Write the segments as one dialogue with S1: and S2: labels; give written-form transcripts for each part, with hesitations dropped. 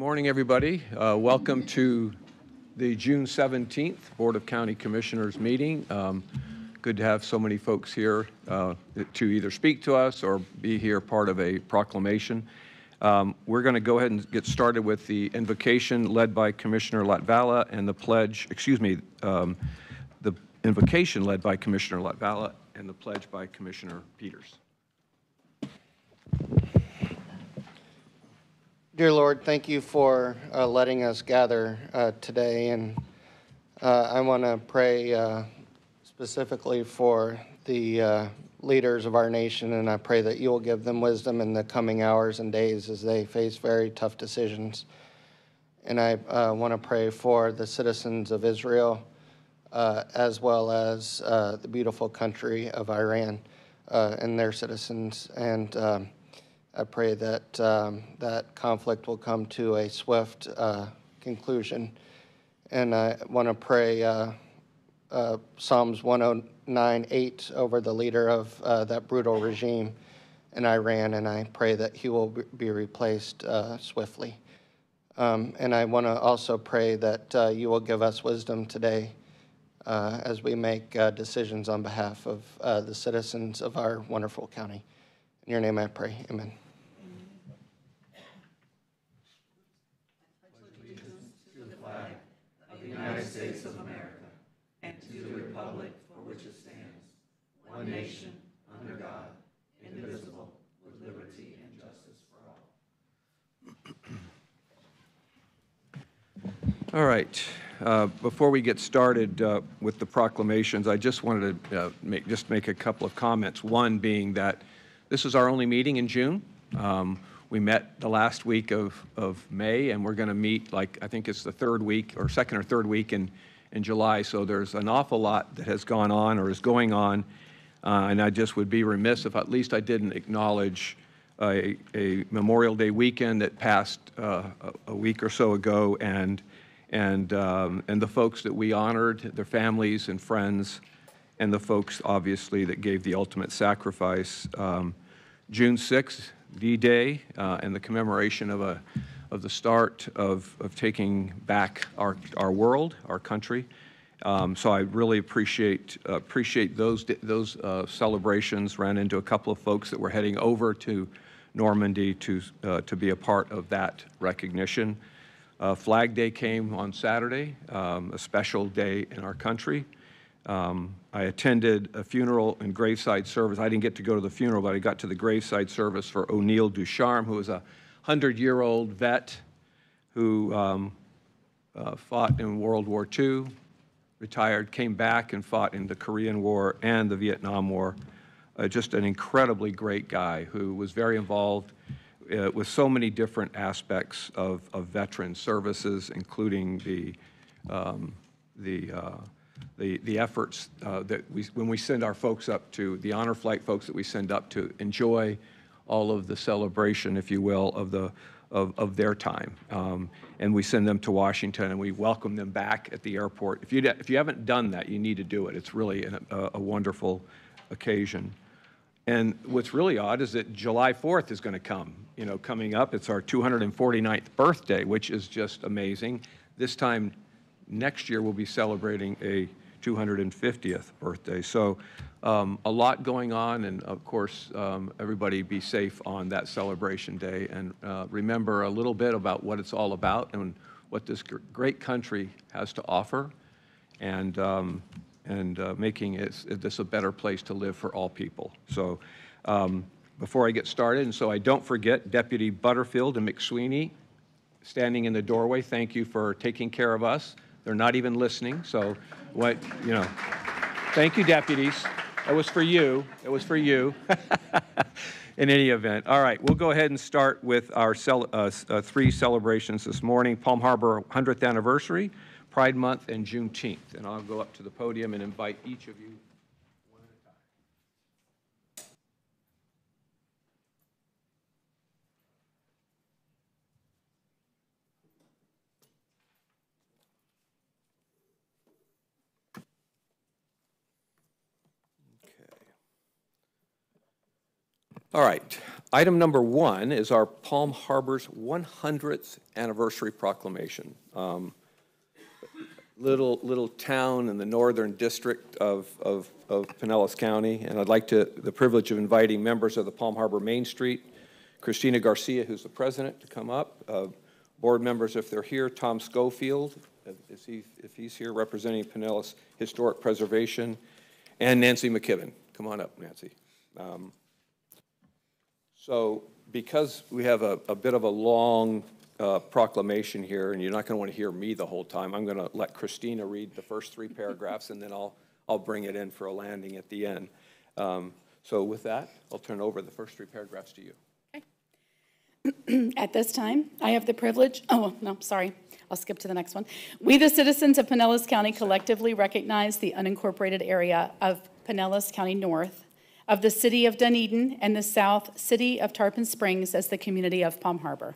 S1: Morning, everybody. Welcome to the June 17th Board of County Commissioners meeting. Good to have so many folks here to either speak to us or be here part of a proclamation. We're going to go ahead and get started with the invocation led by Commissioner Latvala and the pledge, the invocation led by Commissioner Latvala and the pledge by Commissioner Peters.
S2: Dear Lord, thank you for letting us gather today, and I want to pray specifically for the leaders of our nation, and I pray that you will give them wisdom in the coming hours and days as they face very tough decisions. And I want to pray for the citizens of Israel as well as the beautiful country of Iran and their citizens, and I pray that that conflict will come to a swift conclusion. And I want to pray Psalms 109:8 over the leader of that brutal regime in Iran, and I pray that he will be replaced swiftly. And I want to also pray that you will give us wisdom today as we make decisions on behalf of the citizens of our wonderful county. In your name I pray, amen.
S3: United States of America, and to the republic for which it stands, one nation, under God, indivisible, with liberty and justice for all.
S1: All right. Before we get started with the proclamations, I just wanted to make a couple of comments. One being that this is our only meeting in June. We met the last week of May, and we're going to meet, I think it's the third week or second or third week in July. So there's an awful lot that has gone on or is going on, and I just would be remiss if at least I didn't acknowledge a Memorial Day weekend that passed a week or so ago, and the folks that we honored, their families and friends, and the folks obviously that gave the ultimate sacrifice. June 6th. D-Day and the commemoration of the start of taking back our world, our country. So I really appreciate those celebrations. Ran into a couple of folks that were heading over to Normandy to be a part of that recognition. Flag Day came on Saturday, a special day in our country. I attended a funeral and graveside service. I didn't get to go to the funeral, but I got to the graveside service for O'Neill Ducharme, who was a 100-year-old vet who fought in World War II, retired, came back and fought in the Korean War and the Vietnam War. Just an incredibly great guy who was very involved with so many different aspects of veteran services, including the efforts that when we send our folks up to, the honor flight folks that we send up to enjoy all of the celebration, if you will, of their time. And we send them to Washington and we welcome them back at the airport. If you haven't done that, you need to do it. It's really a wonderful occasion. And what's really odd is that July 4th is going to come. Coming up, it's our 249th birthday, which is just amazing. This time next year, we'll be celebrating a 250th birthday. So a lot going on, and of course, everybody be safe on that celebration day, and remember a little bit about what it's all about and what this great country has to offer, and making this a better place to live for all people. So before I get started, and so I don't forget, Deputy Butterfield and McSweeney standing in the doorway, thank you for taking care of us. They're not even listening, so thank you, deputies. That was for you. It was for you. In any event. All right, we'll go ahead and start with our three celebrations this morning: Palm Harbor 100th anniversary, Pride Month, and Juneteenth. And I'll go up to the podium and invite each of you. All right. Item number 1 is our Palm Harbor's 100th anniversary proclamation. Little town in the northern district of Pinellas County, and I'd like the privilege of inviting members of the Palm Harbor Main Street, Christina Garcia, who's the president, to come up. Board members, if they're here, Tom Schofield, if he's here, representing Pinellas Historic Preservation, and Nancy McKibben. Come on up, Nancy. So because we have a bit of a long proclamation here, and you're not going to want to hear me the whole time, I'm going to let Christina read the first 3 paragraphs, and then I'll bring it in for a landing at the end. So with that, I'll turn over the first 3 paragraphs to you.
S4: At this time, I have the privilege, I'll skip to the next one. We, the citizens of Pinellas County, collectively recognize the unincorporated area of Pinellas County North of the city of Dunedin and the south city of Tarpon Springs as the community of Palm Harbor.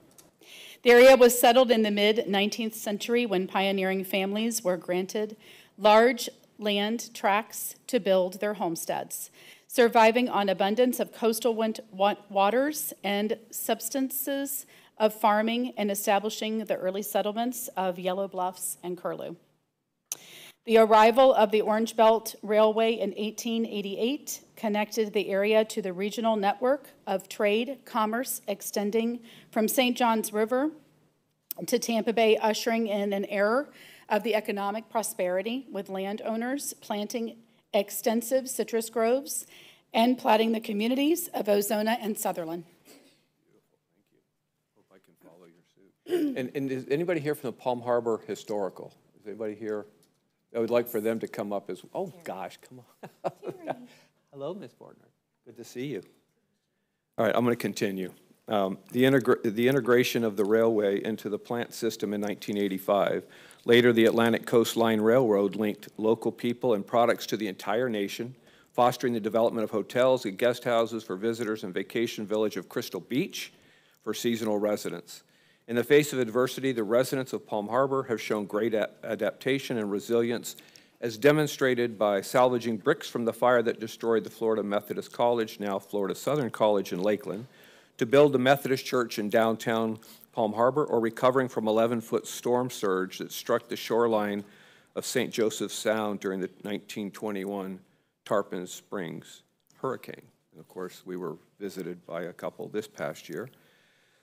S4: The area was settled in the mid-19th century when pioneering families were granted large land tracts to build their homesteads, surviving on abundance of coastal waters and substances of farming and establishing the early settlements of Yellow Bluffs and Curlew. The arrival of the Orange Belt Railway in 1888 connected the area to the regional network of trade, commerce extending from St. Johns River to Tampa Bay, ushering in an era of the economic prosperity with landowners planting extensive citrus groves and platting the communities of Ozona and Sutherland.
S1: Hope I can follow your suit. And is anybody here from the Palm Harbor Historical? Is anybody here? I would like for them to come up as, oh gosh, come on. Hello, Ms. Bordner. Good to see you. All right, I'm going to continue. The integration of the railway into the plant system in 1985. Later, the Atlantic Coastline Railroad linked local people and products to the entire nation, fostering the development of hotels and guest houses for visitors and vacation village of Crystal Beach for seasonal residents. In the face of adversity, the residents of Palm Harbor have shown great adaptation and resilience, as demonstrated by salvaging bricks from the fire that destroyed the Florida Methodist College, now Florida Southern College in Lakeland, to build the Methodist Church in downtown Palm Harbor, or recovering from 11-foot storm surge that struck the shoreline of St. Joseph's Sound during the 1921 Tarpon Springs hurricane. And of course, we were visited by a couple this past year.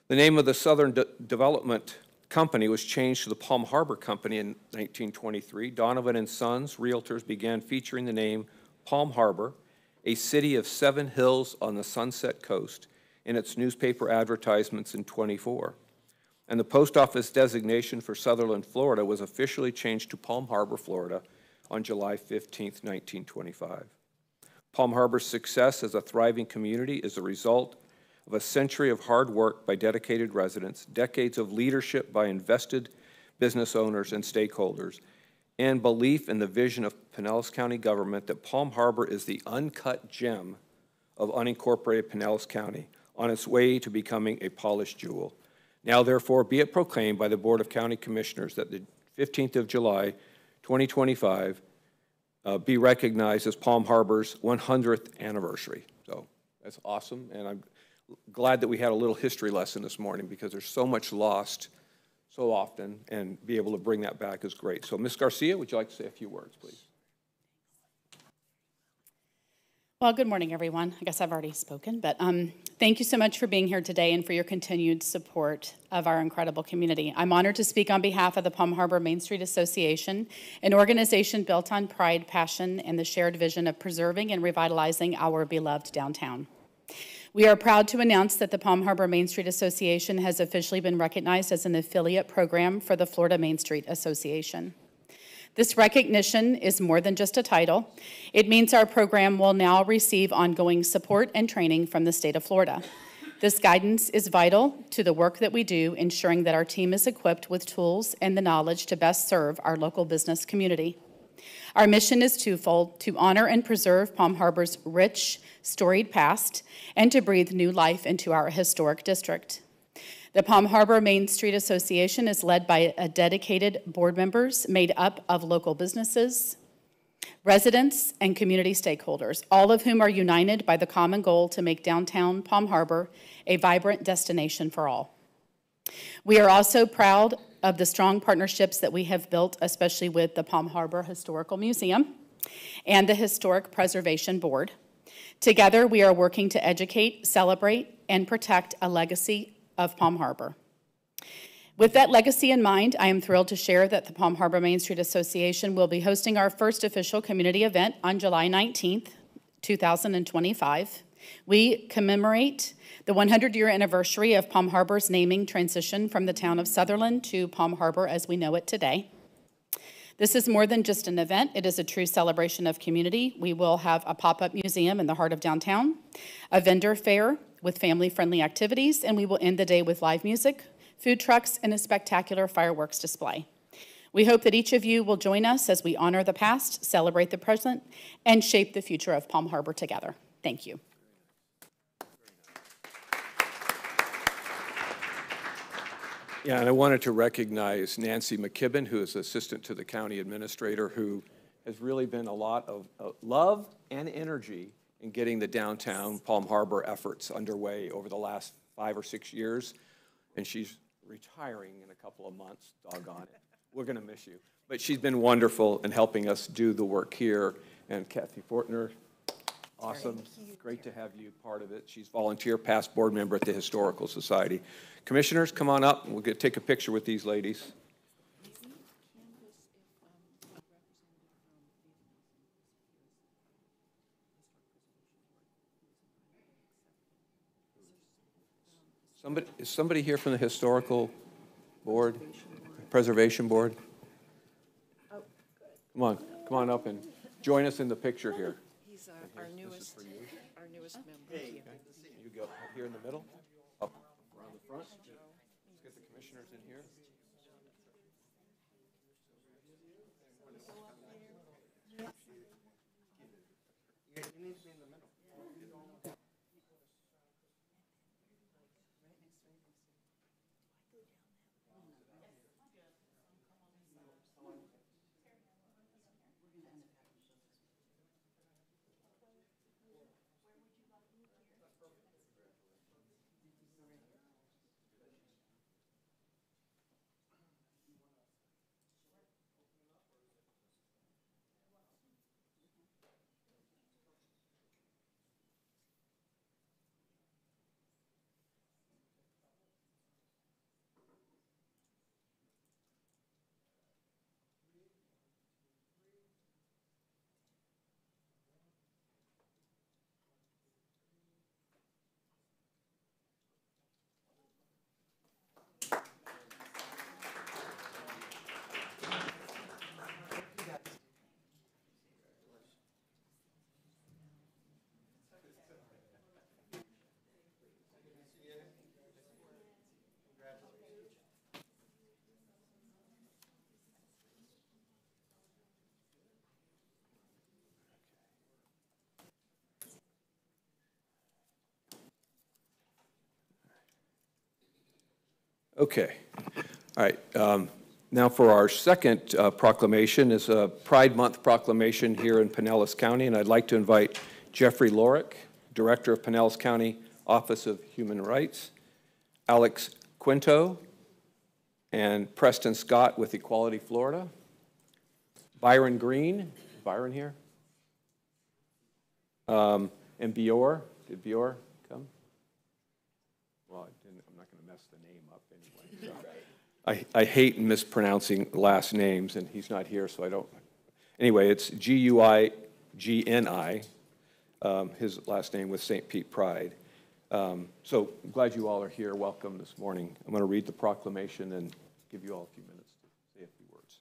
S1: The name of the Southern Development Company was changed to the Palm Harbor Company in 1923. Donovan and Sons Realtors began featuring the name Palm Harbor, a city of 7 hills on the Sunset Coast, in its newspaper advertisements in 24. And the post office designation for Sutherland, Florida was officially changed to Palm Harbor, Florida on July 15, 1925. Palm Harbor's success as a thriving community is a result of a century of hard work by dedicated residents, decades of leadership by invested business owners and stakeholders, and belief in the vision of Pinellas County government that Palm Harbor is the uncut gem of unincorporated Pinellas County on its way to becoming a polished jewel. Now, therefore, be it proclaimed by the Board of County Commissioners that the 15th of July, 2025, be recognized as Palm Harbor's 100th anniversary. So that's awesome, and I'm glad that we had a little history lesson this morning, because there's so much lost so often, and be able to bring that back is great. So Ms. Garcia, would you like to say a few words, please?
S4: Well, good morning, everyone. I guess I've already spoken, but thank you so much for being here today and for your continued support of our incredible community. I'm honored to speak on behalf of the Palm Harbor Main Street Association, an organization built on pride, passion, and the shared vision of preserving and revitalizing our beloved downtown. We are proud to announce that the Palm Harbor Main Street Association has officially been recognized as an affiliate program for the Florida Main Street Association. This recognition is more than just a title. It means our program will now receive ongoing support and training from the state of Florida. This guidance is vital to the work that we do, ensuring that our team is equipped with tools and the knowledge to best serve our local business community. Our mission is twofold: to honor and preserve Palm Harbor's rich, storied past, and to breathe new life into our historic district. The Palm Harbor Main Street Association is led by a dedicated board members made up of local businesses, residents, and community stakeholders, all of whom are united by the common goal to make downtown Palm Harbor a vibrant destination for all. We are also proud of the strong partnerships that we have built, especially with the Palm Harbor Historical Museum and the Historic Preservation Board. Together, we are working to educate, celebrate, and protect a legacy of Palm Harbor. With that legacy in mind, I am thrilled to share that the Palm Harbor Main Street Association will be hosting our first official community event on July 19th, 2025. We commemorate the 100-year anniversary of Palm Harbor's naming transition from the town of Sutherland to Palm Harbor as we know it today. This is more than just an event. It is a true celebration of community. We will have a pop-up museum in the heart of downtown, a vendor fair with family-friendly activities, and we will end the day with live music, food trucks, and a spectacular fireworks display. We hope that each of you will join us as we honor the past, celebrate the present, and shape the future of Palm Harbor together. Thank you.
S1: Yeah, and I wanted to recognize Nancy McKibben, who is assistant to the county administrator, who has really been a lot of love and energy in getting the downtown Palm Harbor efforts underway over the last 5 or 6 years. And she's retiring in a couple of months, doggone it. We're going to miss you. But she's been wonderful in helping us do the work here. And Kathy Fortner, awesome. Great to have you part of it. She's volunteer, past board member at the Historical Society. Commissioners, come on up. We'll take a picture with these ladies. Is somebody here from the Historical Board, Preservation Board? Come on up and join us in the picture here.
S5: He's our newest member.
S1: Okay. You go here in the middle, up around the front. Let's get the commissioners in here. Okay. All right. Now for our second proclamation is a Pride Month proclamation here in Pinellas County, and I'd like to invite Jeffrey Lorick, Director of Pinellas County Office of Human Rights, Alex Quinto, and Preston Scott with Equality Florida, Byron Green, is Byron here? And Bior, did Bior come? Well, I'm not going to mess the name up anyway. So. I hate mispronouncing last names, and he's not here, so I don't. Anyway, it's Guigni. His last name was St. Pete Pride. So I'm glad you all are here. Welcome this morning. I'm going to read the proclamation and give you all a few minutes to say a few words.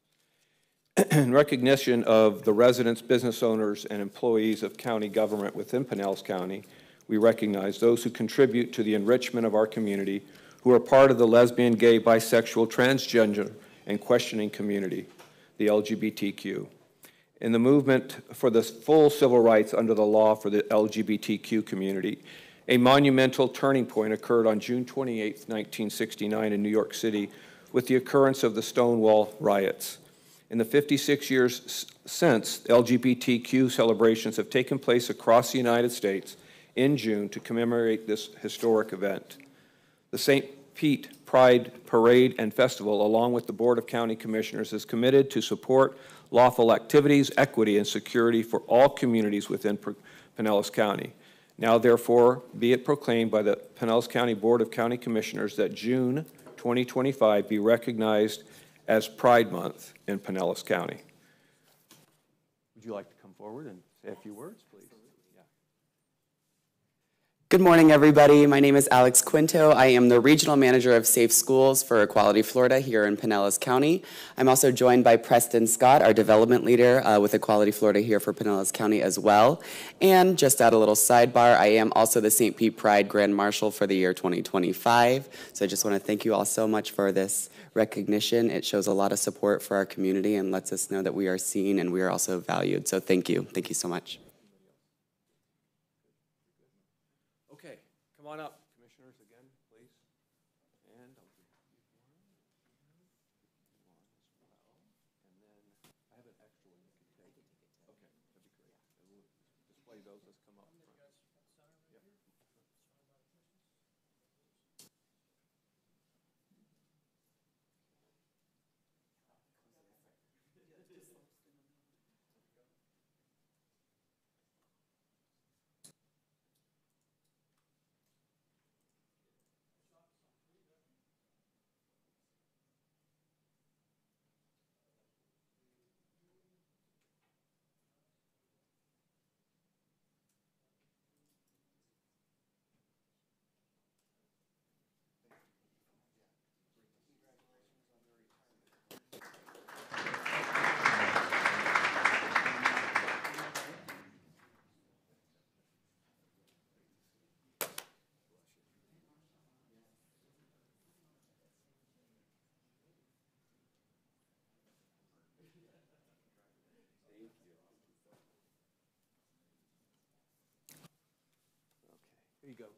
S1: In recognition of the residents, business owners, and employees of county government within Pinellas County, we recognize those who contribute to the enrichment of our community, who are part of the lesbian, gay, bisexual, transgender, and questioning community, the LGBTQ. In the movement for the full civil rights under the law for the LGBTQ community, a monumental turning point occurred on June 28, 1969 in New York City with the occurrence of the Stonewall riots. In the 56 years since, LGBTQ celebrations have taken place across the United States in June to commemorate this historic event. The St. Pete Pride Parade and Festival, along with the Board of County Commissioners, is committed to support lawful activities, equity, and security for all communities within Pinellas County. Now, therefore, be it proclaimed by the Pinellas County Board of County Commissioners that June 2025 be recognized as Pride Month in Pinellas County. Would you like to come forward and say a few words, please? Yeah.
S6: Good morning, everybody. My name is Alex Quinto. I am the Regional Manager of Safe Schools for Equality Florida here in Pinellas County. I'm also joined by Preston Scott, our Development Leader with Equality Florida here for Pinellas County as well. And just add a little sidebar, I am also the St. Pete Pride Grand Marshal for the year 2025. So I just want to thank you all so much for this recognition. It shows a lot of support for our community and lets us know that we are seen and we are also valued. So thank you. Thank you so much.
S1: Okay, come on up, commissioners, again, please. And I'll give you one as well. And then I have an extra one you can take. Okay, that'd be great. And we'll display those as come up front. Yep. Here you go.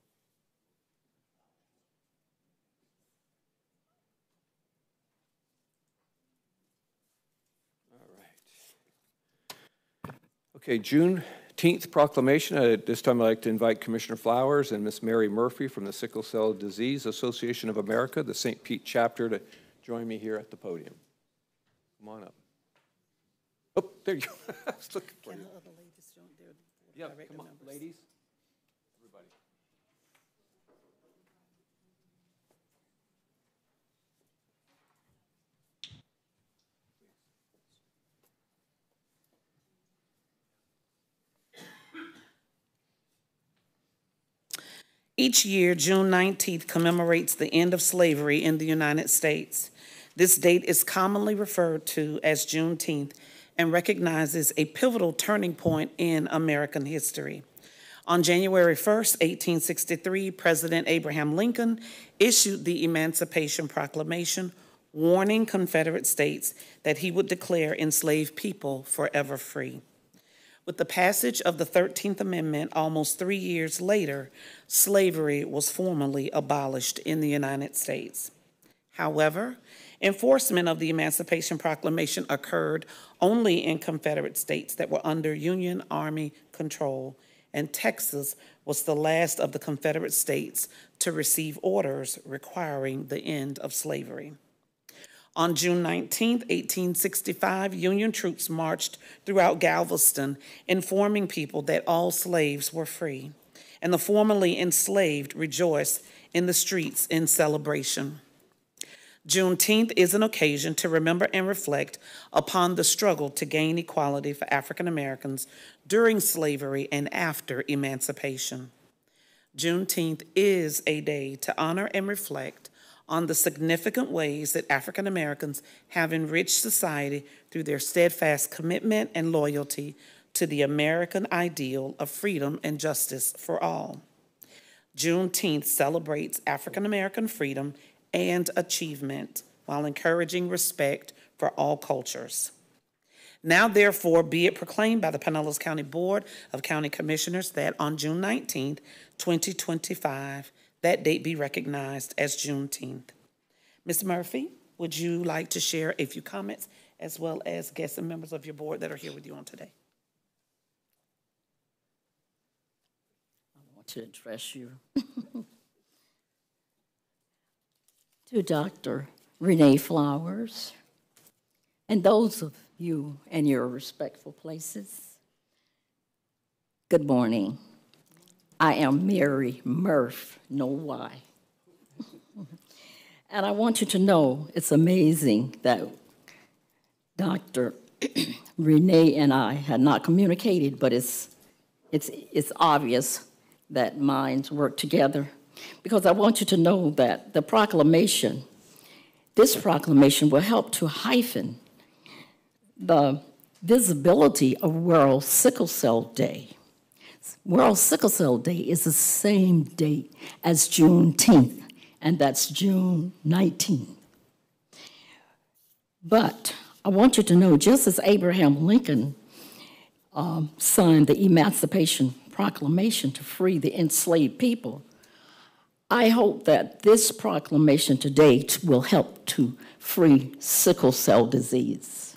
S1: All right. Okay, Juneteenth proclamation. At this time, I'd like to invite Commissioner Flowers and Miss Mary Murphy from the Sickle Cell Disease Association of America, the St. Pete chapter, to join me here at the podium. Come on up. Oh, there you go. I was looking for you. Yeah, come on, ladies. Everybody.
S3: Each year, June 19th commemorates the end of slavery in the United States. This date is commonly referred to as Juneteenth and recognizes a pivotal turning point in American history. On January 1st, 1863, President Abraham Lincoln issued the Emancipation Proclamation, warning Confederate states that he would declare enslaved people forever free. With the passage of the 13th Amendment almost 3 years later, slavery was formally abolished in the United States. However, enforcement of the Emancipation Proclamation occurred only in Confederate states that were under Union Army control, and Texas was the last of the Confederate states to receive orders requiring the end of slavery. On June 19, 1865, Union troops marched throughout Galveston, informing people that all slaves were free, and the formerly enslaved rejoiced in the streets in celebration. Juneteenth is an occasion to remember and reflect upon the struggle to gain equality for African Americans during slavery and after emancipation. Juneteenth is a day to honor and reflect on the significant ways that African Americans have enriched society through their steadfast commitment and loyalty to the American ideal of freedom and justice for all. Juneteenth celebrates African American freedom and achievement while encouraging respect for all cultures. Now, therefore, be it proclaimed by the Pinellas County Board of County Commissioners that on June 19th, 2025, that date be recognized as Juneteenth. Ms. Murphy, would you like to share a few comments as well as guests and members of your board that are here with you on today.
S7: I want to address you. To Dr. Renee Flowers, and those of you in your respectful places, good morning. I am Mary Murph, know why. And I want you to know it's amazing that Dr. Renee and I had not communicated, but it's obvious that minds work together, because I want you to know that this proclamation will help to heighten the visibility of World Sickle Cell Day. World Sickle Cell Day is the same date as Juneteenth, and that's June 19th. But I want you to know, just as Abraham Lincoln signed the Emancipation Proclamation to free the enslaved people, I hope that this proclamation today will help to free sickle cell disease.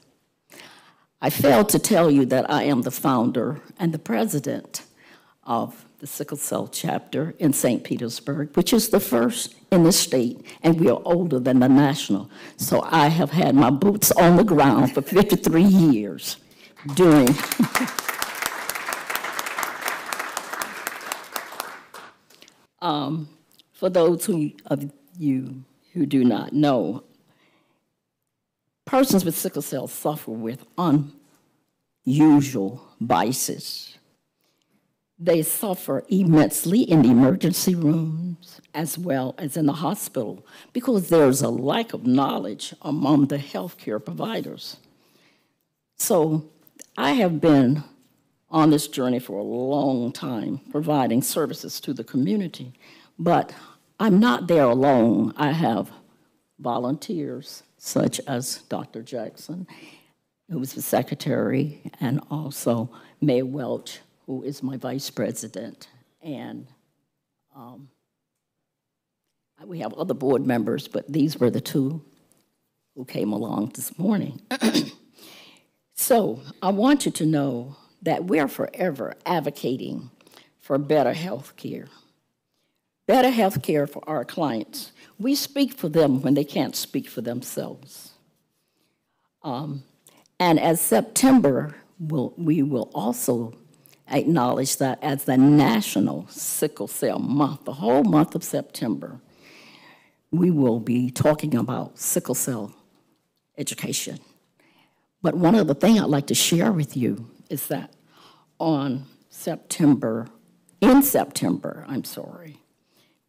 S7: I failed to tell you that I am the founder and the president of the Sickle Cell Chapter in St. Petersburg, which is the first in the state, and we are older than the national. So I have had my boots on the ground for 53 years doing for those of you who do not know, persons with sickle cell suffer with unusual vices. They suffer immensely in the emergency rooms as well as in the hospital because there's a lack of knowledge among the healthcare providers. So I have been on this journey for a long time, providing services to the community, but I'm not there alone. I have volunteers such as Dr. Jackson, who was the secretary, and also May Welch, who is my vice president, and we have other board members, but these were the two who came along this morning. So I want you to know that we're forever advocating for better health care. Better health care for our clients. We speak for them when they can't speak for themselves. And as September, we will also acknowledge that as the National Sickle Cell Month, the whole month of September, we will be talking about sickle cell education. But one other thing I'd like to share with you is that in September,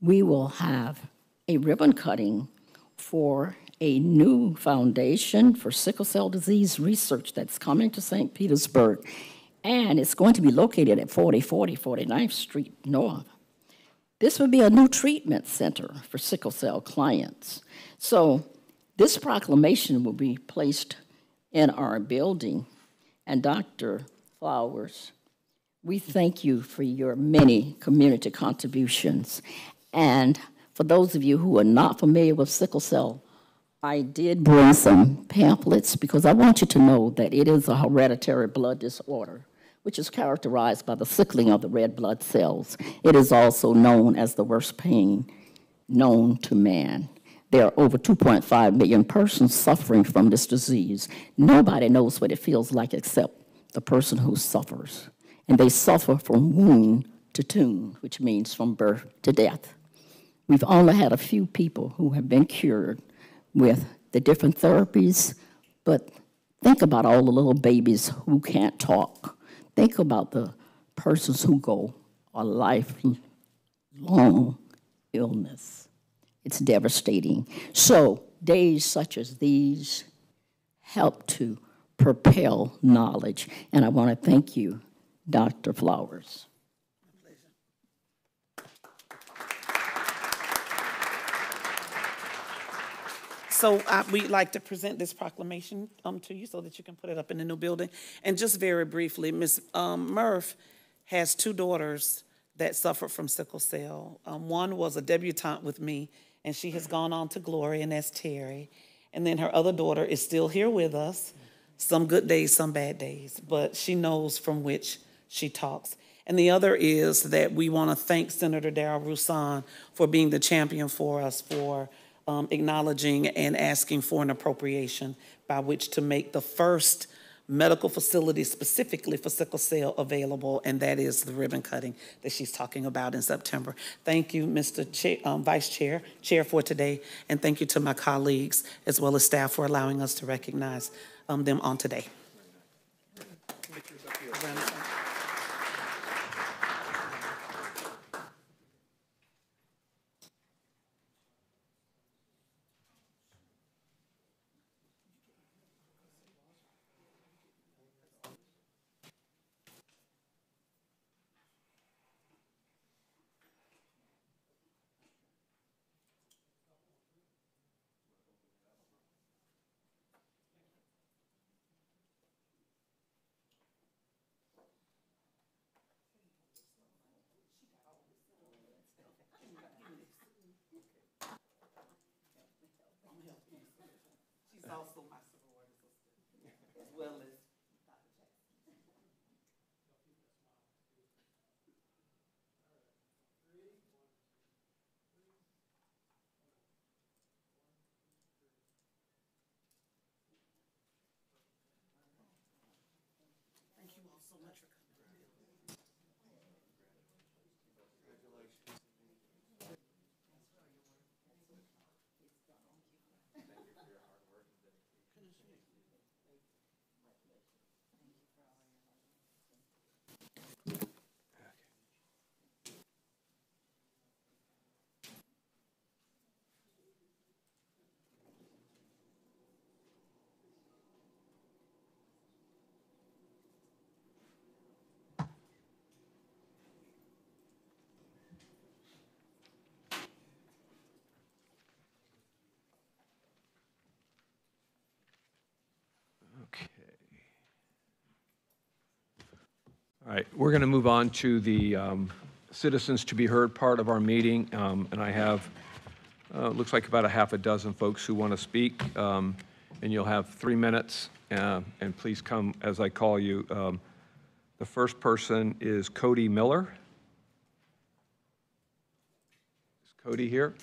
S7: we will have a ribbon cutting for a new foundation for sickle cell disease research that's coming to St. Petersburg, and it's going to be located at 4040 49th Street North. This would be a new treatment center for sickle cell clients. So this proclamation will be placed in our building, and Dr. Flowers, we thank you for your many community contributions. And for those of you who are not familiar with sickle cell, I did bring some pamphlets because I want you to know that it is a hereditary blood disorder, which is characterized by the sickling of the red blood cells. It is also known as the worst pain known to man. There are over 2.5 million persons suffering from this disease. Nobody knows what it feels like except the person who suffers. And they suffer from wound to tomb, which means from birth to death. We've only had a few people who have been cured with the different therapies, but think about all the little babies who can't talk. Think about the persons who go a lifelong illness. It's devastating. So days such as these help to propel knowledge, and I want to thank you, Dr. Flowers.
S3: So we'd like to present this proclamation to you so that you can put it up in the new building. And just very briefly, Ms. Murph has two daughters that suffer from sickle cell. One was a debutante with me, and she has gone on to glory, and that's Terry. And then her other daughter is still here with us, some good days, some bad days, but she knows from which she talks. And the other is that we want to thank Senator Darrell Roussan for being the champion for us, for acknowledging and asking for an appropriation by which to make the first medical facility specifically for sickle cell available, and that is the ribbon cutting that she's talking about in September. Thank you, Mr. Vice Chair for today, and thank you to my colleagues as well as staff for allowing us to recognize them on today. She's also my sorority sister, as well as Dr. Jackson. Thank you all so much for coming.
S1: Okay. All right, we're going to move on to the citizens to be heard part of our meeting, and I have, looks like about a half a dozen folks who want to speak, and you'll have 3 minutes, and please come as I call you. The first person is Cody Miller. Is Cody here?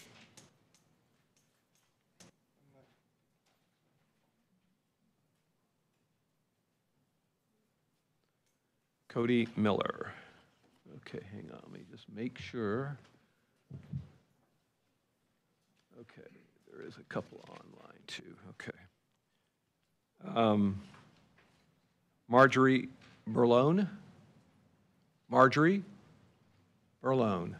S1: Cody Miller. Okay, hang on, let me just make sure. Okay, there is a couple online too, okay. Marjorie Burlone? Marjorie Burlone.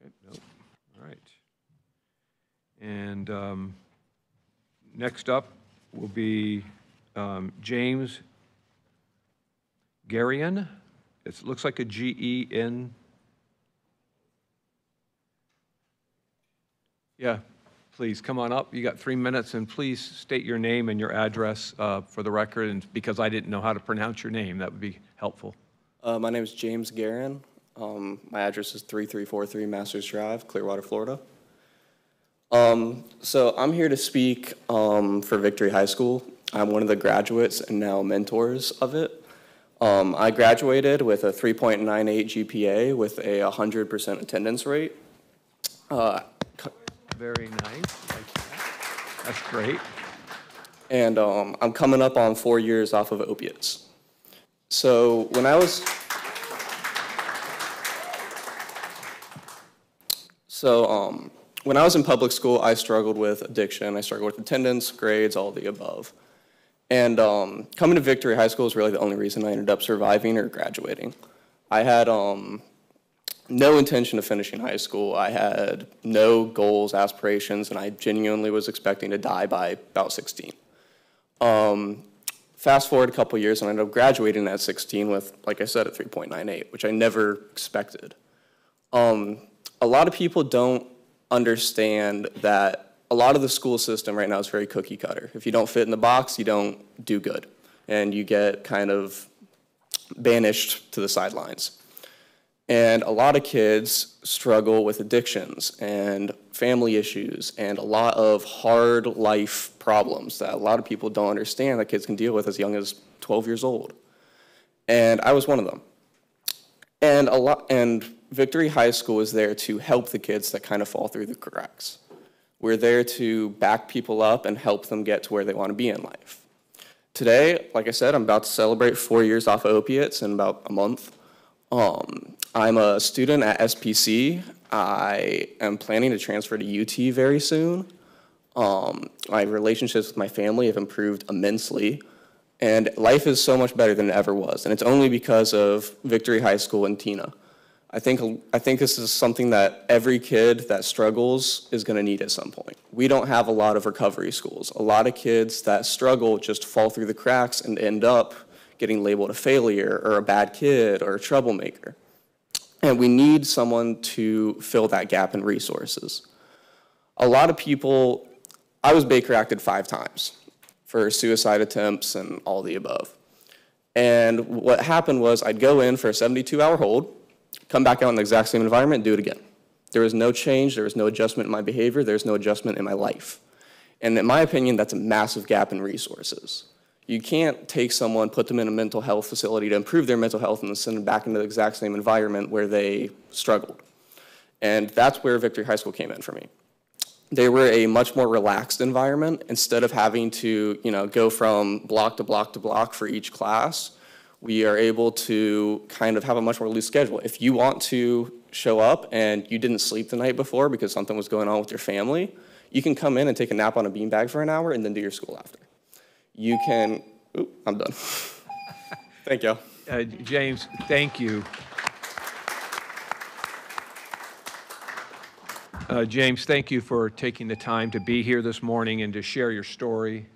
S1: Okay, nope, all right. And next up will be James Garian. It looks like a G-E-N. Yeah, please come on up. You got 3 minutes, and please state your name and your address for the record, and because I didn't know how to pronounce your name, that would be helpful.
S8: My name is James Garian. My address is 3343 Masters Drive, Clearwater, Florida. So I'm here to speak for Victory High School. I'm one of the graduates and now mentors of it. I graduated with a 3.98 GPA with a 100% attendance rate.
S1: Very nice. Like that. That's great.
S8: And I'm coming up on 4 years off of opiates. So when I was... when I was in public school, I struggled with addiction. I struggled with attendance, grades, all the above. And coming to Victory High School is really the only reason I ended up surviving or graduating. I had no intention of finishing high school. I had no goals, aspirations, and I genuinely was expecting to die by about 16. Fast forward a couple years, and I ended up graduating at 16 with, like I said, a 3.98, which I never expected. A lot of people don't understand that a lot of the school system right now is very cookie cutter. If you don't fit in the box, you don't do good, and you get kind of banished to the sidelines. And a lot of kids struggle with addictions, and family issues and a lot of hard life problems that a lot of people don't understand that kids can deal with as young as 12 years old. And I was one of them. And Victory High School is there to help the kids that kind of fall through the cracks. We're there to back people up and help them get to where they want to be in life. Today, like I said, I'm about to celebrate 4 years off of opiates in about a month. I'm a student at SPC. I am planning to transfer to UT very soon. My relationships with my family have improved immensely. And life is so much better than it ever was. And it's only because of Victory High School and Tina. I think this is something that every kid that struggles is going to need at some point. We don't have a lot of recovery schools. A lot of kids that struggle just fall through the cracks and end up getting labeled a failure or a bad kid or a troublemaker. And we need someone to fill that gap in resources. A lot of people, I was Baker Acted 5 times for suicide attempts and all the above. And what happened was I'd go in for a 72-hour hold, come back out in the exact same environment, and do it again. There was no change, there was no adjustment in my behavior, there was no adjustment in my life. And in my opinion, that's a massive gap in resources. You can't take someone, put them in a mental health facility to improve their mental health and then send them back into the exact same environment where they struggled. And that's where Victory High School came in for me. They were a much more relaxed environment. Instead of having to, go from block to block to block for each class, we are able to kind of have a much more loose schedule. If you want to show up and you didn't sleep the night before because something was going on with your family, you can come in and take a nap on a beanbag for an hour and then do your school after. You can, I'm done. Thank you.
S1: James, thank you. James, thank you for taking the time to be here this morning and to share your story.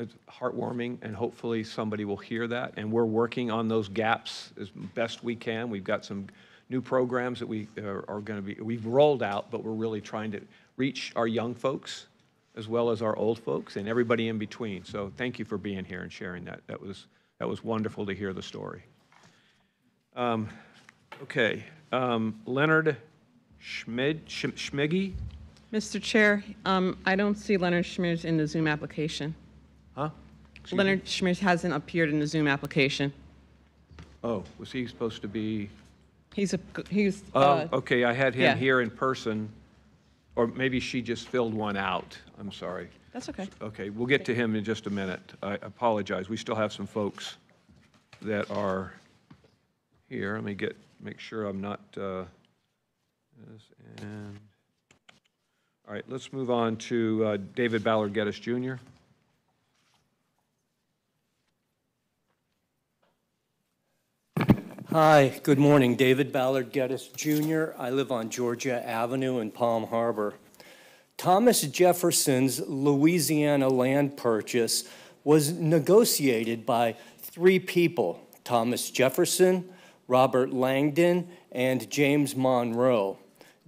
S1: It's heartwarming, and hopefully somebody will hear that. And we're working on those gaps as best we can. We've got some new programs that we are going to be, we've rolled out, but we're really trying to reach our young folks as well as our old folks and everybody in between. So thank you for being here and sharing that. That was wonderful to hear the story. Okay, Leonard Schmiggy?
S9: Mr. Chair, I don't see Leonard Schmiers in the Zoom application.
S1: Huh?
S9: Leonard Schmiers hasn't appeared in the Zoom application.
S1: Oh, was he supposed to be?
S9: He's
S1: Okay, I had him
S9: yeah.
S1: here in person, or maybe she just filled one out. I'm sorry.
S9: That's okay.
S1: Okay, we'll get to him in just a minute. I apologize. We still have some folks that are here. Let me make sure I'm not. All right, let's move on to David Ballard Geddes Jr.
S10: Hi, good morning. David Ballard Geddes Jr. I live on Georgia Avenue in Palm Harbor. Thomas Jefferson's Louisiana land purchase was negotiated by 3 people, Thomas Jefferson, Robert Langdon, and James Monroe.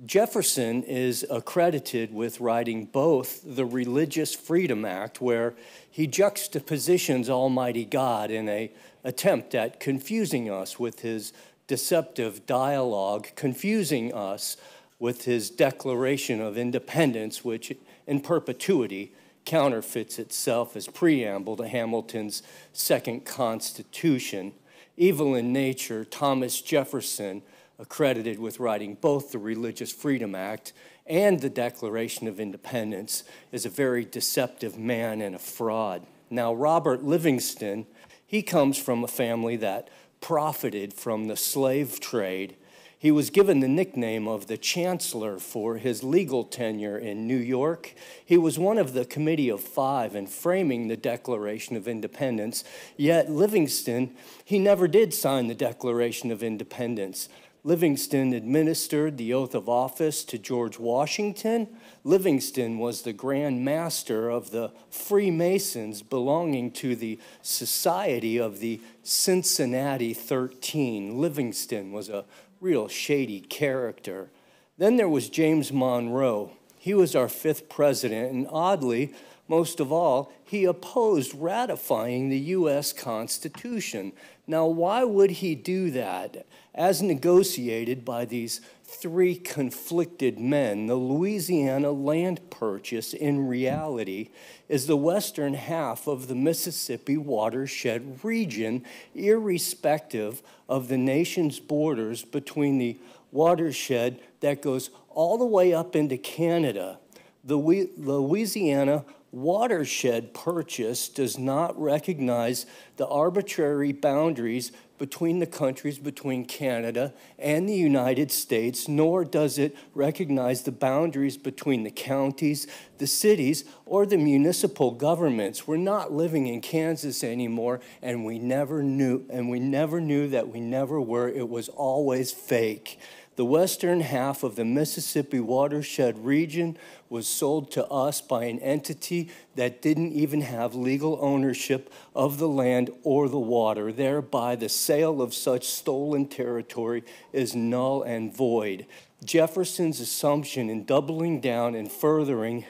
S10: Jefferson is accredited with writing both the Religious Freedom Act, where he juxtapositions Almighty God in an attempt at confusing us with his deceptive dialogue, confusing us with his Declaration of Independence, which in perpetuity counterfeits itself as preamble to Hamilton's Second Constitution. Evil in nature, Thomas Jefferson, accredited with writing both the Religious Freedom Act and the Declaration of Independence, is a very deceptive man and a fraud. Now, Robert Livingston, he comes from a family that profited from the slave trade. He was given the nickname of the Chancellor for his legal tenure in New York. He was one of the Committee of 5 in framing the Declaration of Independence, yet Livingston, he never did sign the Declaration of Independence. Livingston administered the oath of office to George Washington. Livingston was the Grand Master of the Freemasons belonging to the Society of the Cincinnati 13. Livingston was a real shady character. Then there was James Monroe. He was our 5th president, and oddly, Most of all, he opposed ratifying the U.S. Constitution. Now, why would he do that? As negotiated by these three conflicted men, the Louisiana land purchase, in reality, is the western half of the Mississippi watershed region, irrespective of the nation's borders between the watershed that goes all the way up into Canada. The Louisiana watershed purchase does not recognize the arbitrary boundaries between the countries, between Canada and the United States, nor does it recognize the boundaries between the counties, the cities, or the municipal governments. We're not living in Kansas anymore, and we never knew that we never were. It was always fake. The western half of the Mississippi watershed region was sold to us by an entity that didn't even have legal ownership of the land or the water. Thereby, the sale of such stolen territory is null and void. Jefferson's assumption in doubling down and furthering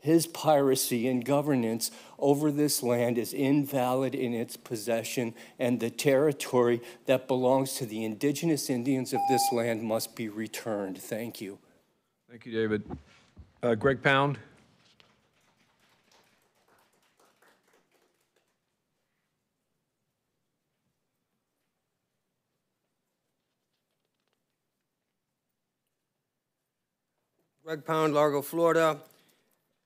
S10: his piracy and governance over this land is invalid in its possession, and the territory that belongs to the indigenous Indians of this land must be returned. Thank you.
S1: Thank you, David. Greg Pound.
S11: Greg Pound, Largo, Florida.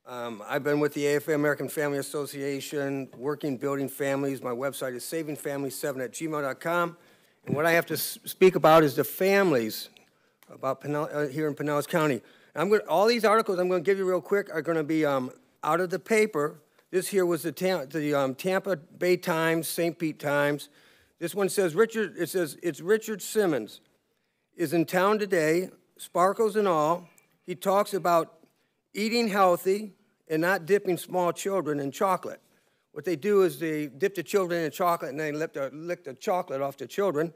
S11: I've been with the AFA, American Family Association, working building families. My website is savingfamily7@gmail.com. And what I have to speak about is the families about here in Pinellas County. All these articles I'm going to give you real quick are going to be out of the paper. This here was the Tampa Bay Times, St. Pete Times. This one says, it's Richard Simmons is in town today, sparkles and all. He talks about eating healthy and not dipping small children in chocolate. What they do is they dip the children in chocolate and they lick the chocolate off the children.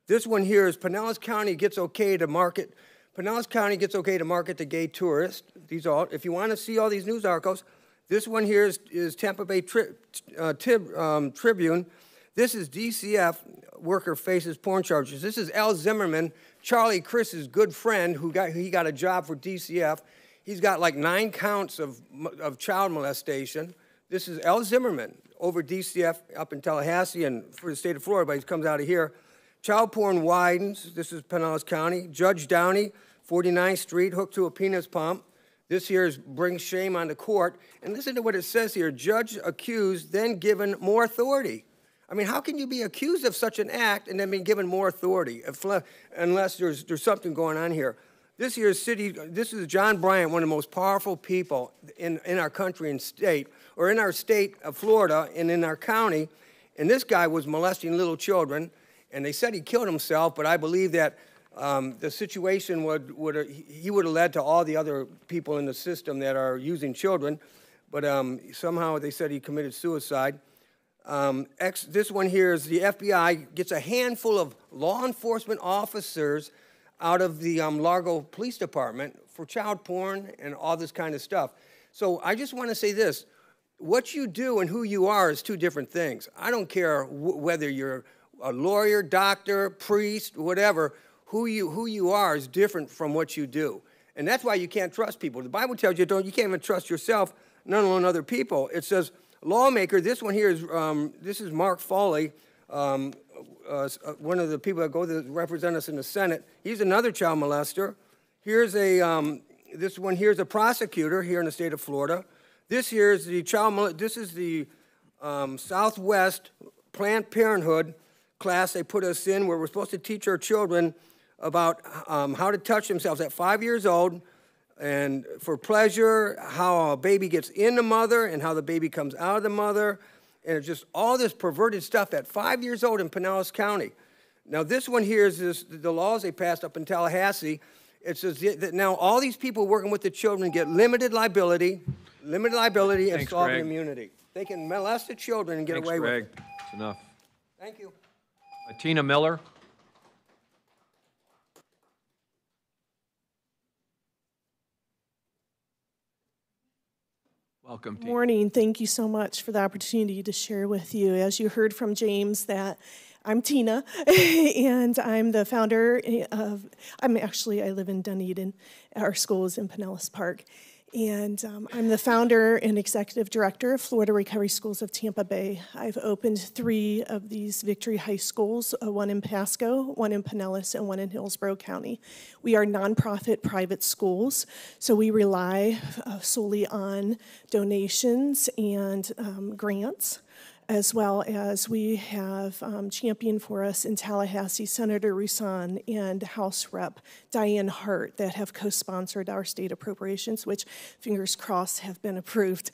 S11: This one here is Pinellas County gets okay to market. Pinellas County gets okay to market to gay tourists. These all, if you want to see all these news articles, this one here is Tampa Bay Tribune. This is DCF worker faces porn charges. This is Al Zimmerman, Charlie Chris's good friend, he got a job for DCF. He's got like 9 counts of child molestation. This is Al Zimmerman over DCF up in Tallahassee and for the state of Florida, but he comes out of here. Child porn widens. This is Pinellas County. Judge Downey, 49th Street, hooked to a penis pump. This here brings shame on the court. And listen to what it says here. Judge accused, then given more authority. I mean, how can you be accused of such an act and then be given more authority unless there's something going on here? This is John Bryant, one of the most powerful people in our country and state, or in our state of Florida and in our county. And this guy was molesting little children. And they said he killed himself, but I believe that the situation he would have led to all the other people in the system that are using children. But somehow they said he committed suicide. This one here is the FBI gets a handful of law enforcement officers out of the Largo Police Department for child porn and all this kind of stuff. So I just want to say this. What you do and who you are is 2 different things. I don't care whether you're a lawyer, doctor, priest, whatever. Who you are is different from what you do. And that's why you can't trust people. The Bible tells you you can't even trust yourself, let alone other people. It says, lawmaker, this one here is, this is Mark Foley, one of the people that go to represent us in the Senate. He's another child molester. Here's this one here's a prosecutor here in the state of Florida. This here is this is the Southwest Planned Parenthood class they put us in where we're supposed to teach our children about how to touch themselves at 5 years old and for pleasure, how a baby gets in the mother and how the baby comes out of the mother. And it's just all this perverted stuff at 5 years old in Pinellas County. Now this one here is the laws they passed up in Tallahassee. It says that now all these people working with the children get limited liability and sovereign immunity. They can molest the children and get away with it.
S1: That's enough.
S11: Thank you.
S1: Tina Miller. Welcome, Tina.
S12: Morning. Thank you so much for the opportunity to share with you. As you heard from James, that I'm Tina, and I'm the founder of, I live in Dunedin. Our school is in Pinellas Park. And I'm the founder and executive director of Florida Recovery Schools of Tampa Bay. I've opened 3 of these Victory High Schools, one in Pasco, one in Pinellas, and one in Hillsborough County. We are nonprofit private schools, so we rely solely on donations and grants, as well as we have championed for us in Tallahassee Senator Rouson and House Rep Diane Hart that have co-sponsored our state appropriations, which, fingers crossed, have been approved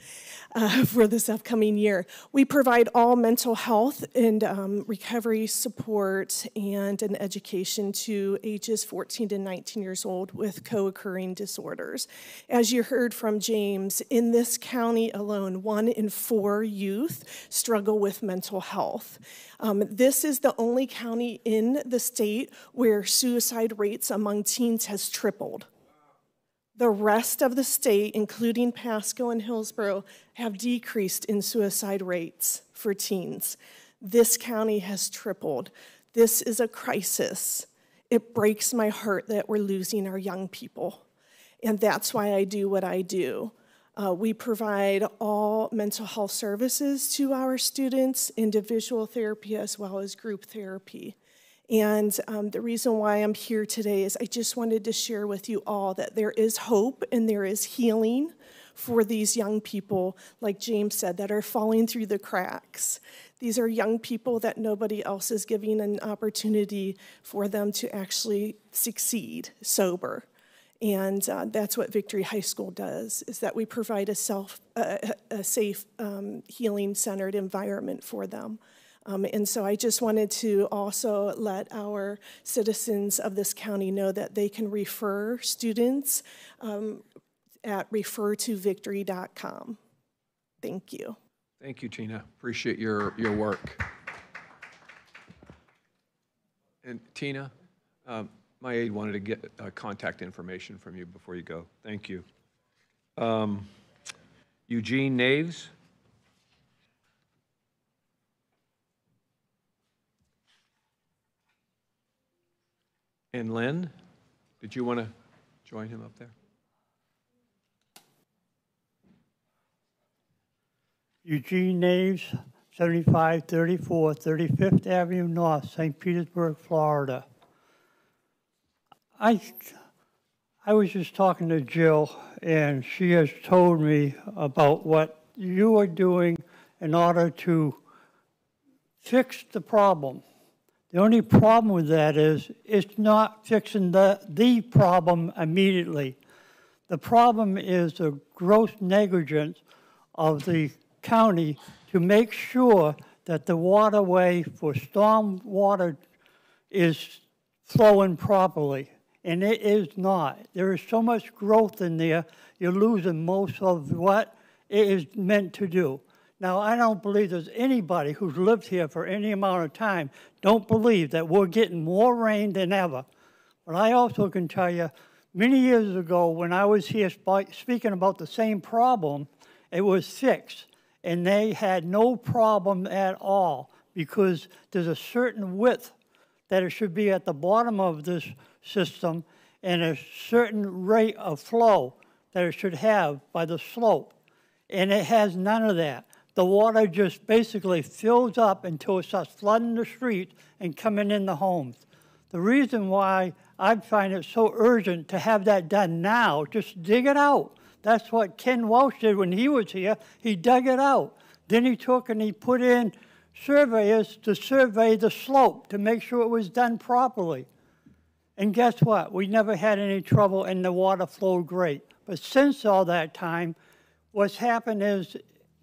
S12: for this upcoming year. We provide all mental health and recovery support and an education to ages 14 to 19 years old with co-occurring disorders. As you heard from James, in this county alone, 1 in 4 youth struggle with mental health. This is the only county in the state where suicide rates among teens has tripled. The rest of the state, including Pasco and Hillsborough, have decreased in suicide rates for teens. This county has tripled. This is a crisis. It breaks my heart that we're losing our young people. And that's why I do what I do. We provide all mental health services to our students, individual therapy as well as group therapy. And the reason why I'm here today is I just wanted to share with you all that there is hope and there is healing for these young people, like James said, that are falling through the cracks. These are young people that nobody else is giving an opportunity for them to actually succeed sober. And that's what Victory High School does, is that we provide a safe, healing-centered environment for them. And so I just wanted to also let our citizens of this county know that they can refer students at refertovictory.com. Thank you.
S1: Thank you, Tina. Appreciate your work. And Tina, my aide wanted to get contact information from you before you go. Thank you. Eugene Naves. And Lynn, did you want to join him up there?
S13: Eugene Naves, 7534 35th Avenue North, St. Petersburg, Florida. I was just talking to Jill, and she has told me about what you are doing in order to fix the problem. The only problem with that is it's not fixing the problem immediately. The problem is the gross negligence of the county to make sure that the waterway for storm water is flowing properly. And it is not. There is so much growth in there, you're losing most of what it is meant to do. Now, I don't believe there's anybody who's lived here for any amount of time don't believe that we're getting more rain than ever. But I also can tell you, many years ago when I was here speaking about the same problem, it was fixed. And they had no problem at all because there's a certain width that it should be at the bottom of this system and a certain rate of flow that it should have by the slope. And it has none of that. The water just basically fills up until it starts flooding the streets and coming in the homes. The reason why I find it so urgent to have that done now, just dig it out. That's what Ken Welch did when he was here. He dug it out. Then he took and he put in surveyors to survey the slope to make sure it was done properly. And guess what? We never had any trouble and the water flowed great. But since all that time, what's happened is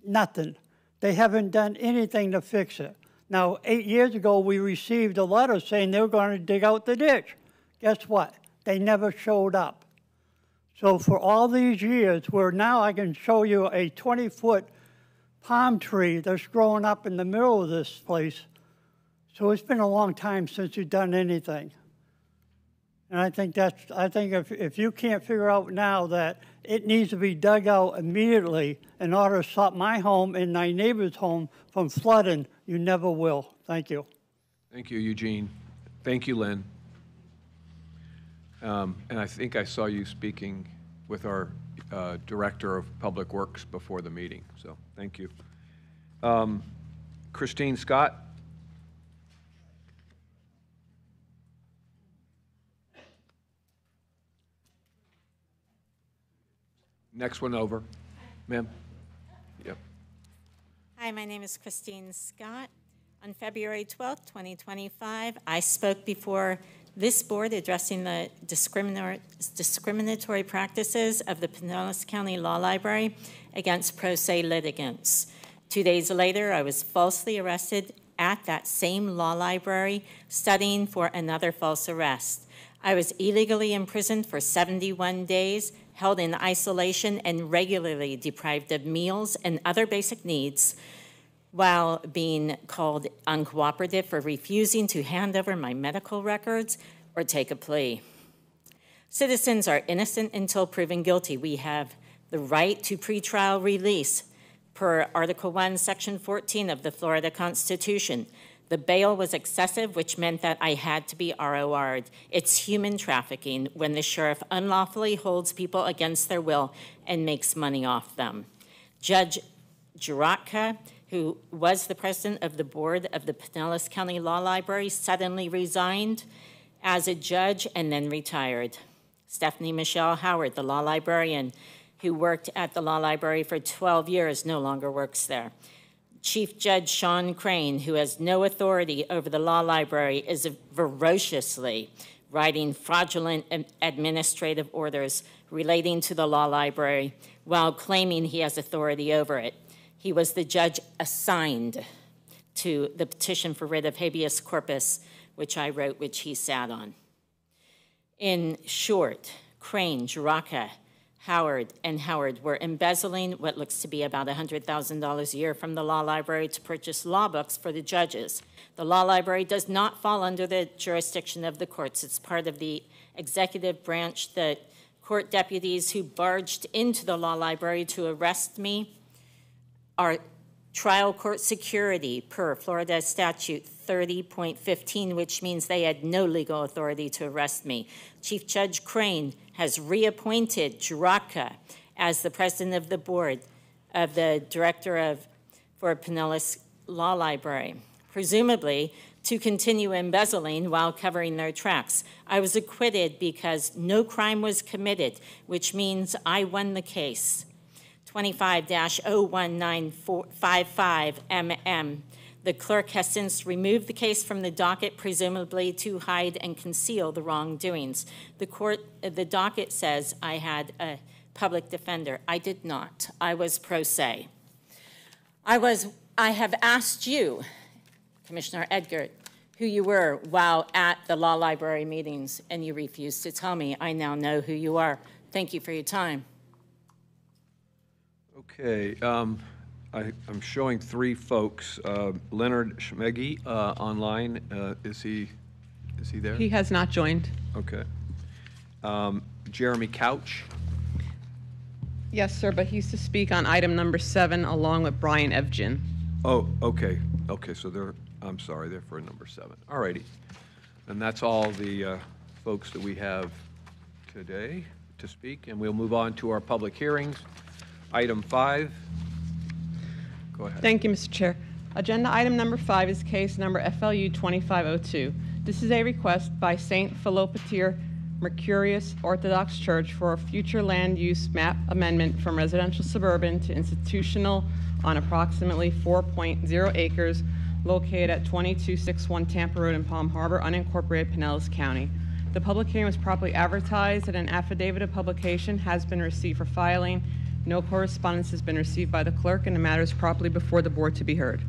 S13: nothing. They haven't done anything to fix it. Now, 8 years ago, we received a letter saying they were going to dig out the ditch. Guess what? They never showed up. So for all these years, where now I can show you a 20-foot palm tree that's growing up in the middle of this place. So it's been a long time since you've done anything. And I think if you can't figure out now that it needs to be dug out immediately in order to stop my home and my neighbor's home from flooding, you never will. Thank you.
S1: Thank you, Eugene. Thank you, Lynn. And I think I saw you speaking with our Director of Public Works before the meeting, so thank you. Christine Scott? Next one over. Ma'am? Yep.
S14: Hi, my name is Christine Scott. On February 12th, 2025, I spoke before this board addressing the discriminatory practices of the Pinellas County Law Library against pro se litigants. 2 days later, I was falsely arrested at that same law library studying for another false arrest. I was illegally imprisoned for 71 days, held in isolation, and regularly deprived of meals and other basic needs, while being called uncooperative for refusing to hand over my medical records or take a plea. Citizens are innocent until proven guilty. We have the right to pretrial release per Article 1, Section 14 of the Florida Constitution. The bail was excessive, which meant that I had to be ROR'd. It's human trafficking when the sheriff unlawfully holds people against their will and makes money off them. Judge Juratka, who was the president of the board of the Pinellas County Law Library, suddenly resigned as a judge and then retired. Stephanie Michelle Howard, the law librarian who worked at the law library for 12 years, no longer works there. Chief Judge Sean Crane, who has no authority over the law library, is ferociously writing fraudulent administrative orders relating to the law library while claiming he has authority over it. He was the judge assigned to the petition for writ of habeas corpus, which I wrote, which he sat on. In short, Crane, Juraka, Howard, and Howard were embezzling what looks to be about $100,000 a year from the law library to purchase law books for the judges. The law library does not fall under the jurisdiction of the courts. It's part of the executive branch. The court deputies who barged into the law library to arrest me are trial court security per Florida statute 30.15, which means they had no legal authority to arrest me. Chief Judge Crane has reappointed Juraka as the president of the board of the director for Pinellas Law Library, presumably to continue embezzling while covering their tracks. I was acquitted because no crime was committed, which means I won the case. 25-01955MM. The clerk has since removed the case from the docket, presumably to hide and conceal the wrongdoings. The docket says I had a public defender. I did not. I was pro se. I have asked you, Commissioner Edgar, who you were while at the law library meetings, and you refused to tell me. I now know who you are. Thank you for your time.
S1: Okay, I'm showing three folks. Leonard Schmeggy online. Is he there?
S9: He has not joined.
S1: Okay. Jeremy Couch.
S9: Yes, sir, but he's to speak on item number 7 along with Brian Evgen.
S1: Oh, okay. Okay, so I'm sorry, they're for number 7. All righty. And that's all the folks that we have today to speak, and we'll move on to our public hearings. Item 5. Go ahead.
S9: Thank you, Mr. Chair. Agenda item number 5 is case number FLU 2502. This is a request by St. Philopater Mercurius Orthodox Church for a future land use map amendment from residential suburban to institutional on approximately 4.0 acres located at 2261 Tampa Road in Palm Harbor, unincorporated Pinellas County. The public hearing was properly advertised and an affidavit of publication has been received for filing. No correspondence has been received by the clerk, and the matter is properly before the board to be heard.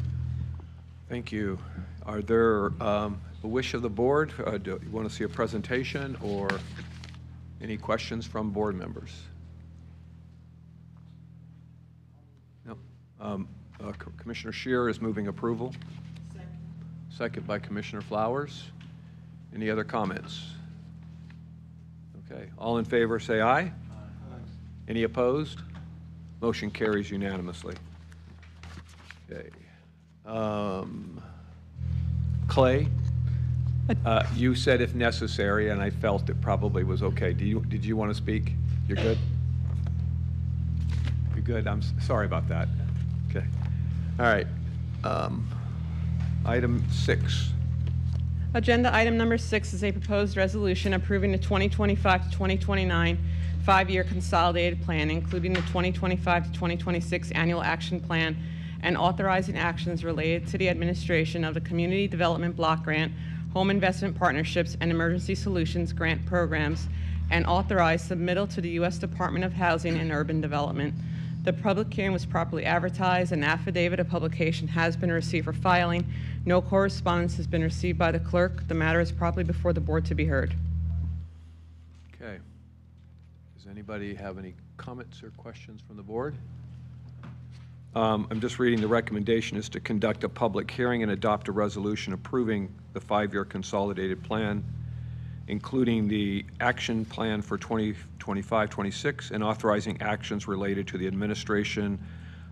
S1: Thank you. Are there a wish of the board? Do you want to see a presentation or any questions from board members? No. Commissioner Scheer is moving approval. Second by Commissioner Flowers. Any other comments? Okay, all in favor, say aye. Any opposed? Motion carries unanimously. Okay. Clay, you said if necessary, and I felt it probably was okay. Did you want to speak? You're good? You're good. I'm sorry about that. Okay. All right. Item 6.
S9: Agenda item number 6 is a proposed resolution approving the 2025 to 2029 5-year consolidated plan, including the 2025 to 2026 annual action plan, and authorizing actions related to the administration of the Community Development Block Grant, Home Investment Partnerships, and Emergency Solutions Grant programs, and authorize submittal to the U.S. Department of Housing and Urban Development. The public hearing was properly advertised. An affidavit of publication has been received for filing. No correspondence has been received by the clerk. The matter is properly before the board to be heard.
S1: Okay. Does anybody have any comments or questions from the board? I'm just reading the recommendation is to conduct a public hearing and adopt a resolution approving the 5-year consolidated plan, including the action plan for 2025-26 and authorizing actions related to the administration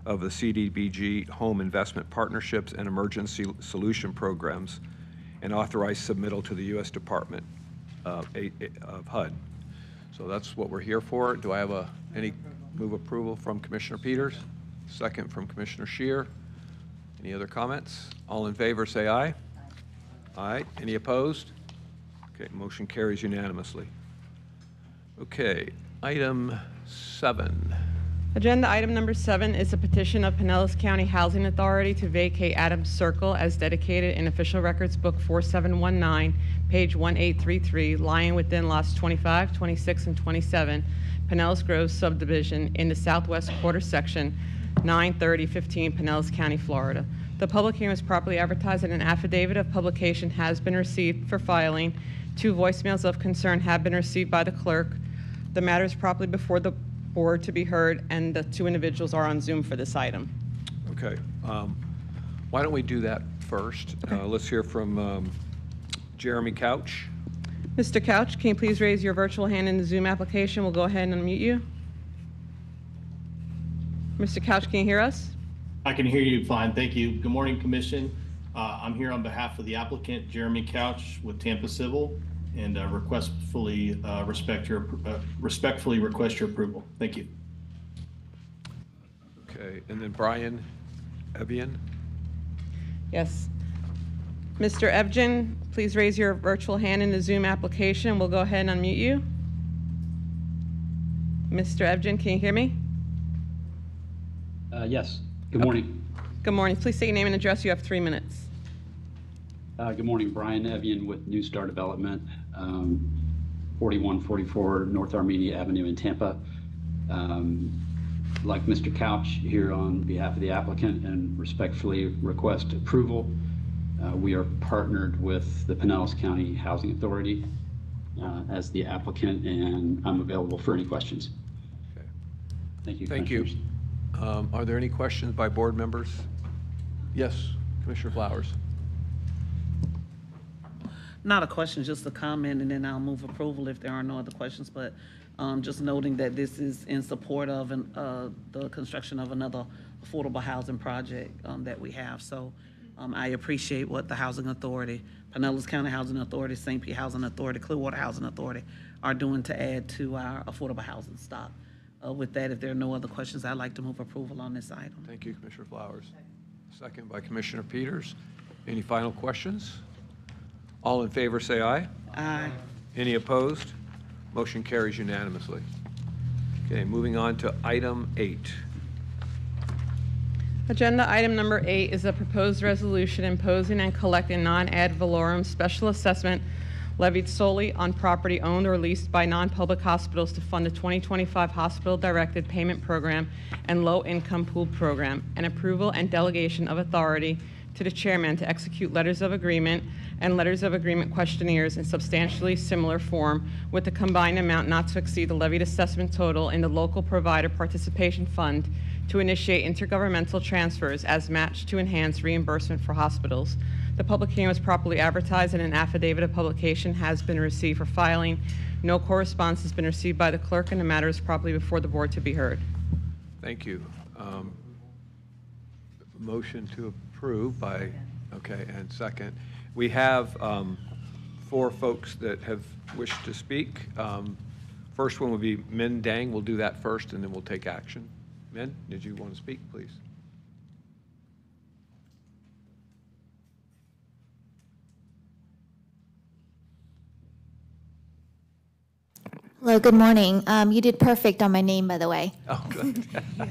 S1: of the CDBG Home Investment Partnerships and Emergency Solution Programs, and authorize submittal to the U.S. Department of HUD. So that's what we're here for. Do I have any move approval from Commissioner Peters? Second from Commissioner Scheer. Any other comments? All in favor, say aye. Aye. Any opposed? Okay, motion carries unanimously. Okay, item 7.
S9: Agenda item number 7 is a petition of Pinellas County Housing Authority to vacate Adams Circle as dedicated in Official Records Book 4719, page 1833, lying within lots 25, 26, and 27, Pinellas Grove subdivision in the southwest quarter section, 93015, Pinellas County, Florida. The public hearing was properly advertised and an affidavit of publication has been received for filing. 2 voicemails of concern have been received by the clerk. The matter is properly before the board to be heard, and the 2 individuals are on Zoom for this item.
S1: Okay. Why don't we do that first?
S9: Okay.
S1: Let's hear from Jeremy Couch.
S9: Mr. Couch, can you please raise your virtual hand in the Zoom application? We'll go ahead and unmute you. Mr. Couch, can you hear us?
S15: I can hear you fine. Thank you. Good morning, Commission. I'm here on behalf of the applicant, Jeremy Couch, with Tampa Civil, and respectfully request your approval. Thank you.
S1: Okay, and then Brian Evian.
S9: Yes. Mr. Evgen, please raise your virtual hand in the Zoom application. We'll go ahead and unmute you. Mr. Evgen, can you hear me?
S16: Yes. Good morning.
S9: Good morning. Please state your name and address. You have 3 minutes.
S16: Good morning. Brian Evian with New Star Development, 4144 North Armenia Avenue in Tampa. Like Mr. Couch, here on behalf of the applicant and respectfully request approval. We are partnered with the Pinellas County Housing Authority as the applicant, and I'm available for any questions.
S1: Okay.
S16: Thank you.
S1: Thank you. Are there any questions by board members? Yes, Commissioner Flowers.
S3: Not a question, just a comment, and then I'll move approval if there are no other questions. But just noting that this is in support of the construction of another affordable housing project that we have. So I appreciate what the Housing Authority, Pinellas County Housing Authority, St. Pete Housing Authority, Clearwater Housing Authority are doing to add to our affordable housing stock. With that, if there are no other questions, I'd like to move approval on this item.
S1: Thank you, Commissioner Flowers. Second by Commissioner Peters. Any final questions? All in favor, say aye.
S3: Aye.
S1: Any opposed? Motion carries unanimously. Okay, moving on to item 8.
S9: Agenda item number 8 is a proposed resolution imposing and collecting non-ad valorem special assessment levied solely on property owned or leased by non-public hospitals to fund the 2025 Hospital-Directed Payment Program and Low-Income Pool Program, and approval and delegation of authority to the chairman to execute letters of agreement and letters of agreement questionnaires in substantially similar form with the combined amount not to exceed the levied assessment total in the Local Provider Participation Fund to initiate intergovernmental transfers as matched to enhance reimbursement for hospitals. The public hearing was properly advertised and an affidavit of publication has been received for filing. No correspondence has been received by the clerk and the matter is properly before the board to be heard.
S1: Thank you. Motion to approve by, okay, and second. We have 4 folks that have wished to speak. First one will be Min Dang. We'll do that first, and then we'll take action. Min, did you want to speak, please?
S17: Hello, good morning. You did perfect on my name, by the way.
S1: Oh, good.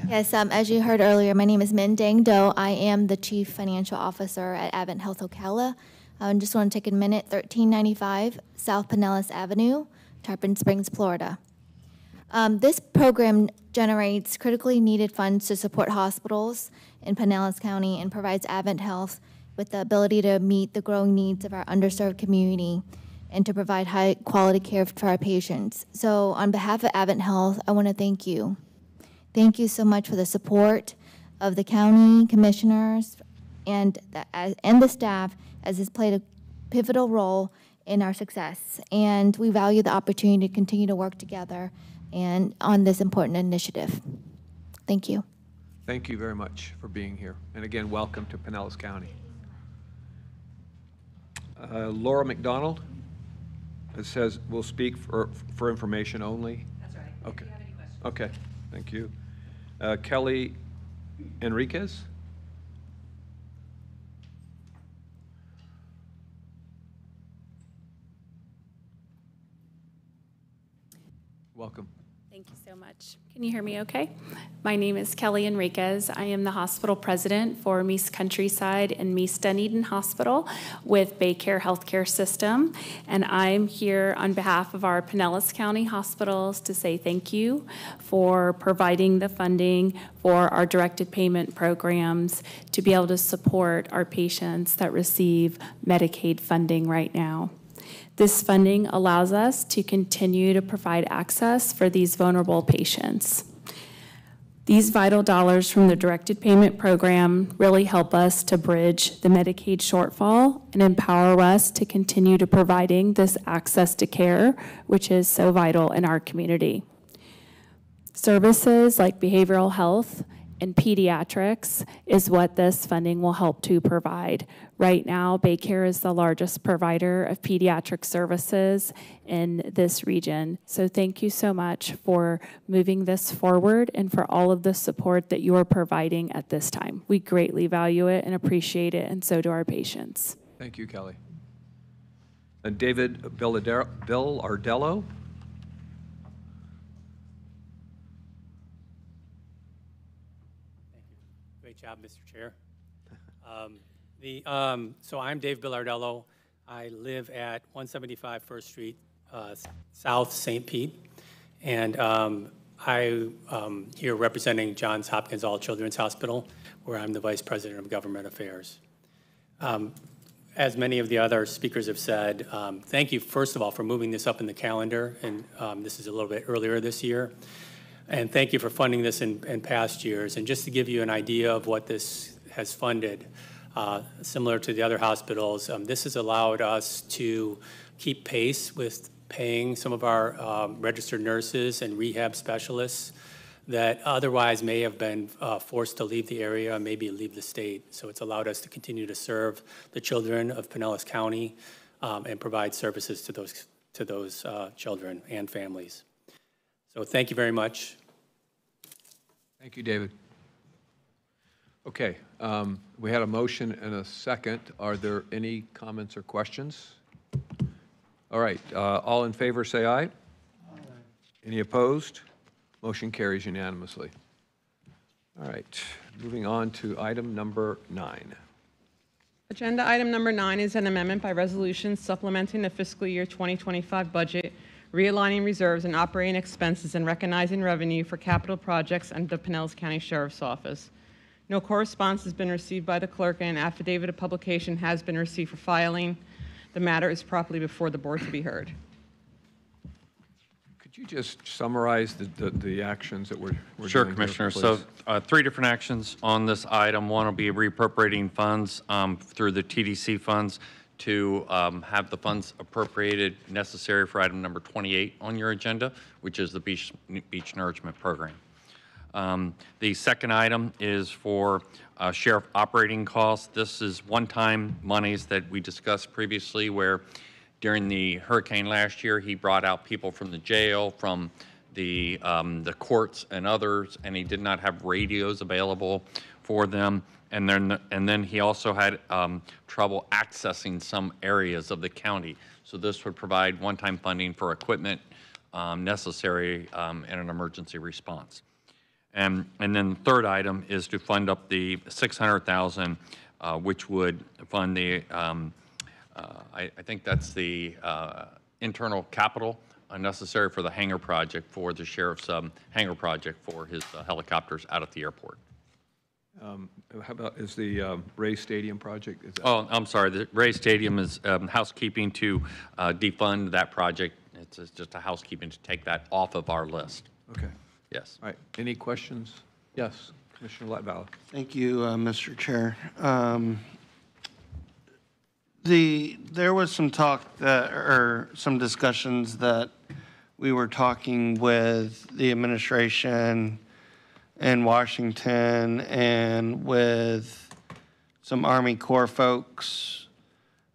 S17: Yes, as you heard earlier, my name is Min Dang Do. I am the Chief Financial Officer at Advent Health Ocala. I just want to take a minute, 1395 South Pinellas Avenue, Tarpon Springs, Florida. This program generates critically needed funds to support hospitals in Pinellas County and provides Advent Health with the ability to meet the growing needs of our underserved community and to provide high-quality care for our patients. So on behalf of Advent Health, I want to thank you. Thank you so much for the support of the county commissioners and the staff, as has played a pivotal role in our success. And we value the opportunity to continue to work together and on this important initiative. Thank you.
S1: Thank you very much for being here. And again, welcome to Pinellas County. Laura McDonald, it says we'll speak for information only.
S18: That's right.
S1: Okay.
S18: If you have any questions.
S1: Okay, thank you. Kelly Enriquez? Welcome.
S19: Thank you so much. Can you hear me okay? My name is Kelly Enriquez. I am the hospital president for Meese Countryside and Meese Dunedin Hospital with Baycare Healthcare System. And I'm here on behalf of our Pinellas County hospitals to say thank you for providing the funding for our directed payment programs to be able to support our patients that receive Medicaid funding right now. This funding allows us to continue to provide access for these vulnerable patients. These vital dollars from the directed payment program really help us to bridge the Medicaid shortfall and empower us to continue to providing this access to care, which is so vital in our community. Services like behavioral health and pediatrics is what this funding will help to provide. Right now, Baycare is the largest provider of pediatric services in this region. So thank you so much for moving this forward and for all of the support that you are providing at this time. We greatly value it and appreciate it, and so do our patients.
S1: Thank you, Kelly. And David Villardello?
S20: Great job, Mr. Chair. So I'm Dave Villardello. I live at 175 First Street, South St. Pete, and I'm here representing Johns Hopkins All Children's Hospital, where I'm the Vice President of Government Affairs. As many of the other speakers have said, thank you, first of all, for moving this up in the calendar, and this is a little bit earlier this year. And thank you for funding this in past years. And just to give you an idea of what this has funded, similar to the other hospitals, this has allowed us to keep pace with paying some of our registered nurses and rehab specialists that otherwise may have been forced to leave the area, maybe leave the state. So it's allowed us to continue to serve the children of Pinellas County and provide services to those children and families. So thank you very much.
S1: Thank you, David. Okay, we had a motion and a second. Are there any comments or questions? All right, all in favor say aye. Aye. Any opposed? Motion carries unanimously. All right, moving on to item number 9.
S9: Agenda item number 9 is an amendment by resolution supplementing the fiscal year 2025 budget, realigning reserves and operating expenses, and recognizing revenue for capital projects under the Pinellas County Sheriff's Office. No correspondence has been received by the clerk, and an affidavit of publication has been received for filing. The matter is properly before the board to be heard.
S1: Could you just summarize the actions that we're
S18: Sure,
S1: doing here,
S18: Commissioner.
S1: please?
S18: So 3 different actions on this item. One will be reappropriating funds through the TDC funds to have the funds appropriated necessary for item number 28 on your agenda, which is the beach nourishment program. The second item is for sheriff operating costs. This is one-time monies that we discussed previously where during the hurricane last year, he brought out people from the jail, from the courts and others, and he did not have radios available for them. And then he also had trouble accessing some areas of the county. So this would provide one-time funding for equipment necessary in an emergency response. And then the third item is to fund up the $600,000, which would fund the, I think that's the internal capital necessary for the hangar project for the sheriff's hangar project for his helicopters out at the airport.
S1: How about, is the Ray Stadium project? Is that
S18: Oh, I'm sorry. The Ray Stadium is housekeeping to defund that project. It's just a housekeeping to take that off of our list.
S1: Okay.
S18: Yes.
S1: All right. Any questions? Yes, Commissioner Latvala.
S2: Thank you, Mr. Chair. There was some talk that, or some discussions that we were talking with the administration in Washington and with some Army Corps folks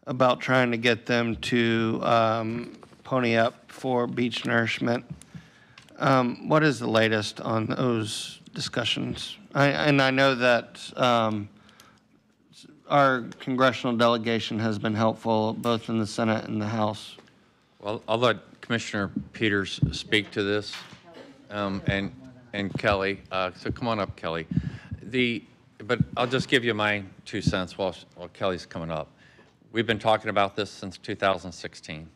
S2: about trying to get them to pony up for beach nourishment. What is the latest on those discussions? And I know that our congressional delegation has been helpful both in the Senate and the House.
S18: Well, I'll let Commissioner Peters speak to this, and Kelly. So come on up, Kelly. But I'll just give you my 2 cents while Kelly's coming up. We've been talking about this since 2016.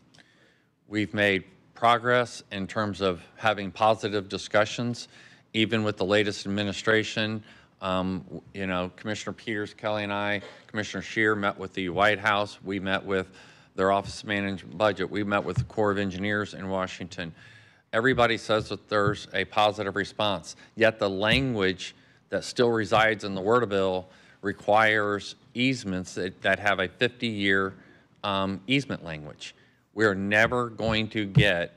S18: We've made progress in terms of having positive discussions, even with the latest administration. You know, Commissioner Peters, Kelly, and I, Commissioner Scheer met with the White House. We met with their Office of Management Budget. We met with the Corps of Engineers in Washington. Everybody says that there's a positive response, yet the language that still resides in the Word bill requires easements that have a 50-year easement language. We're never going to get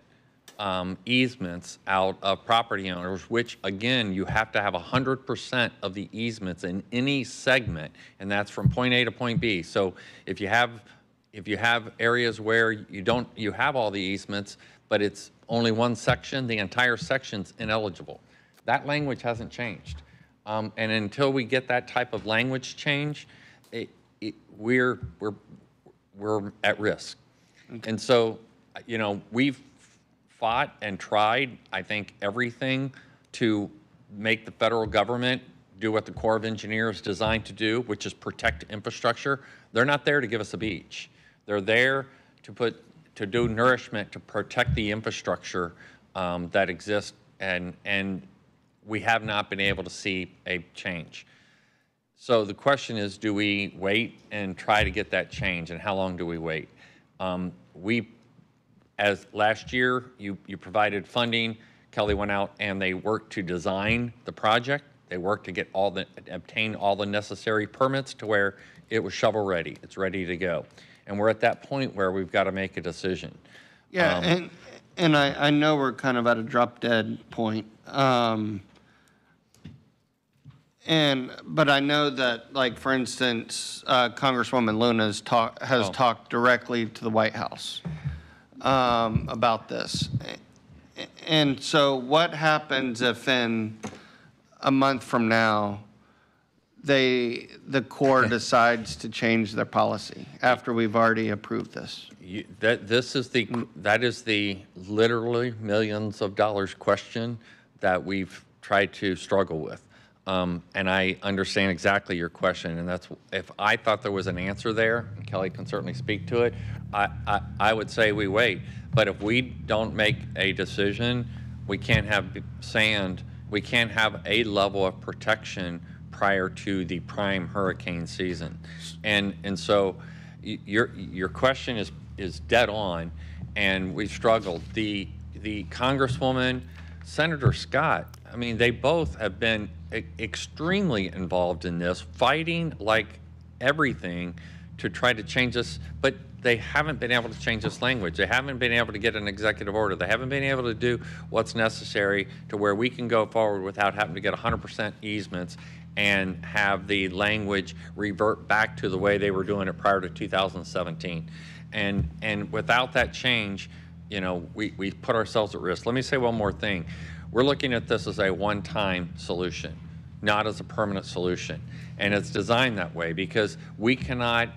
S18: easements out of property owners, which again, you have to have 100% of the easements in any segment, and that's from point A to point B. So if you have areas where you have all the easements, but it's only one section, the entire section's ineligible. That language hasn't changed. And until we get that type of language change, we're at risk. And so, you know, we've fought and tried, I think, everything to make the federal government do what the Corps of Engineers designed to do, which is protect infrastructure. They're not there to give us a beach. They're there to do nourishment, to protect the infrastructure that exists, and we have not been able to see a change. So the question is, do we wait and try to get that change, and how long do we wait? As last year, you provided funding. Kelly went out and they worked to design the project. They worked to obtain all the necessary permits to where it was shovel ready. It's ready to go. And we're at that point where we've got to make a decision.
S2: Yeah, and I know we're kind of at a drop dead point. But I know that, like, for instance, Congresswoman Luna has talked directly to the White House about this. And so what happens if in a month from now, the Corps decides to change their policy after we've already approved this?
S18: That is the literally millions of dollars question that we've tried to struggle with. And I understand exactly your question, and that's, if I thought there was an answer there, and Kelly can certainly speak to it, I would say we wait. But if we don't make a decision, we can't have sand, we can't have a level of protection prior to the prime hurricane season. And so your question is dead on, and we've struggled. the Congresswoman, Senator Scott, I mean, they both have been extremely involved in this, fighting like everything to try to change this, but they haven't been able to change this language. They haven't been able to get an executive order. They haven't been able to do what's necessary to where we can go forward without having to get 100% easements and have the language revert back to the way they were doing it prior to 2017. And without that change, you know, we put ourselves at risk. Let me say one more thing. We're looking at this as a one-time solution, not as a permanent solution. And it's designed that way because we cannot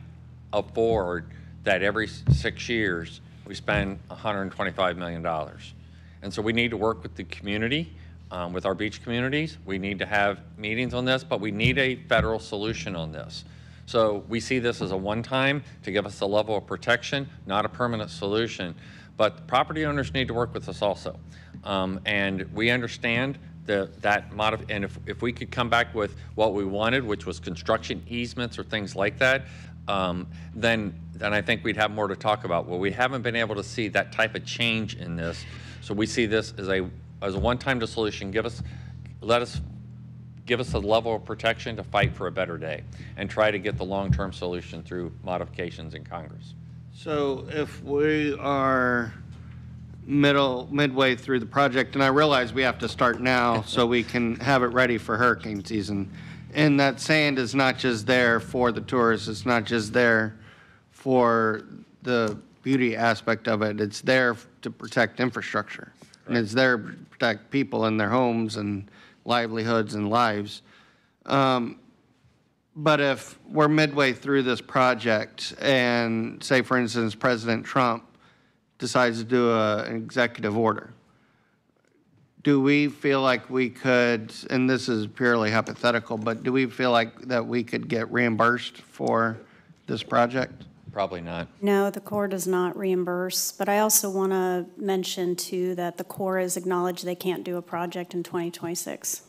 S18: afford that every 6 years we spend $125 million. And so we need to work with the community, with our beach communities. We need to have meetings on this, but we need a federal solution on this. So we see this as a one-time to give us a level of protection, not a permanent solution. But property owners need to work with us also. And we understand and if we could come back with what we wanted, which was construction easements or things like that, then I think we'd have more to talk about. Well, we haven't been able to see that type of change in this. So we see this as a one-time solution. Give us a level of protection to fight for a better day and try to get the long-term solution through modifications in Congress.
S2: So if we are midway through the project, and I realize we have to start now so we can have it ready for hurricane season, and that sand is not just there for the tourists, it's not just there for the beauty aspect of it, it's there to protect infrastructure. And it's there to protect people in their homes and livelihoods and lives. But if we're midway through this project and say, for instance, President Trump decides to do an executive order, do we feel like we could, and this is purely hypothetical, but do we feel like that we could get reimbursed for this project?
S18: Probably not.
S21: No, the Corps does not reimburse, but I also want to mention too that the Corps has acknowledged they can't do a project in 2026.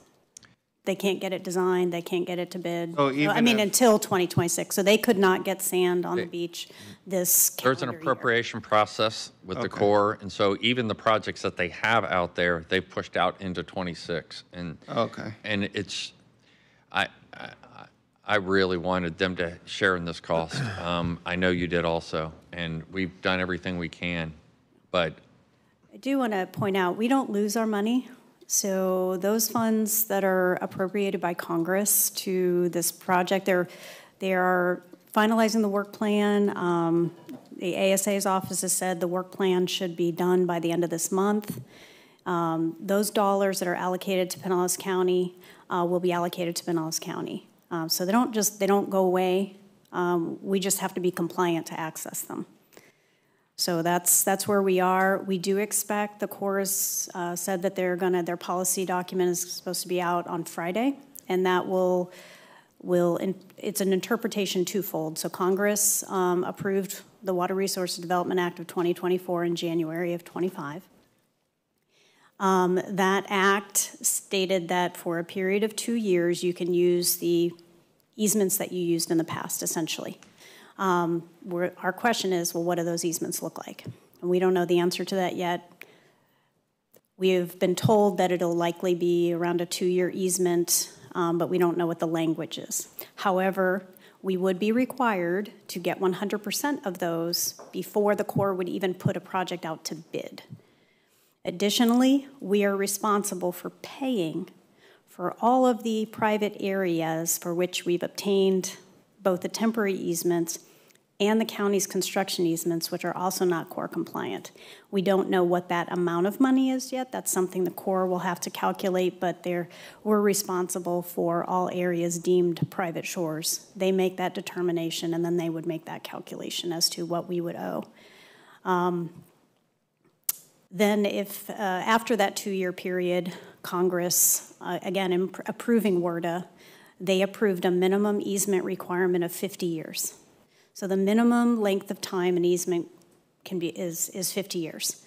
S21: They can't get it designed, they can't get it to bid.
S2: Oh, even
S21: until 2026. So they could not get sand on the beach this
S18: There's an appropriation process with the Corps, and so even the projects that they have out there, they've pushed out into 26. And and it's, I really wanted them to share in this cost. I know you did also, and we've done everything we can, but.
S21: I do want to point out, we don't lose our money. So those funds that are appropriated by Congress to this project, they are finalizing the work plan. The ASA's office has said the work plan should be done by the end of this month. Those dollars that are allocated to Pinellas County will be allocated to Pinellas County. So they don't go away. We just have to be compliant to access them. So that's where we are. We do expect, the Corps has said that their policy document is supposed to be out on Friday, and that it's an interpretation twofold. So Congress approved the Water Resources Development Act of 2024 in January of 25. That act stated that for a period of 2 years, you can use the easements that you used in the past, essentially. Our question is, well, what do those easements look like? And we don't know the answer to that yet. We have been told that it'll likely be around a 2-year easement, but we don't know what the language is. However, we would be required to get 100% of those before the Corps would even put a project out to bid. Additionally, we are responsible for paying for all of the private areas for which we've obtained both the temporary easements and the county's construction easements, which are also not Corps compliant. We don't know what that amount of money is yet. That's something the Corps will have to calculate, but we're responsible for all areas deemed private shores. They make that determination, and then they would make that calculation as to what we would owe. Then if, after that 2-year period, Congress, again, approving WRDA, they approved a minimum easement requirement of 50 years. So the minimum length of time an easement can be is 50 years.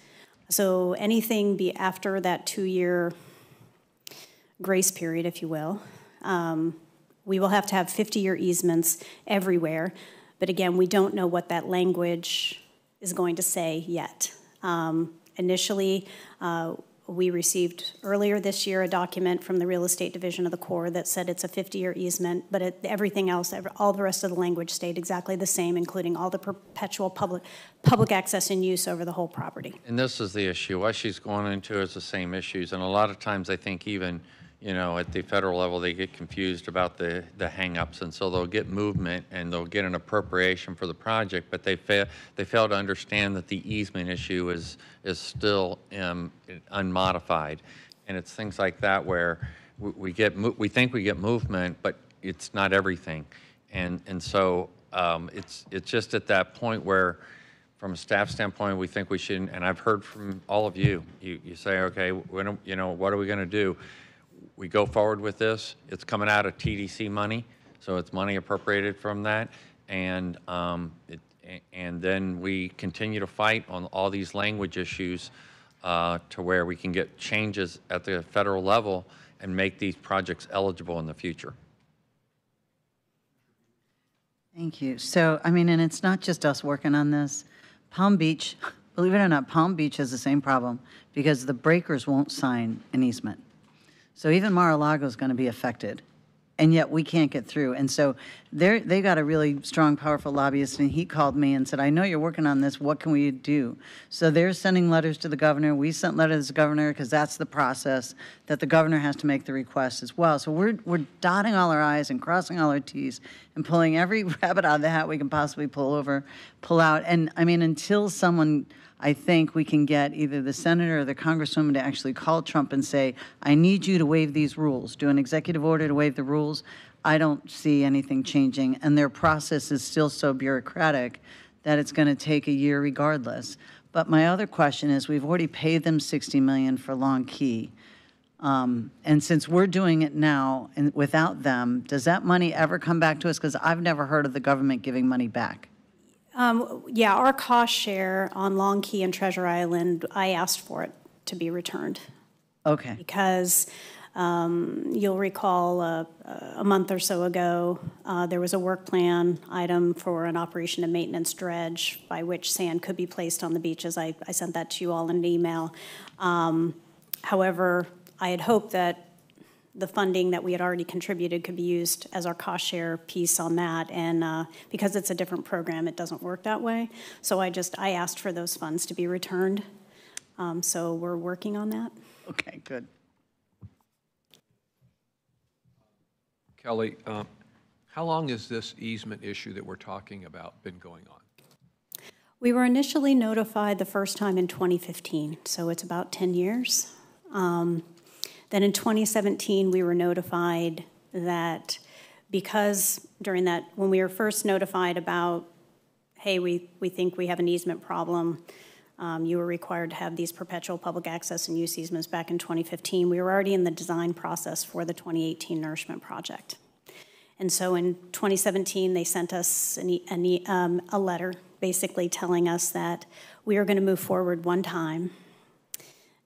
S21: So anything after that 2-year grace period, if you will, we will have to have 50-year easements everywhere. But again, we don't know what that language is going to say yet. Initially, we received earlier this year a document from the Real Estate Division of the Corps that said it's a 50-year easement, but everything else, all the rest of the language stayed exactly the same, including all the perpetual public access and use over the whole property.
S18: And this is the issue. What she's going into is the same issues. And a lot of times I think even, you know, at the federal level, they get confused about the hang-ups. And so they'll get movement and they'll get an appropriation for the project, but they fail to understand that the easement issue is still unmodified. And it's things like that where we think we get movement, but it's not everything. And so it's just at that point where, from a staff standpoint, we think we should, and I've heard from all of you, you say, okay, you know, what are we going to do? We go forward with this. It's coming out of TDC money, so it's money appropriated from that, and then we continue to fight on all these language issues to where we can get changes at the federal level and make these projects eligible in the future.
S4: Thank you. So, I mean, and it's not just us working on this. Palm Beach, believe it or not, Palm Beach has the same problem because the breakers won't sign an easement. So even Mar-a-Lago is going to be affected, and yet we can't get through. And so they got a really strong, powerful lobbyist, and he called me and said, I know you're working on this. What can we do? So they're sending letters to the governor. We sent letters to the governor because that's the process, that the governor has to make the request as well. So we're dotting all our I's and crossing all our T's and pulling every rabbit out of the hat we can possibly pull out. And, I mean, until someone, I think we can get either the senator or the congresswoman to actually call Trump and say, I need you to waive these rules, do an executive order to waive the rules. I don't see anything changing. And their process is still so bureaucratic that it's going to take a year regardless. But my other question is, we've already paid them $60 million for Long Key. And since we're doing it now and without them, does that money ever come back to us? Because I've never heard of the government giving money back.
S21: Yeah, our cost share on Long Key and Treasure Island, I asked for it to be returned.
S4: Okay.
S21: Because you'll recall a month or so ago, there was a work plan item for an operation and maintenance dredge by which sand could be placed on the beaches. I sent that to you all in an email. However, I had hoped that the funding that we had already contributed could be used as our cost share piece on that, and because it's a different program, it doesn't work that way. So I asked for those funds to be returned. So we're working on that.
S4: Okay, good.
S1: Kelly, how long has this easement issue that we're talking about been going on?
S21: We were initially notified the first time in 2015, so it's about 10 years. Then in 2017, we were notified that because during that, when we were first notified about, hey, we think we have an easement problem, you were required to have these perpetual public access and use easements back in 2015. We were already in the design process for the 2018 nourishment project. And so in 2017, they sent us a letter basically telling us that we are going to move forward one time,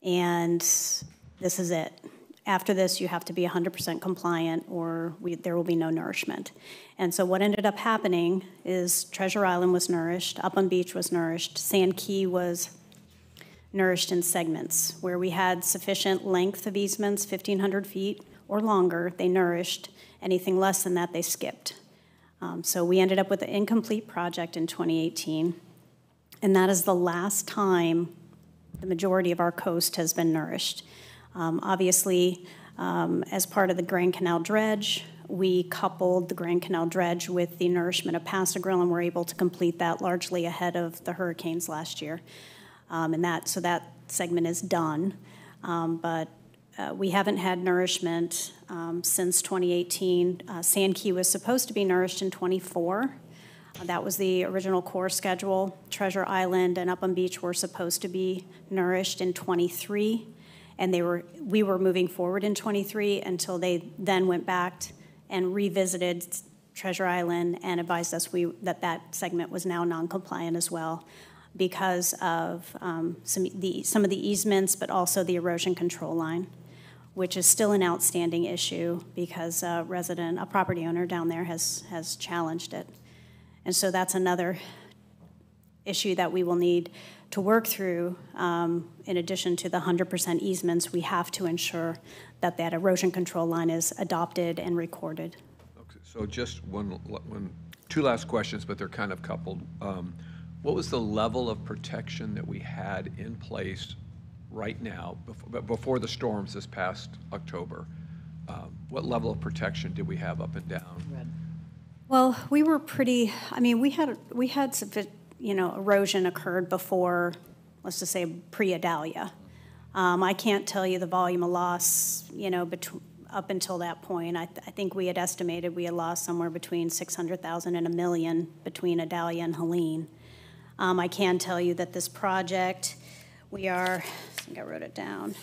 S21: and this is it. After this, you have to be 100% compliant or there will be no nourishment. And so what ended up happening is Treasure Island was nourished, Upland Beach was nourished, Sand Key was nourished in segments where we had sufficient length of easements, 1,500 feet or longer, they nourished. Anything less than that, they skipped. So we ended up with an incomplete project in 2018, and that is the last time the majority of our coast has been nourished. Obviously, as part of the Grand Canal Dredge, we coupled the Grand Canal Dredge with the nourishment of Pass-a-Grille, and were able to complete that largely ahead of the hurricanes last year. So that segment is done. But we haven't had nourishment since 2018. Sand Key was supposed to be nourished in 24. That was the original Corps schedule. Treasure Island and Upland Beach were supposed to be nourished in 23. And we were moving forward in 23 until they then went back and revisited Treasure Island and advised us that segment was now non-compliant as well because of some of the easements, but also the erosion control line, which is still an outstanding issue because a property owner down there has challenged it. And so that's another issue that we will need to work through, in addition to the 100% easements, we have to ensure that that erosion control line is adopted and recorded.
S1: Okay, so just two last questions, but they're kind of coupled. What was the level of protection that we had in place right now, before the storms this past October? What level of protection did we have up and down?
S21: Well, we were pretty, I mean, we had some, erosion occurred before, let's just say, pre-Adalia. I can't tell you the volume of loss, up until that point. I think we had estimated we had lost somewhere between 600,000 and $1 million between Adalia and Helene. I can tell you that this project, I think I wrote it down.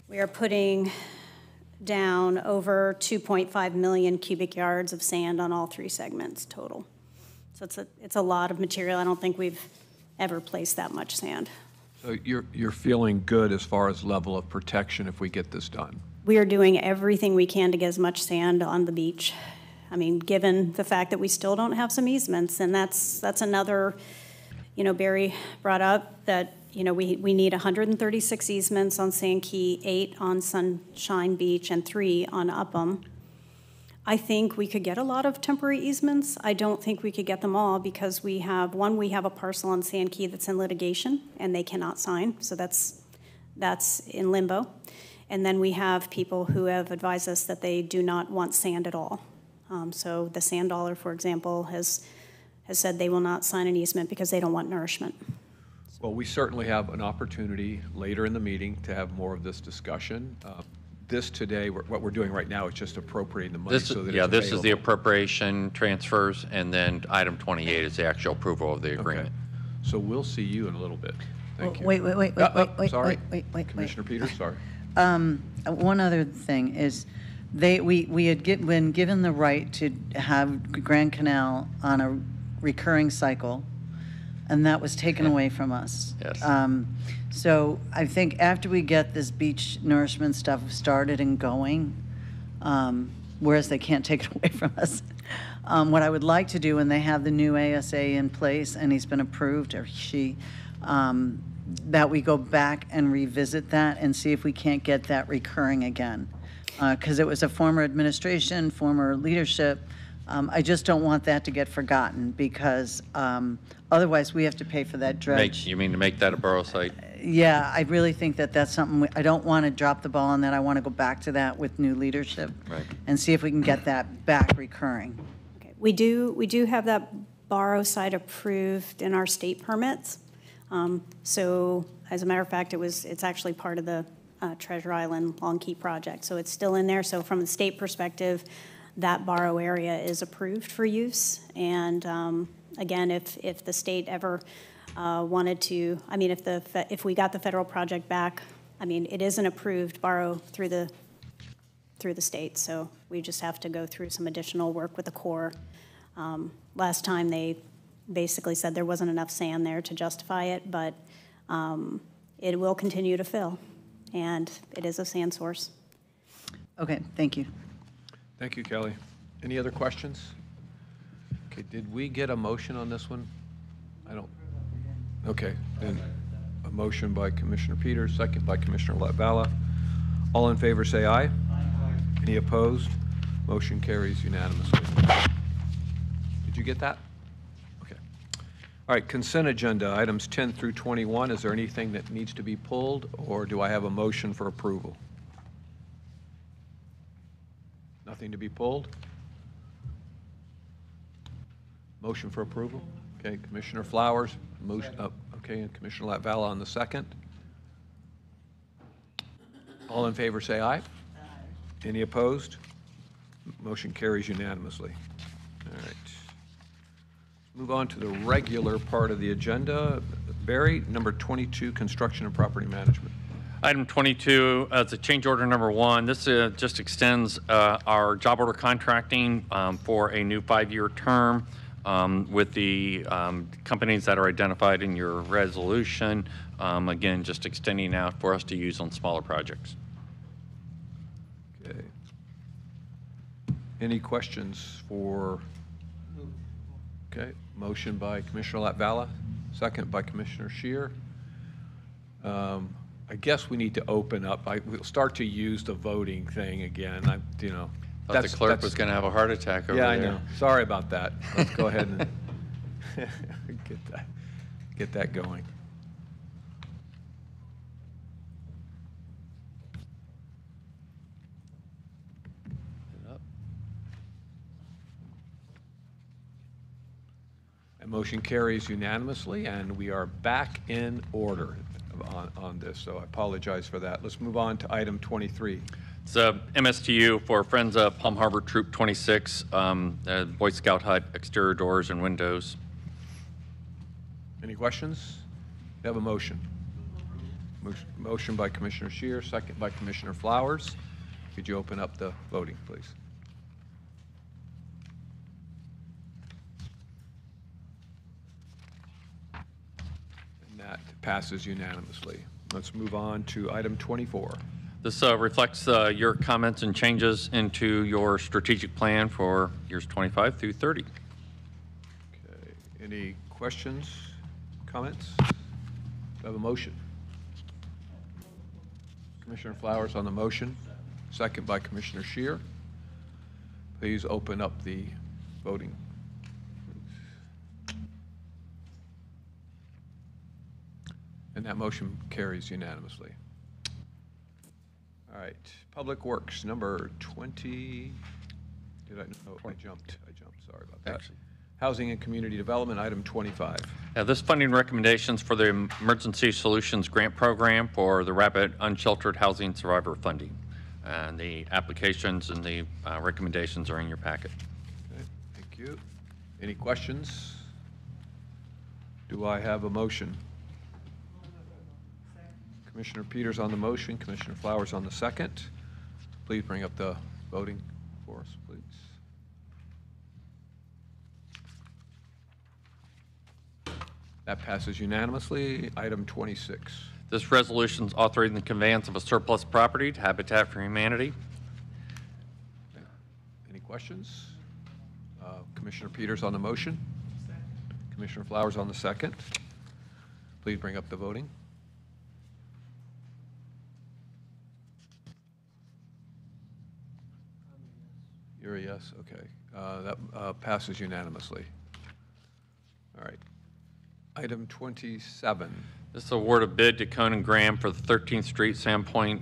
S21: We are putting down over 2.5 million cubic yards of sand on all 3 segments total. So it's a lot of material. I don't think we've ever placed that much sand.
S1: So you're feeling good as far as level of protection if we get this done?
S21: We are doing everything we can to get as much sand on the beach. I mean, given the fact that we still don't have some easements, and that's another, Barry brought up that, we need 136 easements on Sand Key, 8 on Sunshine Beach, and 3 on Upham. I think we could get a lot of temporary easements. I don't think we could get them all because we have a parcel on Sand Key that's in litigation, and they cannot sign, so that's in limbo. And then we have people who have advised us that they do not want sand at all. So the Sand Dollar, for example, has said they will not sign an easement because they don't want nourishment.
S1: Well, we certainly have an opportunity later in the meeting to have more of this discussion. This today, what we're doing right now is just appropriating the money so that it's available.
S18: This is the appropriation transfers, and then item 28 is the actual approval of the agreement.
S1: Okay. So we'll see you in a little bit. Thank you.
S4: Wait.
S1: Sorry. Commissioner Peters, sorry.
S4: One other thing is, we had been given the right to have Grand Canal on a recurring cycle, and that was taken away from us.
S18: Yes.
S4: So I think after we get this beach nourishment stuff started and going, whereas they can't take it away from us, what I would like to do when they have the new ASA in place and he's been approved, or she, that we go back and revisit that and see if we can't get that recurring again. Because it was a former administration, former leadership. I just don't want that to get forgotten because otherwise we have to pay for that dredge.
S18: You mean to make that a borough site?
S4: Yeah, I really think that that's something, I don't want to drop the ball on that. I want to go back to that with new leadership and see if we can get that back recurring.
S21: Okay. We do have that borough site approved in our state permits. So as a matter of fact, it's actually part of the Treasure Island Long Key project. So it's still in there. So from the state perspective, that borough area is approved for use. And again, if the state ever wanted to, I mean, if we got the federal project back, I mean, it is an approved borough through the state. So we just have to go through some additional work with the Corps. Last time they basically said there wasn't enough sand there to justify it, but it will continue to fill, and it is a sand source.
S4: Okay, thank you.
S1: Thank you, Kelly. Any other questions? Okay, did we get a motion on this one? I don't. Okay, then a motion by Commissioner Peters, second by Commissioner Latvala. All in favor say aye. Aye. Any opposed? Motion carries unanimously. Did you get that? Okay. All right, consent agenda, items 10 through 21. Is there anything that needs to be pulled, or do I have a motion for approval? Nothing to be pulled? Motion for approval? Okay, Commissioner Flowers, motion, okay, and Commissioner Latvala on the second. All in favor say aye. Aye. Any opposed? Motion carries unanimously. All right. Move on to the regular part of the agenda. Barry, number 22, construction and property management.
S18: Item 22, it's a change order number 1. This just extends our job order contracting for a new 5-year term with the companies that are identified in your resolution. Again, just extending out for us to use on smaller projects.
S1: Okay. Any questions for? Okay. Motion by Commissioner Latvala, second by Commissioner Scheer. I guess we need to open up. We'll start to use the voting thing again.
S18: Thought the clerk was going to have a heart attack over
S1: yeah,
S18: there.
S1: I know. Sorry about that. Let's go ahead and get that going. And motion carries unanimously, and we are back in order on this, so I apologize for that. Let's move on to item 23.
S18: It's MSTU for Friends of Palm Harbor Troop 26, Boy Scout hut, exterior doors and windows.
S1: Any questions? We have a motion. Motion by Commissioner Scheer, second by Commissioner Flowers. Could you open up the voting, please? And that passes unanimously. Let's move on to item 24.
S18: This reflects your comments and changes into your strategic plan for years 25 through 30.
S1: Okay. Any questions, comments? We have a motion. Commissioner Flowers on the motion, second by Commissioner Scheer. Please open up the voting. And that motion carries unanimously. All right, Public Works, number 20. Did I, oh, I jumped, sorry about that. Housing and Community Development, item 25.
S18: This funding recommendations for the Emergency Solutions Grant Program for the Rapid Unsheltered Housing Survivor Funding. And the applications and the recommendations are in your packet.
S1: Okay, thank you. Any questions? Do I have a motion? Commissioner Peters on the motion, Commissioner Flowers on the second. Please bring up the voting for us, please. That passes unanimously. Item 26.
S18: This resolution is authorizing the conveyance of a surplus property to Habitat for Humanity.
S1: Any questions? Commissioner Peters on the motion. Commissioner Flowers on the second. Please bring up the voting. You're a yes, okay. That passes unanimously. All right. Item 27.
S18: This is award of bid to Conan Graham for the 13th Street Sandpoint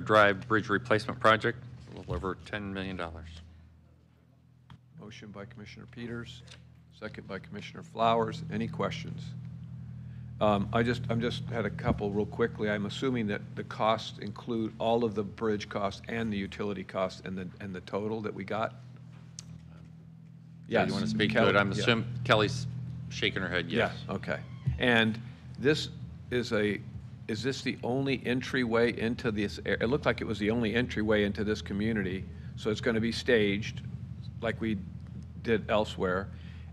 S18: Drive Bridge Replacement Project, a little over $10 million.
S1: Motion by Commissioner Peters, second by Commissioner Flowers. Any questions? I'm just had a couple real quickly. I'm assuming that the costs include all of the bridge costs and the utility costs and the total that we got?
S18: Yeah, you want to speak to it? I'm assuming Kelly's shaking her head yes.
S1: Yeah, okay. And this is this the only entryway into this? It looked like it was the only entryway into this community, so it's going to be staged like we did elsewhere.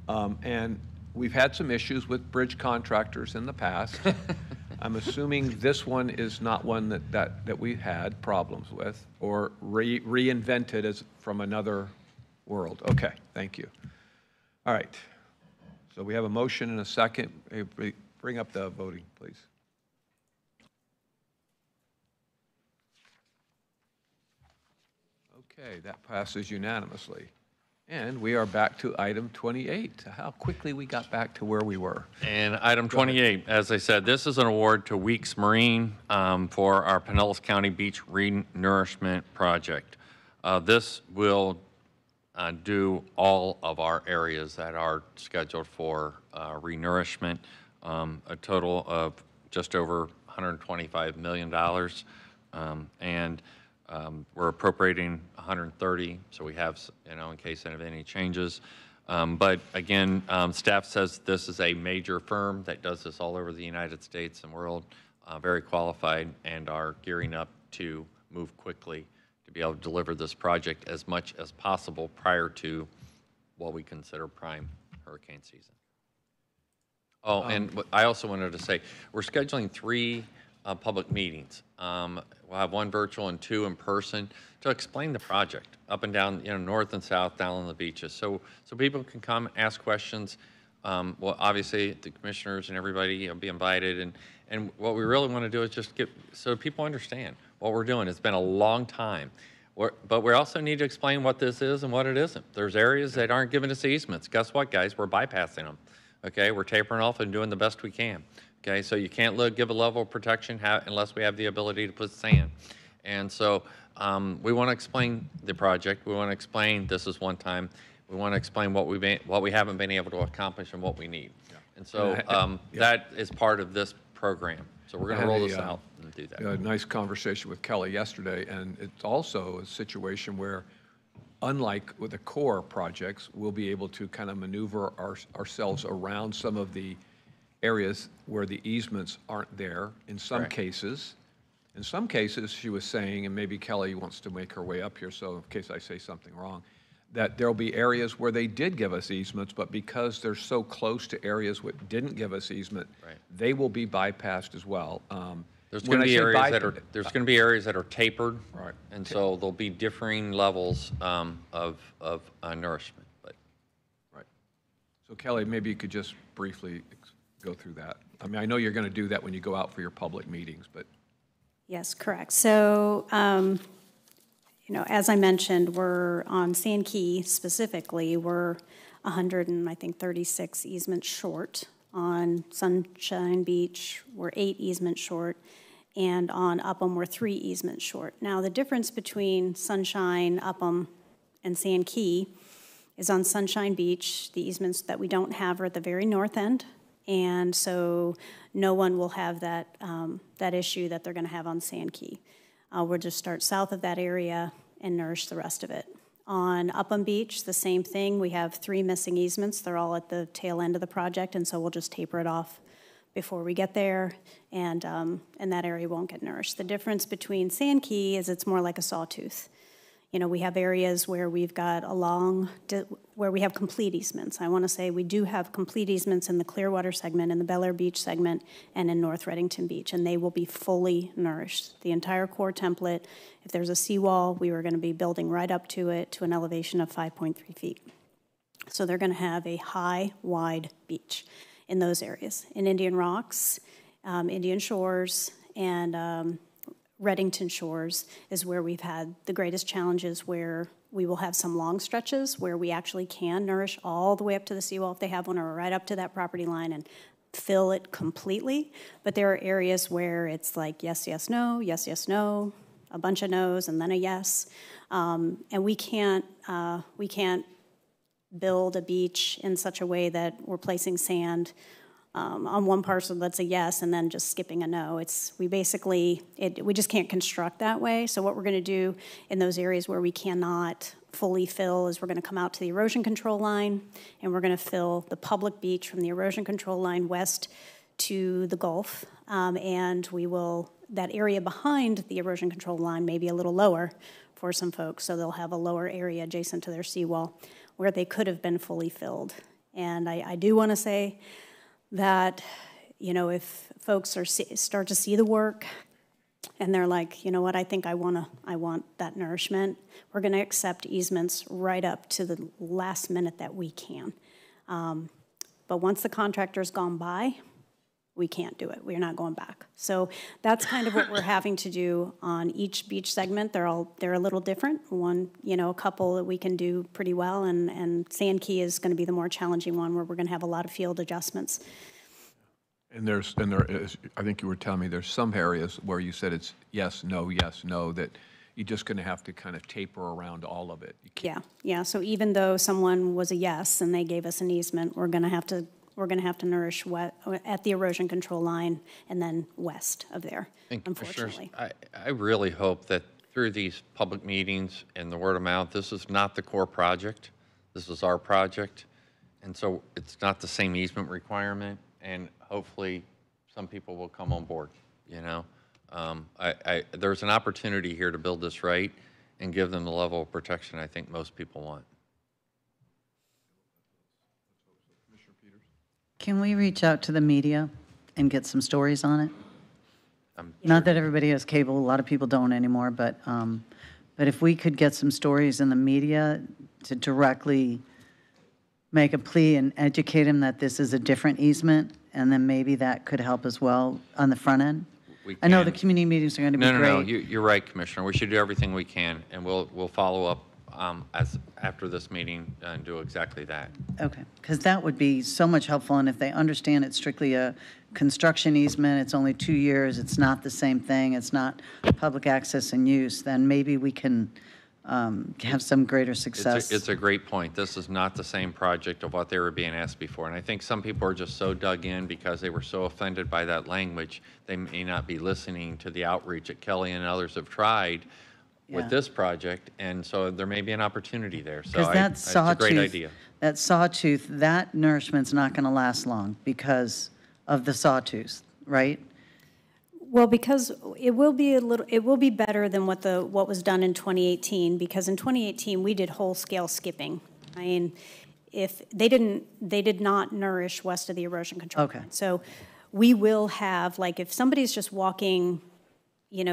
S1: And we've had some issues with bridge contractors in the past. I'm assuming this one is not one that we had problems with or reinvented as from another world. Okay, thank you. All right. So we have a motion and a second. Bring up the voting, please. Okay, that passes unanimously. And we are back to item 28. How quickly we got back to where we were.
S18: And item 28, as I said, this is an award to Weeks Marine for our Pinellas County Beach Renourishment Project. This will do all of our areas that are scheduled for renourishment, a total of just over $125 million. And we're appropriating 130, so we have, in case of any changes. But again, staff says this is a major firm that does this all over the United States and world, very qualified, and are gearing up to move quickly to be able to deliver this project as much as possible prior to what we consider prime hurricane season. Oh, and I also wanted to say, we're scheduling 3 public meetings. We'll have 1 virtual and 2 in person to explain the project up and down, north and south, down on the beaches. So people can come, ask questions. well, obviously, the commissioners and everybody will be invited, and what we really want to do is just get, so people understand what we're doing. It's been a long time. But we also need to explain what this is and what it isn't. There's areas that aren't giving us easements. Guess what, guys? We're bypassing them, okay? We're tapering off and doing the best we can, okay? So you can't give a level of protection unless we have the ability to put sand. And so we want to explain the project. We want to explain this is one time. We want to explain what we haven't been able to accomplish and what we need. Yeah. And so that is part of this program. So we're going to roll this out and do that.
S1: A nice conversation with Kelly yesterday, and it's also a situation where, unlike with the core projects, we'll be able to kind of maneuver ourselves around some of the areas where the easements aren't there in some cases. In some cases, she was saying, and maybe Kelly wants to make her way up here, so in case I say something wrong, that there'll be areas where they did give us easements, but because they're so close to areas that didn't give us easement, they will be bypassed as well.
S18: There's going to be areas that are tapered, and so there'll be differing levels of nourishment.
S1: Right. So Kelly, maybe you could just briefly go through that. I mean, I know you're going to do that when you go out for your public meetings, but.
S21: Yes, correct. So, you know, as I mentioned, we're on Sand Key specifically, we're 136 easements short. On Sunshine Beach, we're 8 easements short. And on Upham, we're 3 easements short. Now, the difference between Sunshine, Upham, and Sand Key is on Sunshine Beach, the easements that we don't have are at the very north end. And so no one will have that, that issue that they're going to have on Sand Key. We'll just start south of that area and nourish the rest of it. On Upham Beach, the same thing. We have 3 missing easements. They're all at the tail end of the project, and so we'll just taper it off before we get there, and that area won't get nourished. The difference between Sand Key is it's more like a sawtooth. You know, we have areas where we've got where we have complete easements. I want to say we do have complete easements in the Clearwater segment, in the Bel Air Beach segment, and in North Reddington Beach, and they will be fully nourished. The entire core template, if there's a seawall, we were going to be building right up to it to an elevation of 5.3 feet. So they're going to have a high, wide beach in those areas. In Indian Rocks, Indian Shores, and Reddington Shores is where we've had the greatest challenges, where we will have some long stretches where we actually can nourish all the way up to the seawall if they have one, or right up to that property line and fill it completely. But there are areas where it's like yes, yes, no, yes, yes, no, a bunch of no's and then a yes. And we can't build a beach in such a way that we're placing sand on one parcel that's a yes and then just skipping a no. We just can't construct that way. So what we're going to do in those areas where we cannot fully fill is we're going to come out to the erosion control line, and we're going to fill the public beach from the erosion control line west to the Gulf, and that area behind the erosion control line may be a little lower for some folks, so they'll have a lower area adjacent to their seawall where they could have been fully filled. And I do want to say that, you know, if folks start to see the work and they're like, you know what, I think I want that nourishment, we're going to accept easements right up to the last minute that we can. But once the contractor's gone by, we can't do it. We're not going back. So that's kind of what we're having to do on each beach segment. They're a little different. One, you know, a couple that we can do pretty well, and Sand Key is going to be the more challenging one, where we're going to have a lot of field adjustments.
S1: And there is, I think you were telling me there's some areas where you said it's yes, no, that you're just going to have to kind of taper around all of it.
S21: Yeah. So even though someone was a yes and they gave us an easement, we're going to have to nourish at the erosion control line and then west of there, unfortunately.
S18: I really hope that through these public meetings and the word of mouth, this is not the core project. This is our project. And so it's not the same easement requirement. And hopefully some people will come on board, you know. There's an opportunity here to build this right and give them the level of protection I think most people want.
S4: Can we reach out to the media and get some stories on it? Not that everybody has cable, a lot of people don't anymore, but if we could get some stories in the media to directly make a plea and educate him that this is a different easement, and then maybe that could help as well on the front end? I know the community meetings are going to be
S18: No,
S4: great.
S18: no, you're right, Commissioner. We should do everything we can, and we'll follow up after this meeting and do exactly that.
S4: Okay, because that would be so much helpful, and if they understand it's strictly a construction easement, it's only 2 years, it's not the same thing, it's not public access and use, then maybe we can have some greater success.
S18: It's a great point. This is not the same project of what they were being asked before. And I think some people are just so dug in because they were so offended by that language, they may not be listening to the outreach that Kelly and others have tried with
S4: Yeah.
S18: this project. And so there may be an opportunity there. So
S4: Because that
S18: it's a great idea.
S4: that sawtooth, that nourishment's not going to last long because of the sawtooth, right?
S21: Well, because it will be better than what was done in 2018, because in 2018, we did whole-scale skipping. I mean, if they did not nourish west of the erosion control.
S4: Okay.
S21: Line. So we will have, like, if somebody's just walking,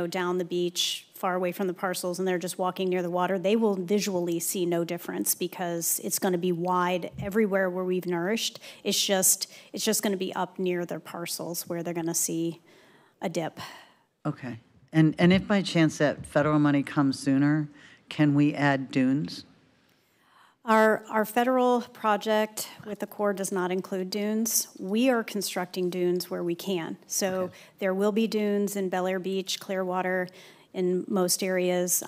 S21: down the beach, far away from the parcels, and they're just walking near the water, they will visually see no difference because it's going to be wide everywhere where we've nourished. It's just going to be up near their parcels where they're going to see a dip.
S4: Okay. And if by chance that federal money comes sooner, can we add dunes?
S21: Our federal project with the Corps does not include dunes. We are constructing dunes where we can. So there will be dunes in Bel Air Beach, Clearwater, in most areas,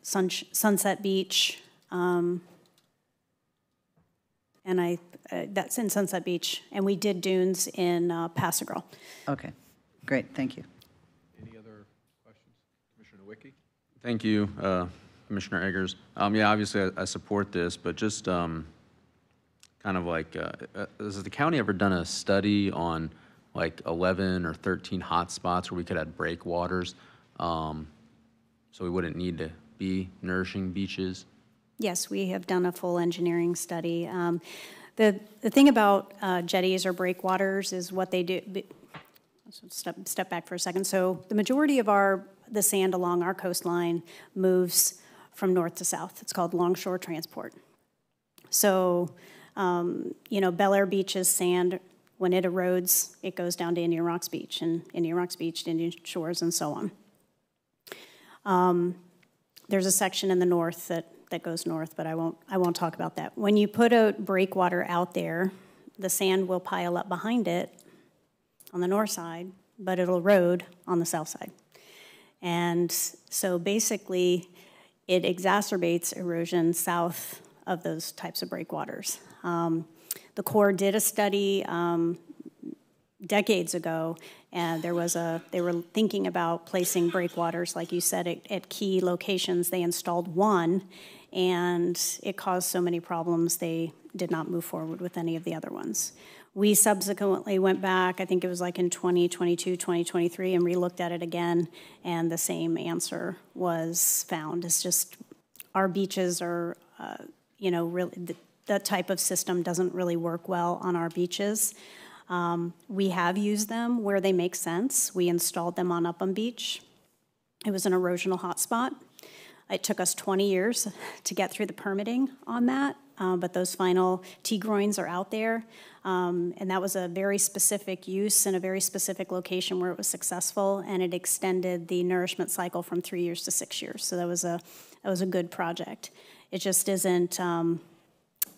S21: Sunset Beach, and that's in Sunset Beach. And we did dunes in Paso Girl.
S4: Okay. Great, thank you.
S1: Any other questions? Commissioner Nowicki?
S5: Thank you, Commissioner Eggers. Yeah, obviously I support this, but just kind of like, has the county ever done a study on like 11 or 13 hot spots where we could add breakwaters so we wouldn't need to be nourishing beaches?
S21: Yes, we have done a full engineering study. The thing about jetties or breakwaters is what they do. Step back for a second. So the majority of the sand along our coastline moves from north to south. It's called longshore transport. So, Bel Air Beach's sand, when it erodes, it goes down to Indian Rocks Beach, and Indian Rocks Beach to Indian Shores, and so on. There's a section in the north that goes north, but I won't talk about that. When you put a breakwater out there, the sand will pile up behind it on the north side, but it'll erode on the south side. And so basically, it exacerbates erosion south of those types of breakwaters. The Corps did a study decades ago, and they were thinking about placing breakwaters, like you said, at key locations. They installed one, and it caused so many problems, they did not move forward with any of the other ones. We subsequently went back, I think it was like in 2022, 2023, and re-looked at it again, and the same answer was found. It's just our beaches are, really, that type of system doesn't really work well on our beaches. We have used them where they make sense. We installed them on Upham Beach. It was an erosional hotspot. It took us 20 years to get through the permitting on that, but those final T-groins are out there. And that was a very specific use in a very specific location where it was successful, and it extended the nourishment cycle from 3 years to 6 years. So that was a good project. It just isn't,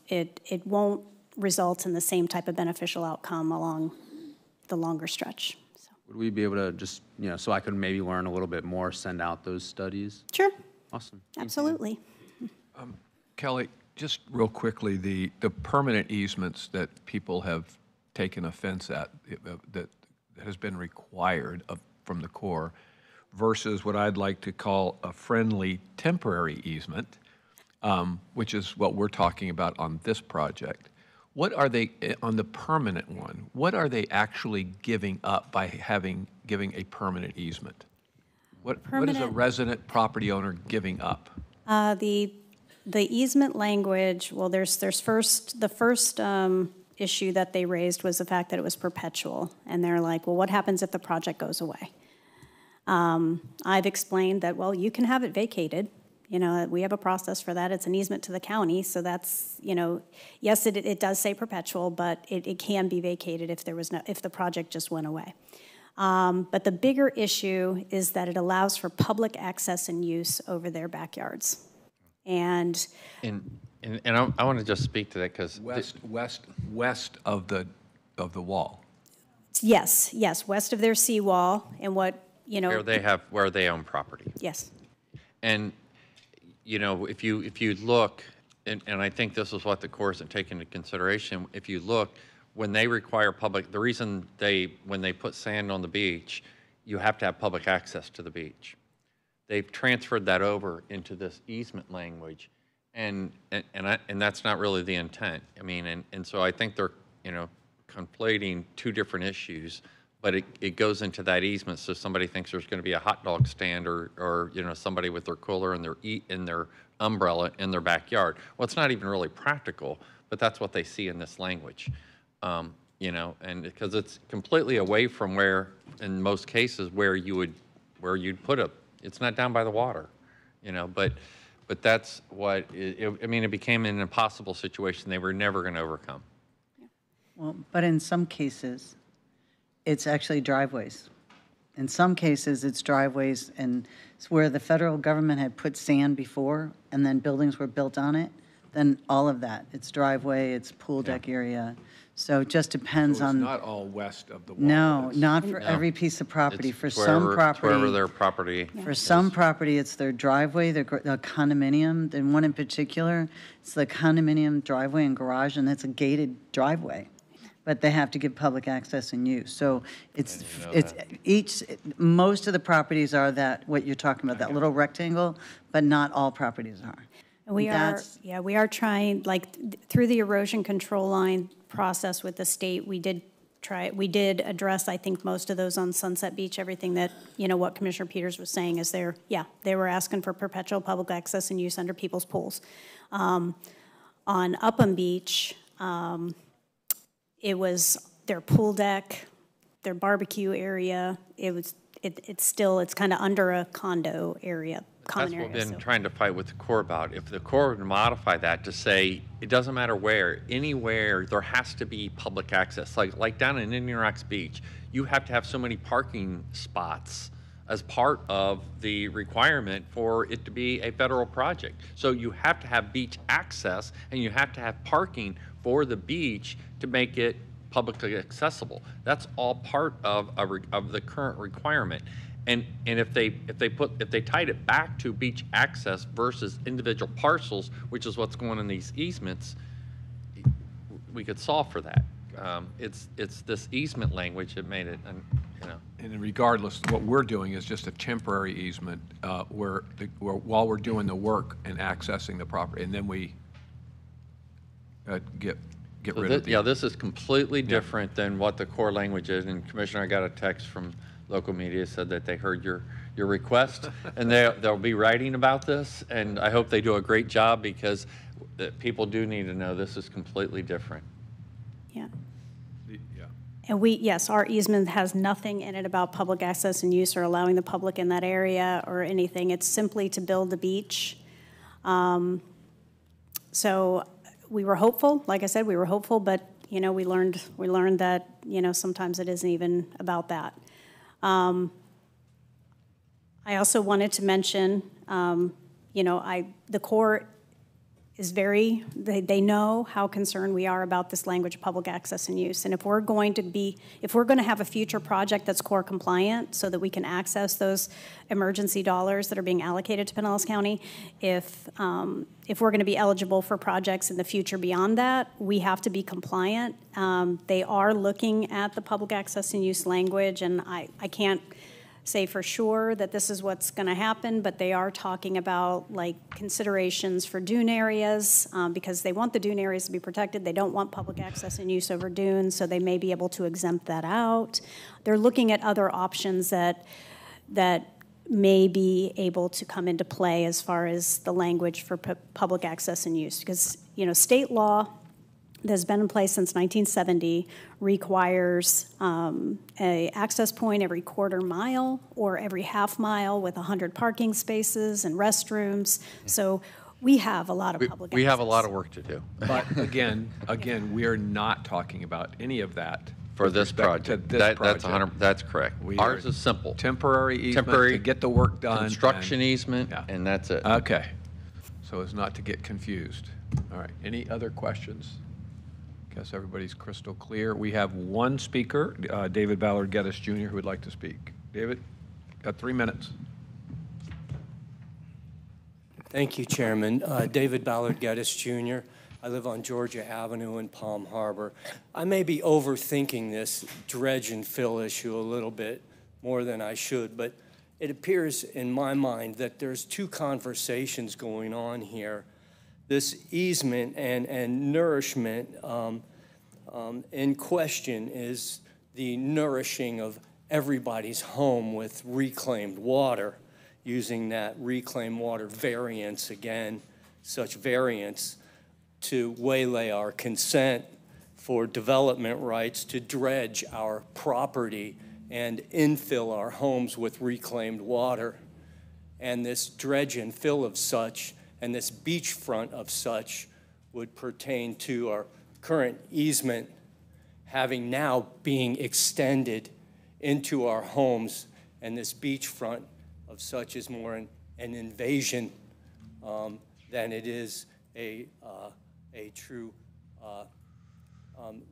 S21: it won't result in the same type of beneficial outcome along the longer stretch. So.
S5: Would we be able to just, so I could maybe learn a little bit more, send out those studies?
S21: Sure.
S5: Awesome.
S21: Absolutely.
S1: Kelly, just real quickly, the permanent easements that people have taken offense at, that has been required from the Corps, versus what I'd like to call a friendly temporary easement, which is what we're talking about on this project. What are they, on the permanent one, what are they actually giving up by giving a permanent easement? What is a resident property owner giving up?
S21: The easement language, well, the first issue that they raised was the fact that it was perpetual. And they're like, well, what happens if the project goes away? I've explained that, well, you can have it vacated. You know, we have a process for that. It's an easement to the county, so that's, you know, yes, it does say perpetual, but it can be vacated if if the project just went away. But the bigger issue is that it allows for public access and use over their backyards. And
S18: I want to just speak to that because
S1: west of the wall.
S21: yes, west of their seawall and what, you know.
S18: where they own property.
S21: Yes.
S18: And, you know, if you look, and I think this is what the Corps isn't taking into consideration, if you look, when they require the reason when they put sand on the beach, you have to have public access to the beach. They've transferred that over into this easement language, and that's not really the intent. I mean, and so I think they're, you know, conflating two different issues, but it goes into that easement, so somebody thinks there's going to be a hot dog stand or you know, somebody with their cooler and their umbrella in their backyard. Well, it's not even really practical, but that's what they see in this language. You know, and because it's completely away from where, in most cases, where you'd put it's not down by the water, you know, but that's what, I mean, it became an impossible situation they were never going to overcome.
S4: Well, but in some cases, it's actually driveways. In some cases, it's driveways, and it's where the federal government had put sand before, and then buildings were built on it, then all of that. It's driveway, it's pool deck area. So it just depends on.
S1: It's not all west of the wall.
S4: No, not for every piece of property.
S18: It's
S4: For some property.
S18: wherever their property.
S4: For some property, it's their driveway, their condominium. Then one in particular, it's the condominium driveway and garage, and that's a gated driveway. But they have to give public access and use. So it's most of the properties are what you're talking about, that little rectangle, but not all properties are.
S21: And we are trying, like, through the erosion control line process with the state, we did address, I think, most of those on Sunset Beach. Everything that, you know, what Commissioner Peters was saying is they were asking for perpetual public access and use under people's pools. On Upham Beach, it was their pool deck, their barbecue area. It's kind of under a condo area.
S18: That's what we've been trying to fight with the Corps about. If the Corps would modify that to say it doesn't matter where, anywhere there has to be public access. Like down in Indian Rocks Beach, you have to have so many parking spots as part of the requirement for it to be a federal project. So you have to have beach access and you have to have parking for the beach to make it publicly accessible. That's all part of the current requirement. And if they tied it back to beach access versus individual parcels, which is what's going in these easements, we could solve for that. It's this easement language that made it, you know.
S1: And regardless, what we're doing is just a temporary easement where while we're doing the work and accessing the property, and then we get rid of it.
S18: Yeah, this is completely different than what the Corps language is. And Commissioner, I got a text from local media said that they heard your request, and they'll be writing about this, and I hope they do a great job because people do need to know this is completely different.
S21: Yeah. And our easement has nothing in it about public access and use or allowing the public in that area or anything. It's simply to build the beach. So we were hopeful, like I said, but, you know, we learned that, you know, sometimes it isn't even about that. I also wanted to mention, you know, the Corps is they know how concerned we are about this language of public access and use. And if we're going to have a future project that's Corps compliant so that we can access those emergency dollars that are being allocated to Pinellas County, if we're going to be eligible for projects in the future beyond that, we have to be compliant. They are looking at the public access and use language, and I can't say for sure that this is what's going to happen, but they are talking about like considerations for dune areas because they want the dune areas to be protected. They don't want public access and use over dunes, so they may be able to exempt that out. They're looking at other options that may be able to come into play as far as the language for public access and use because, you know, state law that's been in place since 1970 requires a access point every quarter mile or every half mile with 100 parking spaces and restrooms. So we have a lot of public
S18: We have a
S21: access.
S18: lot of work to do.
S1: But again, we are not talking about any of that
S18: For
S1: with
S18: this
S1: respect to
S18: project.
S1: this
S18: That's
S1: project.
S18: 100, that's correct.
S1: We
S18: Ours
S1: are
S18: is simple.
S1: Temporary easement
S18: Temporary
S1: to get the work done.
S18: Construction
S1: and-
S18: easement,
S1: Yeah.
S18: and that's it.
S1: Okay, so as not to get confused. All right, any other questions? Guess everybody's crystal clear. We have one speaker, David Ballard Geddes Jr., who would like to speak. David, got 3 minutes.
S10: Thank you, Chairman. David Ballard Geddes Jr. I live on Georgia Avenue in Palm Harbor. I may be overthinking this dredge and fill issue a little bit more than I should, but it appears in my mind that there's two conversations going on here. This easement and nourishment in question is the nourishing of everybody's home with reclaimed water, using that reclaimed water variance again, such variance to waylay our consent for development rights to dredge our property and infill our homes with reclaimed water. And this dredge and fill of such and this beachfront of such would pertain to our current easement having now being extended into our homes, and this beachfront of such is more an invasion than it is a true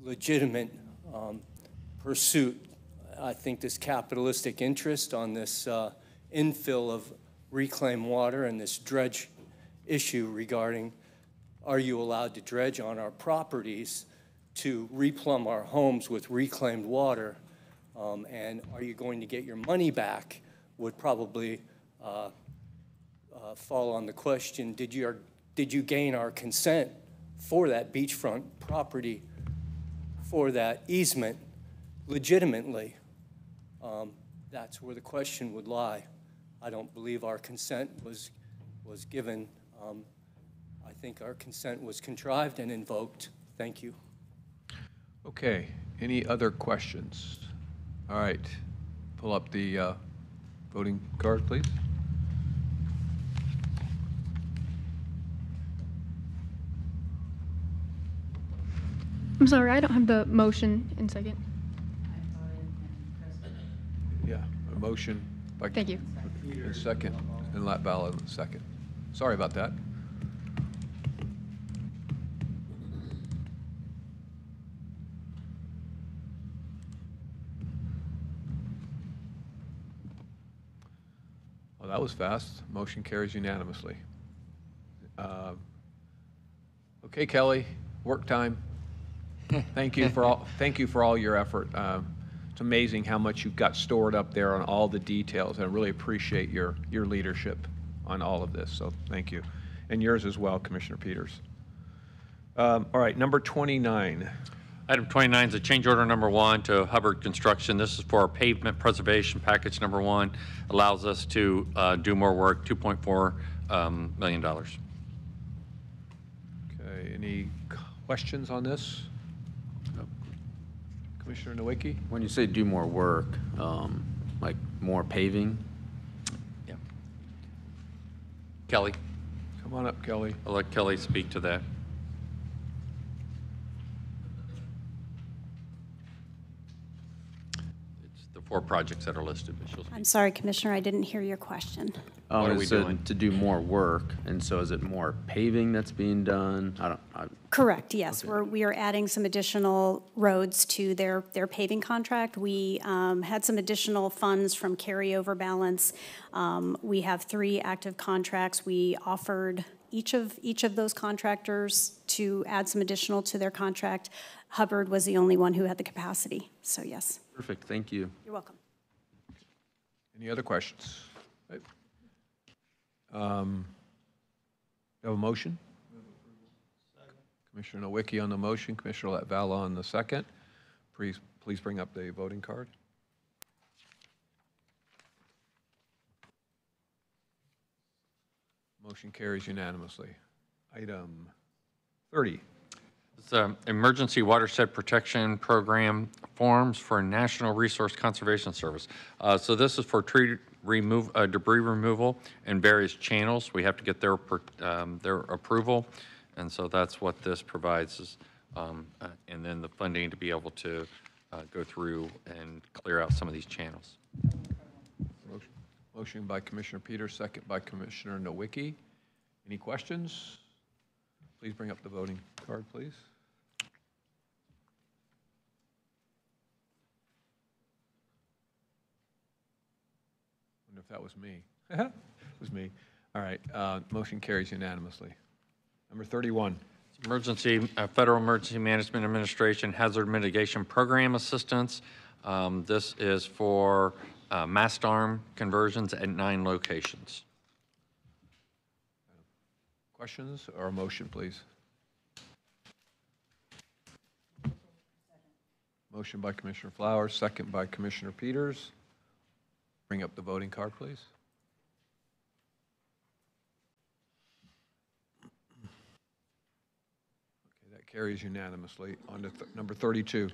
S10: legitimate pursuit. I think this capitalistic interest on this infill of reclaimed water and this dredge issue regarding are you allowed to dredge on our properties to replumb our homes with reclaimed water, and are you going to get your money back, would probably fall on the question, did you gain our consent for that beachfront property, for that easement legitimately? That's where the question would lie. I don't believe our consent was given. I think our consent was contrived and invoked. Thank you.
S1: Okay, any other questions? All right, pull up the voting card, please.
S6: I'm sorry, I don't have the motion in second.
S1: Yeah, a motion by.
S6: Thank you.
S1: In second, and Lat Ballard in second. Sorry about that. Well, that was fast. Motion carries unanimously. Okay, Kelly, work time. Thank you for all your effort. It's amazing how much you've got stored up there on all the details. I really appreciate your leadership on all of this, so thank you. And yours as well, Commissioner Peters. All right, number 29.
S18: Item 29 is a change order number 1 to Hubbard Construction. This is for our pavement preservation package number 1. Allows us to do more work, $2.4 million.
S1: Okay, any questions on this? Commissioner Nowicki?
S5: When you say do more work, like more paving?
S18: Yeah. Kelly.
S1: Come on up, Kelly.
S18: I'll let Kelly speak to that. It's the 4 projects that are listed, but she'll speak.
S21: I'm sorry, Commissioner, I didn't hear your question.
S18: What are we doing?
S5: To do more work, and so is it more paving that's being done?
S21: Correct, yes. We are adding some additional roads to their paving contract. We had some additional funds from carryover balance. We have 3 active contracts. We offered each of those contractors to add some additional to their contract. Hubbard was the only one who had the capacity, so yes.
S5: Perfect, thank you.
S21: You're welcome.
S1: Any other questions? Right. Have a motion? Commissioner Nowicki on the motion, Commissioner Latvala on the second. Please bring up the voting card. Motion carries unanimously. Item 30.
S18: This It's Emergency Watershed Protection Program forms for National Resource Conservation Service. So this is for debris removal in various channels. We have to get their approval, and so that's what this provides, is, and then the funding to be able to go through and clear out some of these channels.
S1: Motion by Commissioner Peters, second by Commissioner Nowicki. Any questions? Please bring up the voting card, please. Wonder if that was me. It was me. All right, motion carries unanimously. Number 31.
S18: Federal Emergency Management Administration Hazard Mitigation Program Assistance. This is for mast arm conversions at 9 locations.
S1: Questions or a motion, please? Motion by Commissioner Flowers, second by Commissioner Peters. Bring up the voting card, please. Okay, that carries unanimously. On to number 32.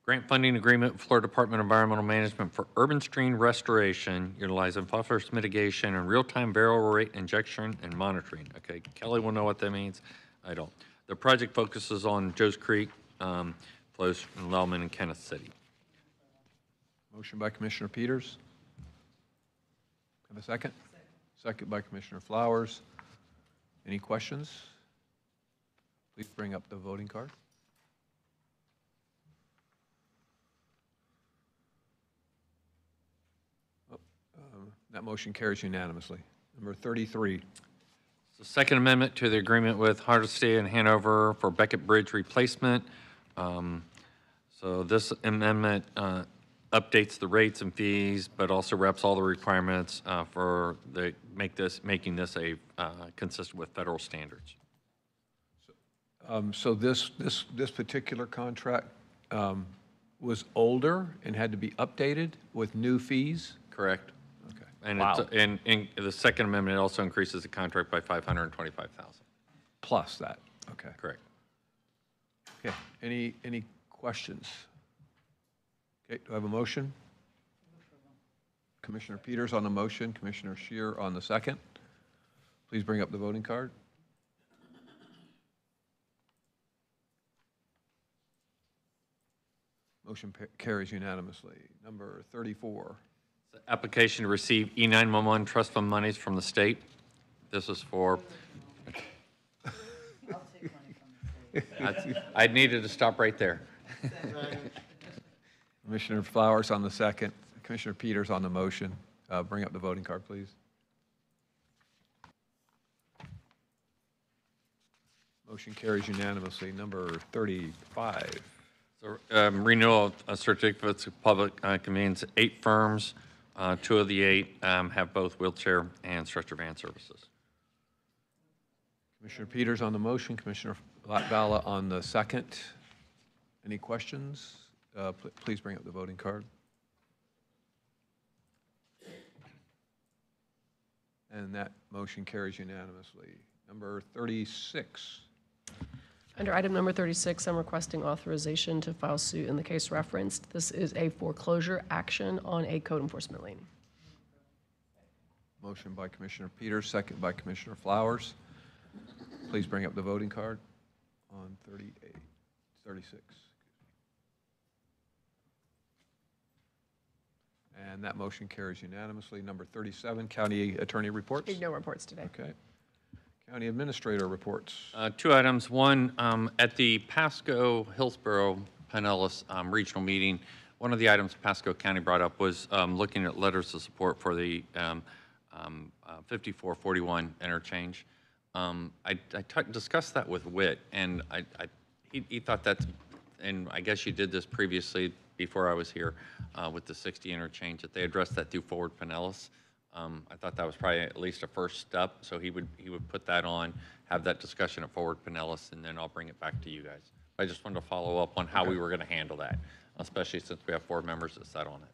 S18: Grant funding agreement with Florida Department of Environmental Management for urban stream restoration, utilizing phosphorus mitigation and real-time variable rate injection and monitoring. Okay, Kelly will know what that means. I don't. The project focuses on Joe's Creek, flows from Lellman and Kenneth City.
S1: Motion by Commissioner Peters. Have a second? Second by Commissioner Flowers. Any questions? Please bring up the voting card. That motion carries unanimously. Number 33.
S18: The Second Amendment to the agreement with Hardesty and Hanover for Beckett Bridge replacement. So this amendment updates the rates and fees, but also wraps all the requirements for making this a consistent with federal standards.
S1: So this particular contract was older and had to be updated with new fees?
S18: Correct.
S1: Okay.
S18: And
S1: wow.
S18: And the Second Amendment also increases the contract by $525,000.
S1: Plus that. Okay.
S18: Correct.
S1: Okay. Any questions? Okay. Do I have a motion? Commissioner Peters on the motion. Commissioner Scheer on the second. Please bring up the voting card. Motion carries unanimously. Number 34.
S18: Application to receive E911 trust fund monies from the state. This is for. I needed to stop right there.
S1: Commissioner Flowers on the second. Commissioner Peters on the motion. Bring up the voting card, please. Motion carries unanimously. Number 35.
S18: So, renewal of certificates of public convenience. 8 firms. 2 of the 8 have both wheelchair and stretcher van services.
S1: Commissioner Peters on the motion. Commissioner Latvala on the second. Any questions? Please bring up the voting card. And that motion carries unanimously. Number 36.
S7: Under item number 36, I'm requesting authorization to file suit in the case referenced. This is a foreclosure action on a code enforcement lien.
S1: Motion by Commissioner Peters, second by Commissioner Flowers. Please bring up the voting card on 36. And that motion carries unanimously. Number 37, County Attorney reports.
S7: No reports today.
S1: Okay. County Administrator reports.
S18: 2 items. One, at the Pasco, Hillsborough, Pinellas regional meeting, one of the items Pasco County brought up was looking at letters of support for the 5441 interchange. I discussed that with Witt, and he thought that's, and I guess you did this previously before I was here with the 60 interchange, that they addressed that through Forward Pinellas. I thought that was probably at least a first step, so he would put that on, have that discussion at Forward Pinellas, and then I'll bring it back to you guys. I just wanted to follow up on how we were going to handle that, especially since we have 4 members that sat on it.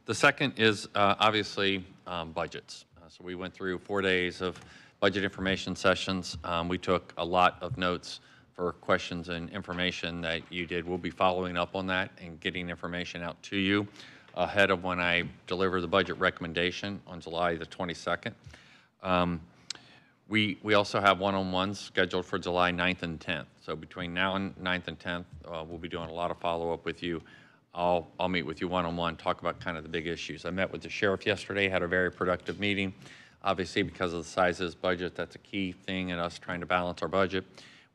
S18: The second is obviously budgets. So we went through 4 days of budget information sessions. We took a lot of notes for questions and information that you did. We'll be following up on that and getting information out to you ahead of when I deliver the budget recommendation on July the 22nd. We also have one-on-ones scheduled for July 9th and 10th. So between now and 9th and 10th, we'll be doing a lot of follow-up with you. I'll meet with you one-on-one, talk about kind of the big issues. I met with the sheriff yesterday, had a very productive meeting. Obviously, because of the size of his budget, that's a key thing in us trying to balance our budget.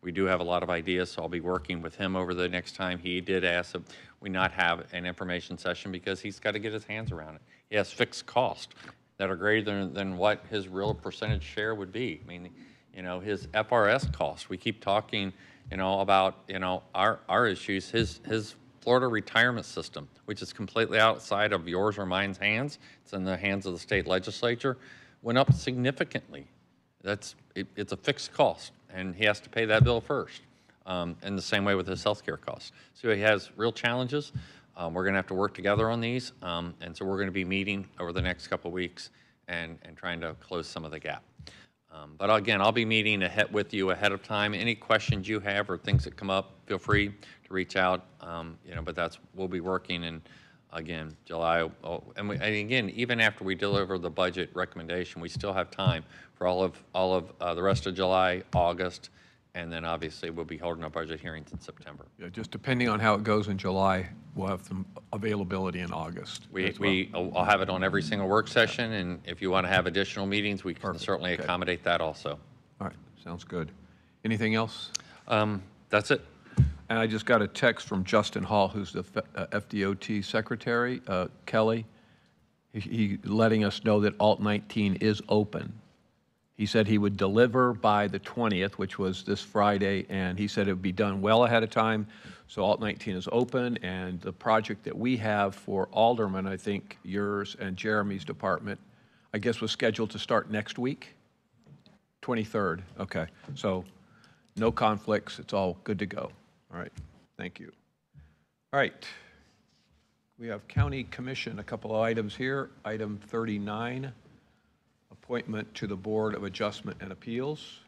S18: We do have a lot of ideas, so I'll be working with him over the next time. He did ask that we not have an information session because he's got to get his hands around it. He has fixed costs that are greater than what his real percentage share would be. I mean, you know, his FRS costs. We keep talking, you know, about, you know, our issues. His Florida retirement system, which is completely outside of yours or mine's hands. It's in the hands of the state legislature, went up significantly. It's a fixed cost, and he has to pay that bill first. And the same way with his health care costs. So he has real challenges. We're going to have to work together on these, and so we're going to be meeting over the next couple of weeks and trying to close some of the gap. But again, I'll be meeting with you ahead of time. Any questions you have or things that come up, feel free to reach out. You know, but we'll be working in, again, July. And again, even after we deliver the budget recommendation, we still have time for all of the rest of July, August, and then obviously we'll be holding our budget hearings in September.
S1: Yeah, just depending on how it goes in July, we'll have some availability in August.
S18: I'll have it on every single work session, and if you want to have additional meetings, we can certainly accommodate that also.
S1: All right, sounds good. Anything else?
S18: That's it.
S1: And I just got a text from Justin Hall, who's the FDOT secretary, Kelly. He letting us know that Alt 19 is open. He said he would deliver by the 20th, which was this Friday, and he said it would be done well ahead of time. So Alt 19 is open, and the project that we have for Alderman, I think yours and Jeremy's department, I guess was scheduled to start next week? 23rd, okay. So no conflicts, it's all good to go. All right, thank you. All right, we have County Commission, a couple of items here. Item 39. Appointment to the Board of Adjustment and Appeals.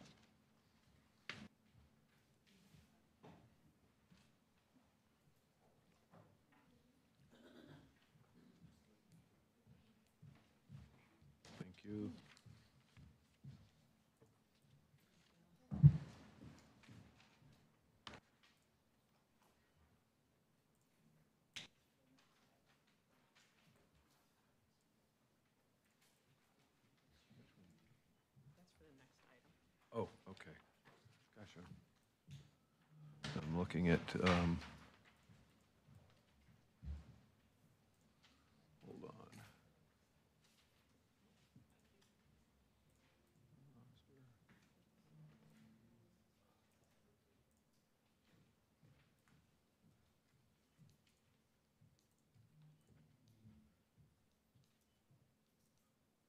S1: Thank you. Oh, okay. Gotcha. I'm looking at, hold on.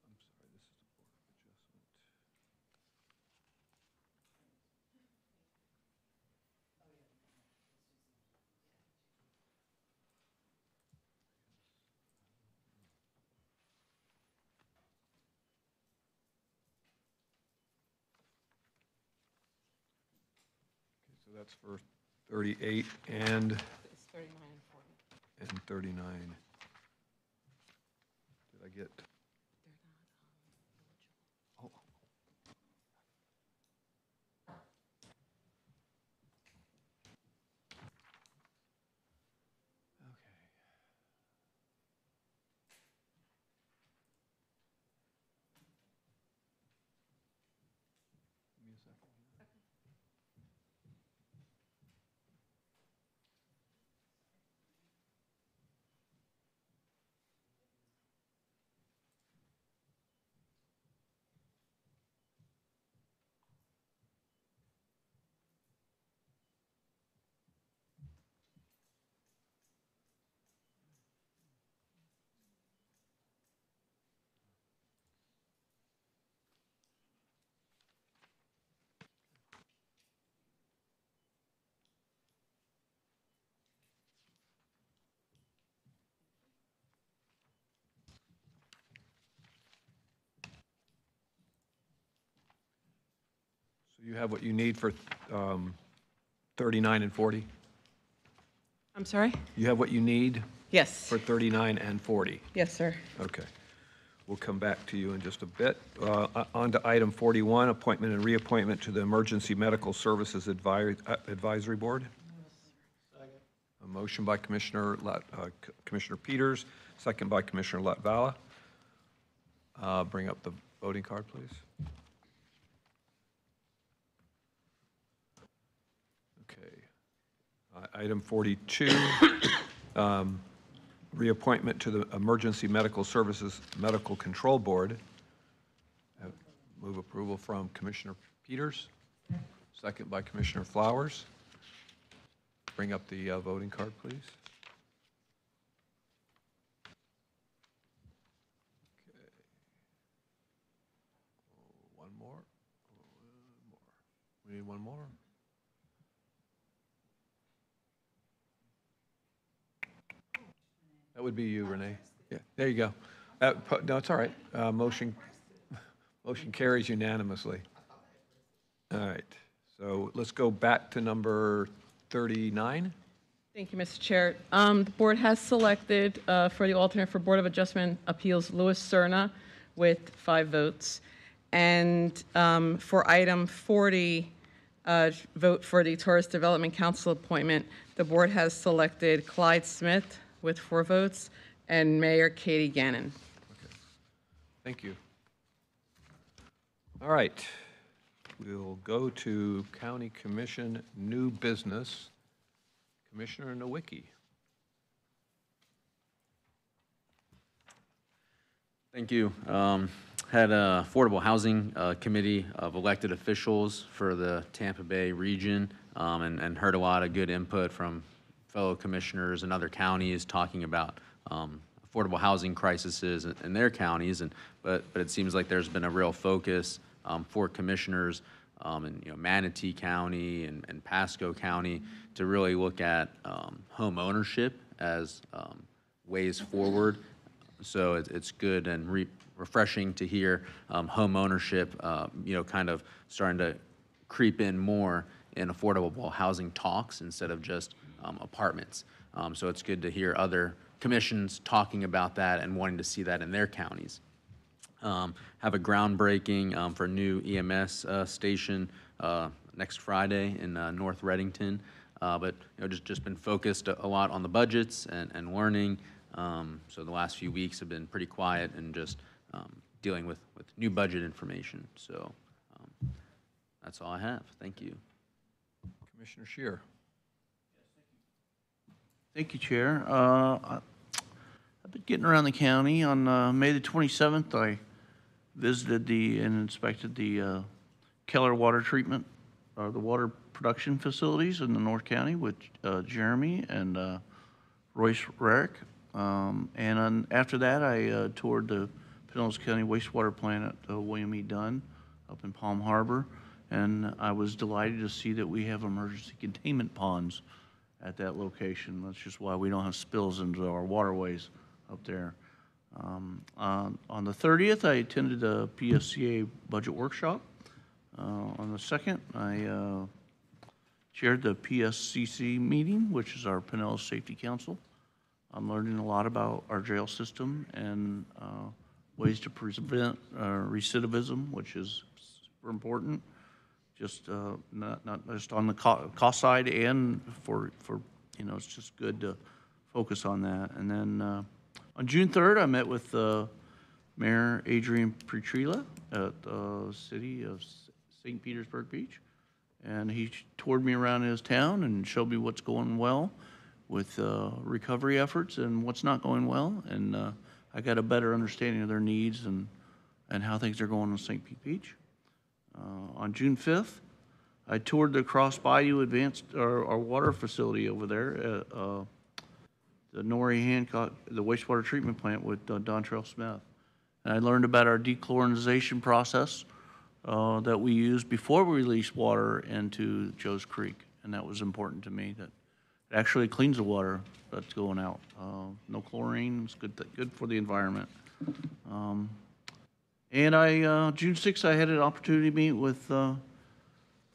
S1: I'm sorry, this is the Board of Adjustment. So that's for 38 and?
S9: It's 39 and 40.
S1: And 39. Did I get? Oh. Okay. Give me a second. So you have what you need for 39 and 40?
S9: I'm sorry?
S1: You have what you need
S9: Yes.
S1: for 39 and 40?
S9: Yes, sir.
S1: Okay. We'll come back to you in just a bit. On to item 41, appointment and reappointment to the Emergency Medical Services Advisory Board. A motion by Commissioner Peters, second by Commissioner Latvala. Bring up the voting card, please. Okay. Item 42, reappointment to the Emergency Medical Services Medical Control Board. Move approval from Commissioner Peters, second by Commissioner Flowers. Bring up the voting card, please. Okay. One more. We need one more. That would be you, Renee. Yeah, there you go. No, it's all right. Motion carries unanimously. All right. So let's go back to number 39.
S9: Thank you, Mr. Chair. The board has selected for the alternate for Board of Adjustment Appeals, Louis Cerna, with 5 votes. And for item 40, vote for the Tourist Development Council appointment, the board has selected Clyde Smith with 4 votes and Mayor Katie Gannon.
S1: Okay. Thank you. All right. We'll go to County Commission new business. Commissioner Nowicki.
S5: Thank you. Had an Affordable Housing Committee of elected officials for the Tampa Bay region and heard a lot of good input from fellow commissioners and other counties talking about affordable housing crises in their counties. But it seems like there's been a real focus for commissioners in Manatee County and Pasco County to really look at home ownership as ways forward. So it's good and refreshing to hear home ownership, kind of starting to creep in more in affordable housing talks instead of just apartments. So it's good to hear other commissions talking about that and wanting to see that in their counties. Have a groundbreaking for a new EMS station next Friday in North Reddington. But just been focused a lot on the budgets and learning. So the last few weeks have been pretty quiet and just dealing with new budget information. So that's all I have. Thank you.
S1: Commissioner Scheer.
S8: Thank you, Chair. I've been getting around the county. On May the 27th, I visited and inspected the Keller water treatment, the water production facilities in the North County with Jeremy and Royce Rarick. After that, I toured the Pinellas County wastewater plant at William E. Dunn up in Palm Harbor, and I was delighted to see that we have emergency containment ponds at that location. That's just why we don't have spills into our waterways up there. On the 30th, I attended a PSCA budget workshop. On the 2nd, I chaired the PSCC meeting, which is our Pinellas Safety Council. I'm learning a lot about our jail system and ways to prevent recidivism, which is super important. Just not just on the cost side, and for it's just good to focus on that. And then on June 3rd, I met with Mayor Adrian Petrila at the city of St. Petersburg Beach, and he toured me around his town and showed me what's going well with recovery efforts and what's not going well, and I got a better understanding of their needs and how things are going in St. Pete Beach. On June 5th, I toured the Cross Bayou our water facility over there at the Norrie Hancock, the wastewater treatment plant with Dontrell Smith. And I learned about our dechlorinization process that we use before we release water into Joe's Creek. And that was important to me, that it actually cleans the water that's going out. No chlorine, it's good for the environment. And June 6th, I had an opportunity to meet with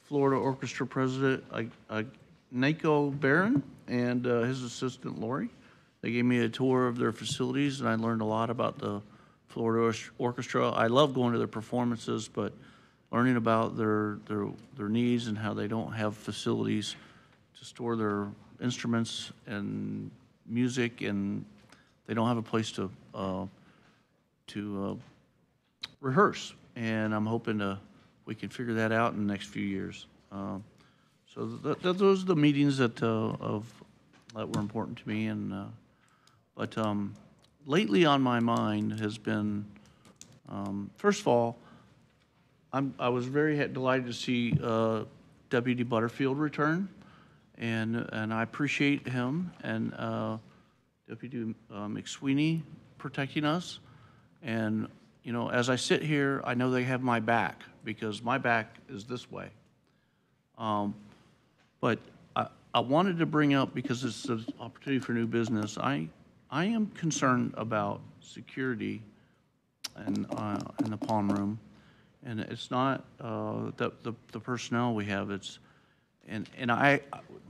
S8: Florida Orchestra President Nico Barron and his assistant Lori. They gave me a tour of their facilities, and I learned a lot about the Florida Orchestra. I love going to their performances, but learning about their needs and how they don't have facilities to store their instruments and music, and they don't have a place to rehearse. And I'm hoping we can figure that out in the next few years. So those are the meetings that were important to me. But lately on my mind has been, first of all, I was very delighted to see Deputy Butterfield return, and I appreciate him and Deputy McSweeney protecting us. And you know, as I sit here, I know they have my back because my back is this way. But I wanted to bring up, because it's an opportunity for new business, I am concerned about security in the Palm Room. And it's not the personnel we have. The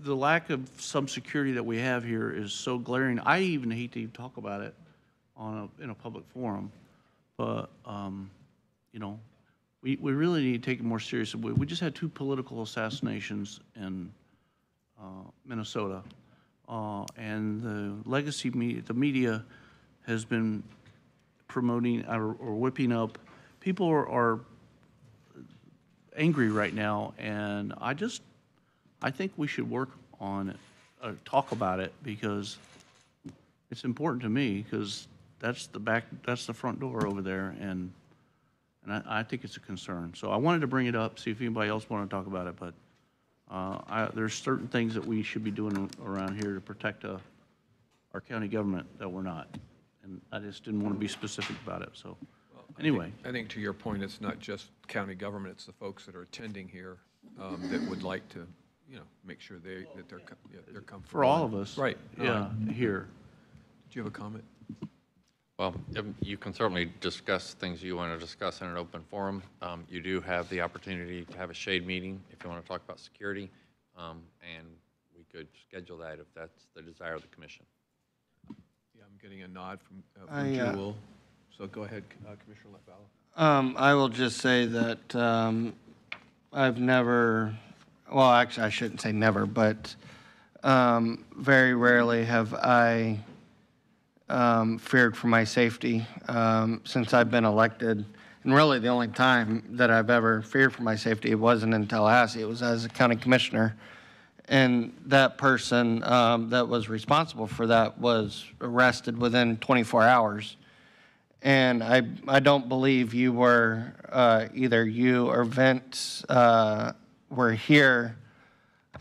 S8: lack of some security that we have here is so glaring. I even hate to even talk about it in a public forum. But you know, we really need to take it more seriously. We just had 2 political assassinations in Minnesota, and the legacy media, the media, has been promoting or whipping up. People are angry right now, and I think we should work on it, talk about it, because it's important to me, because that's the front door over there, and I think it's a concern. So I wanted to bring it up, see if anybody else wanted to talk about it, but there's certain things that we should be doing around here to protect our county government that we're not, and I just didn't want to be specific about it. So anyway,
S1: I think to your point, it's not just county government; it's the folks that are attending here that would like to, you know, make sure they're comfortable.
S8: For all of us,
S1: right?
S8: Yeah, here.
S1: Do you have a comment?
S18: Well, you can certainly discuss things you want to discuss in an open forum. You do have the opportunity to have a shade meeting if you want to talk about security, and we could schedule that if that's the desire of the commission.
S1: Yeah, I'm getting a nod from Jewel. So go ahead, Commissioner LaFalla.
S2: I will just say that I've never, well, actually, I shouldn't say never, but very rarely have I feared for my safety since I've been elected. And really the only time that I've ever feared for my safety wasn't in Tallahassee. It was as a county commissioner. And that person that was responsible for that was arrested within 24 hours. And I don't believe you were, either you or Vince were here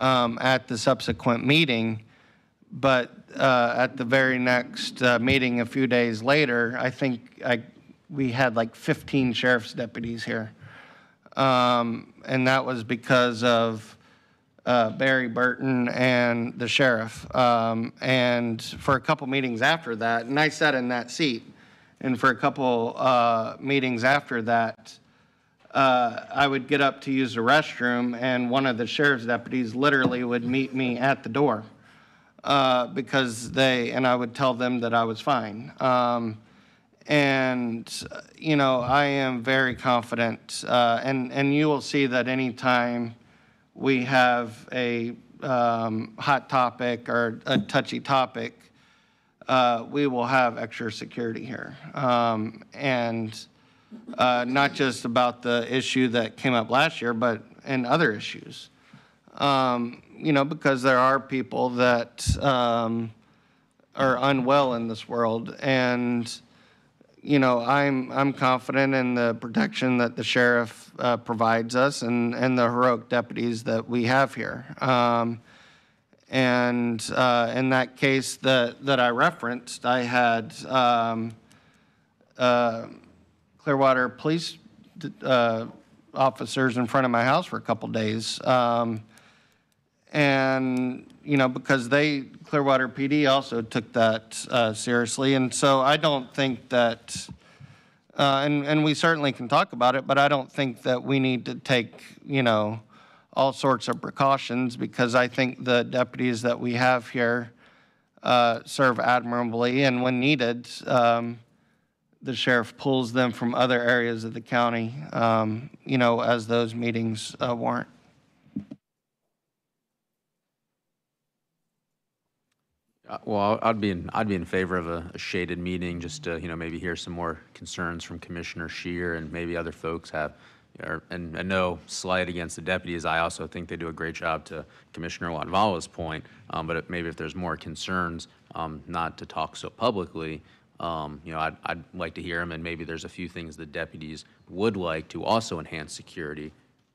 S2: at the subsequent meeting. But at the very next meeting a few days later, I think we had like 15 sheriff's deputies here. And that was because of Barry Burton and the sheriff. And for a couple meetings after that, and I sat in that seat, and for a couple meetings after that, I would get up to use the restroom, and one of the sheriff's deputies literally would meet me at the door. Because and I would tell them that I was fine. And, you know, I am very confident, and you will see that anytime we have a hot topic or a touchy topic, we will have extra security here. And not just about the issue that came up last year, but in other issues. You know, because there are people that are unwell in this world, and you know, I'm confident in the protection that the sheriff provides us, and the heroic deputies that we have here. And in that case that I referenced, I had Clearwater police officers in front of my house for a couple days. And, you know, because Clearwater PD also took that seriously. And so I don't think that, and we certainly can talk about it, but I don't think that we need to take, you know, all sorts of precautions, because I think the deputies that we have here serve admirably, and when needed, the sheriff pulls them from other areas of the county, as those meetings warrant.
S5: Well, I'd be in favor of a shaded meeting, just to, maybe hear some more concerns from Commissioner Scheer and maybe other folks have, and no slight against the deputies. I also think they do a great job, to Commissioner Latvala point, but maybe if there's more concerns, not to talk so publicly, I'd like to hear them, and maybe there's a few things the deputies would like to also enhance security,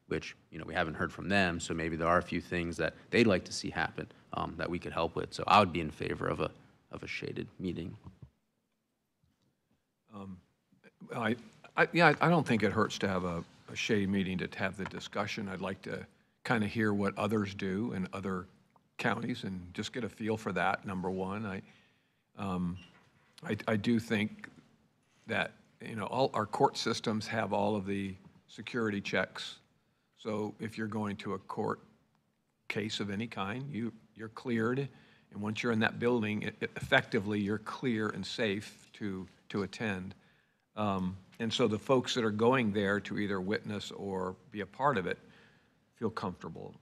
S5: which, we haven't heard from them, so maybe there are a few things that they'd like to see happen that we could help with. So I would be in favor of a shaded meeting.
S1: I don't think it hurts to have a shaded meeting to have the discussion. I'd like to kind of hear what others do in other counties and just get a feel for that, number one. I do think that, all our court systems have all of the security checks. So if you're going to a court case of any kind, you're cleared, and once you're in that building, effectively you're clear and safe to attend. And so the folks that are going there to either witness or be a part of it feel comfortable.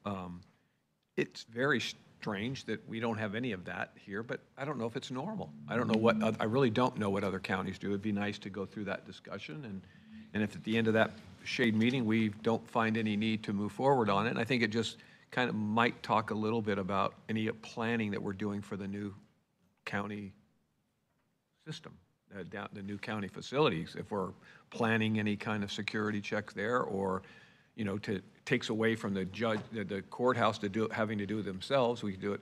S1: It's very strange that we don't have any of that here, but I don't know if it's normal. I don't know I really don't know what other counties do. It'd be nice to go through that discussion, and if at the end of that shade meeting we don't find any need to move forward on it, and I think it just kind of might talk a little bit about any planning that we're doing for the new county system, the new county facilities, if we're planning any kind of security checks there, or takes away from the courthouse having to do it themselves. We can do it,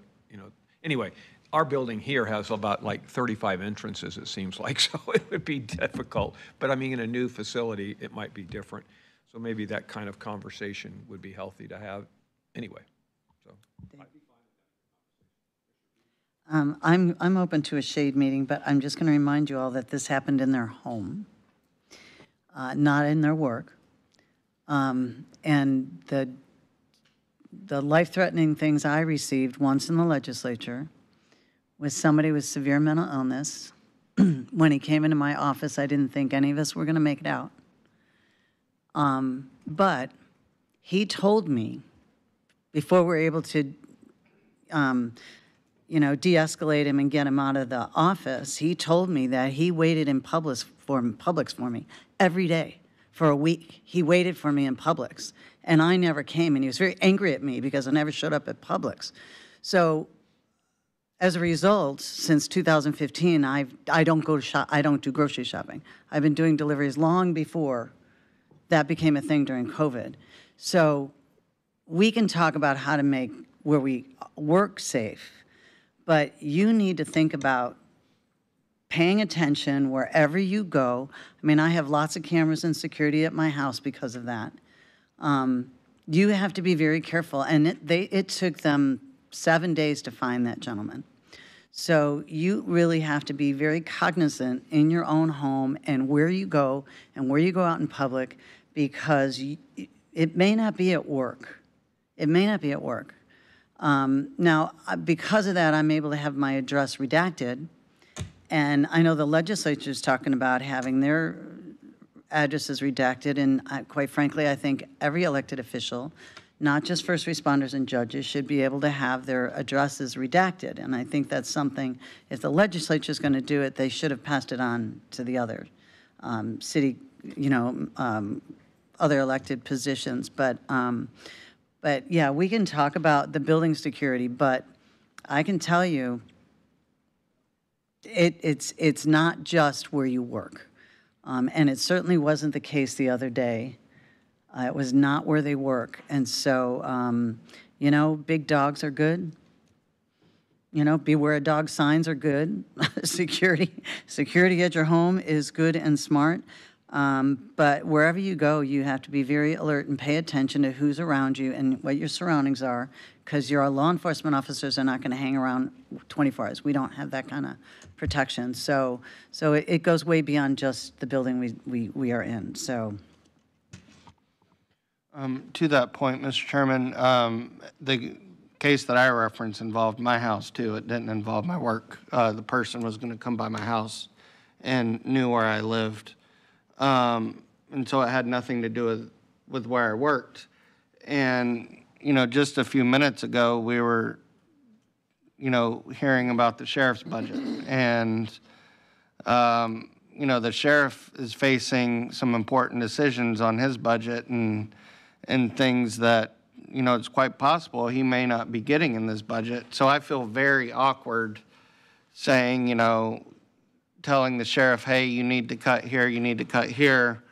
S1: Anyway, our building here has about like 35 entrances, it seems like, so it would be difficult. But I mean, in a new facility, it might be different. So maybe that kind of conversation would be healthy to have anyway. So.
S4: I'm open to a shade meeting, but I'm just going to remind you all that this happened in their home, not in their work. And the life-threatening things I received once in the legislature was somebody with severe mental illness. When he came into my office, I didn't think any of us were going to make it out. But he told me, before we were able to, de-escalate him and get him out of the office, he told me that he waited in Publix for me every day for a week. He waited for me in Publix, and I never came, and he was very angry at me because I never showed up at Publix. So as a result, since 2015, I don't go to shop. I don't do grocery shopping. I've been doing deliveries long before that became a thing during COVID. So we can talk about how to make where we work safe, but you need to think about paying attention wherever you go. I mean, I have lots of cameras and security at my house because of that. You have to be very careful, and it took them 7 days to find that gentleman. So you really have to be very cognizant in your own home and where you go out in public, because it may not be at work. It may not be at work. Now, because of that, I'm able to have my address redacted, and I know the legislature is talking about having their addresses redacted, and quite frankly, I think every elected official, not just first responders and judges, should be able to have their addresses redacted. And I think that's something, if the legislature is going to do it, they should have passed it on to the other city, other elected positions. But yeah, we can talk about the building security, but I can tell you, it's not just where you work. And it certainly wasn't the case the other day. It was not where they work. And so, big dogs are good. Beware of dog signs are good. Security at your home is good and smart. But wherever you go, you have to be very alert and pay attention to who's around you and what your surroundings are, because your law enforcement officers are not going to hang around 24 hours. We don't have that kind of protection. So it goes way beyond just the building we are in. So.
S2: To that point, Mr. Chairman, the case that I referenced involved my house too. It didn't involve my work. The person was going to come by my house and knew where I lived. And so it had nothing to do with where I worked. And, you know, just a few minutes ago, we were, you know, hearing about the sheriff's budget. And, you know, the sheriff is facing some important decisions on his budget and things that, you know, it's quite possible he may not be getting in this budget. So I feel very awkward saying, you know, telling the sheriff, hey, you need to cut here, you need to cut here.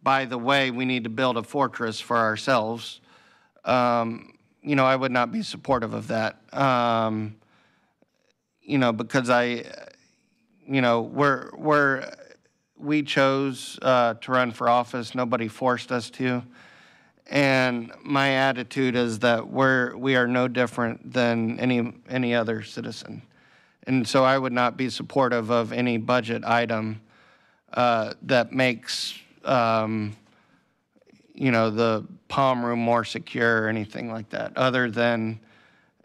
S2: By the way, we need to build a fortress for ourselves. You know, I would not be supportive of that. You know, because you know, we chose to run for office. Nobody forced us to. And my attitude is that we are no different than any other citizen. And so I would not be supportive of any budget item that makes, you know, the Palm Room more secure or anything like that, other than,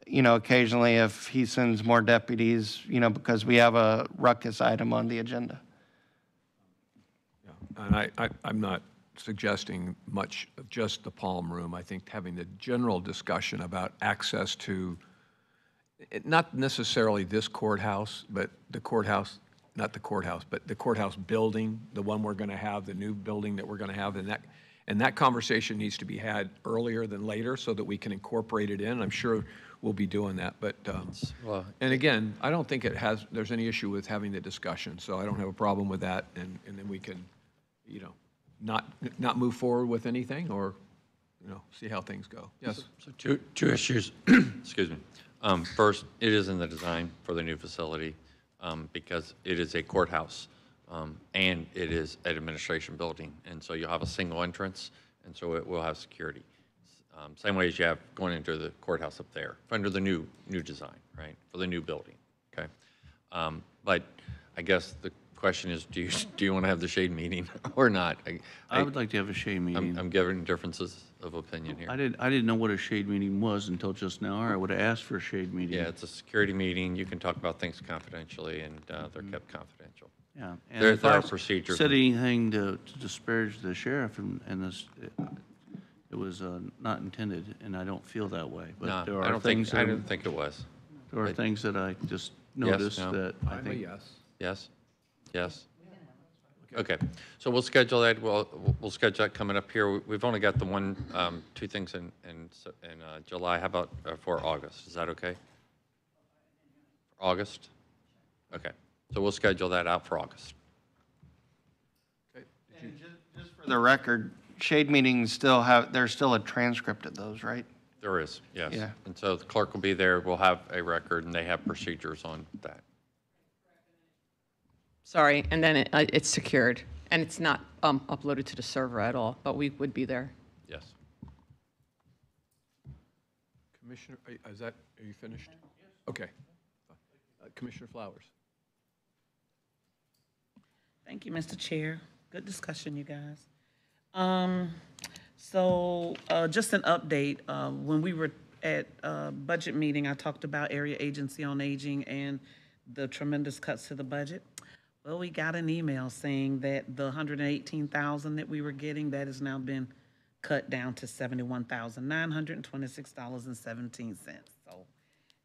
S2: you know, occasionally if he sends more deputies, you know, because we have a ruckus item on the agenda.
S1: And I'm not suggesting much of just the Palm Room. I think having the general discussion about access to, not necessarily this courthouse, but the courthouse, not the courthouse, but the courthouse building, the one we're going to have, the new building that we're going to have, and that conversation needs to be had earlier than later so that we can incorporate it in. I'm sure we'll be doing that. But and again, I don't think there's any issue with having the discussion, so I don't have a problem with that, and then we can, you know, not move forward with anything, or, you know, see how things go. Yes.
S18: So two issues. Excuse me. First, it is in the design for the new facility because it is a courthouse and it is an administration building, and so you'll have a single entrance, and so it will have security. Same way as you have going into the courthouse up there under the new design, right, for the new building. Okay, but I guess the question is, do you want to have the shade meeting or not?
S8: I would like to have a shade meeting.
S18: I'm giving differences of opinion here.
S8: I didn't know what a shade meeting was until just now, or I would have asked for a shade meeting.
S18: Yeah, it's a security meeting. You can talk about things confidentially, and they're kept confidential.
S8: Yeah, and
S18: there
S8: if I
S18: are procedures.
S8: said anything to disparage the sheriff, and this, it was not intended, and I don't feel that way. But
S18: No,
S8: there are
S18: I don't
S8: things
S18: think, I didn't think it was.
S8: There are things that I just noticed
S18: no?
S8: that I
S1: I'm a
S8: think.
S1: yes.
S18: Yes? Yes? Okay, so we'll schedule that, we'll schedule that coming up here. We've only got the two things in July. How about for August? Is that okay? August? Okay, so we'll schedule that out for August.
S2: And just for the record, shade meetings there's still a transcript of those, right?
S18: There is, yes.
S2: Yeah.
S18: And so the clerk will be there, we'll have a record, and they have procedures on that.
S9: Sorry, and then it's secured, and it's not uploaded to the server at all, but we would be there.
S18: Yes.
S1: Commissioner, are you finished? Okay. Commissioner Flowers.
S3: Thank you, Mr. Chair. Good discussion, you guys. So just an update. When we were at budget meeting, I talked about Area Agency on Aging and the tremendous cuts to the budget. Well, we got an email saying that the $118,000 that we were getting, that has now been cut down to $71,926.17. So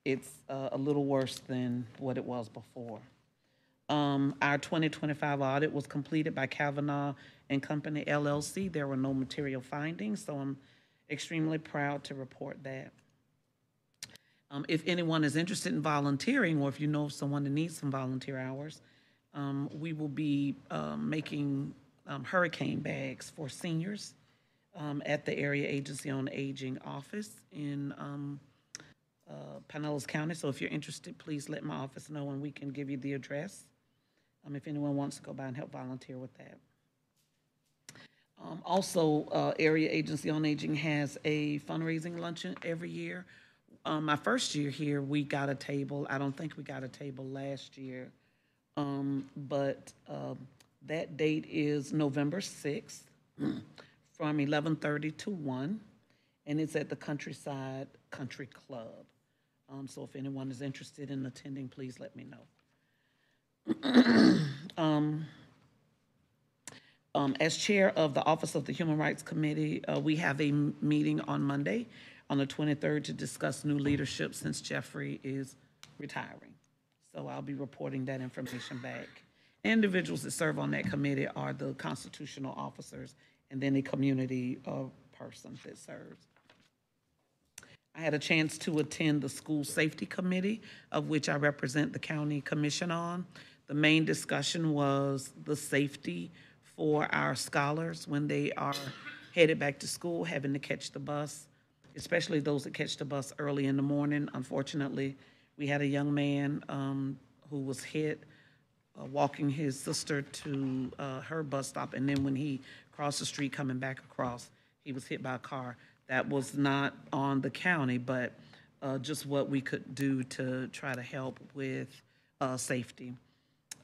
S3: it's a little worse than what it was before. Our 2025 audit was completed by Kavanaugh and Company LLC. There were no material findings, so I'm extremely proud to report that. If anyone is interested in volunteering, or if you know of someone that needs some volunteer hours, we will be making hurricane bags for seniors at the Area Agency on Aging office in Pinellas County. So if you're interested, please let my office know and we can give you the address if anyone wants to go by and help volunteer with that. Also, Area Agency on Aging has a fundraising luncheon every year. My first year here, we got a table. I don't think we got a table last year. But that date is November 6th from 11:30 to 1, and it's at the Countryside Country Club. So if anyone is interested in attending, please let me know. As chair of the Office of the Human Rights Committee, we have a meeting on Monday, on the 23rd, to discuss new leadership since Jeffrey is retiring. So I'll be reporting that information back. Individuals that serve on that committee are the constitutional officers and then a community person that serves. I had a chance to attend the School Safety Committee, of which I represent the County Commission on. The main discussion was the safety for our scholars when they are headed back to school, having to catch the bus, especially those that catch the bus early in the morning. Unfortunately, we had a young man who was hit walking his sister to her bus stop, and then when he crossed the street coming back across, he was hit by a car. That was not on the county, but just what we could do to try to help with safety.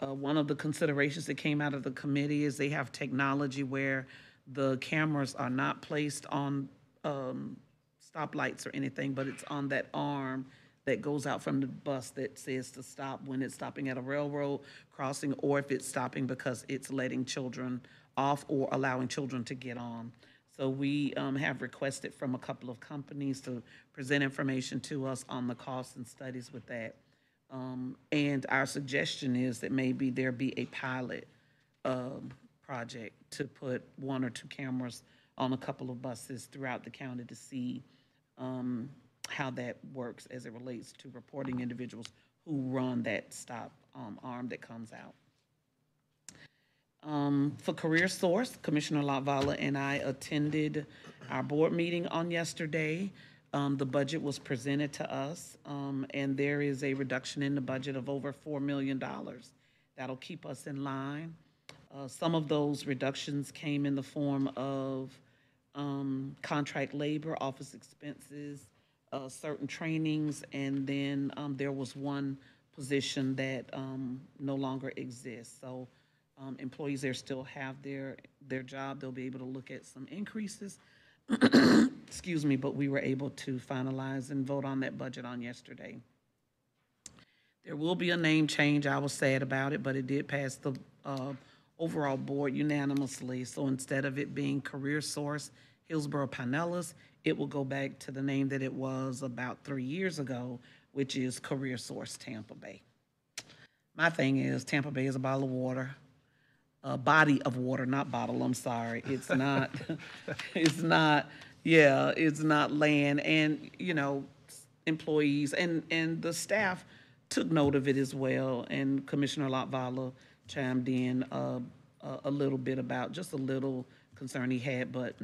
S3: One of the considerations that came out of the committee is they have technology where the cameras are not placed on stoplights or anything, but it's on that arm that goes out from the bus that says to stop when it's stopping at a railroad crossing, or if it's stopping because it's letting children off or allowing children to get on. So we have requested from a couple of companies to present information to us on the costs and studies with that. And our suggestion is that maybe there be a pilot project to put 1 or 2 cameras on a couple of buses throughout the county to see how that works as it relates to reporting individuals who run that stop arm that comes out. For Career Source, Commissioner Latvala and I attended our board meeting on yesterday. The budget was presented to us, and there is a reduction in the budget of over $4 million. That'll keep us in line. Some of those reductions came in the form of contract labor, office expenses, certain trainings, and then there was one position that no longer exists. So employees there still have their job. They'll be able to look at some increases. Excuse me, but we were able to finalize and vote on that budget on yesterday. There will be a name change. I was sad about it, but it did pass the overall board unanimously. So instead of it being Career Source Hillsborough Pinellas, it will go back to the name that it was about 3 years ago, which is Career Source Tampa Bay. My thing is, Tampa Bay is a bottle of water. Body of water, not bottle, I'm sorry. It's not, it's not land. And, you know, employees and the staff took note of it as well. And Commissioner Latvala chimed in a little bit about just a little concern he had, but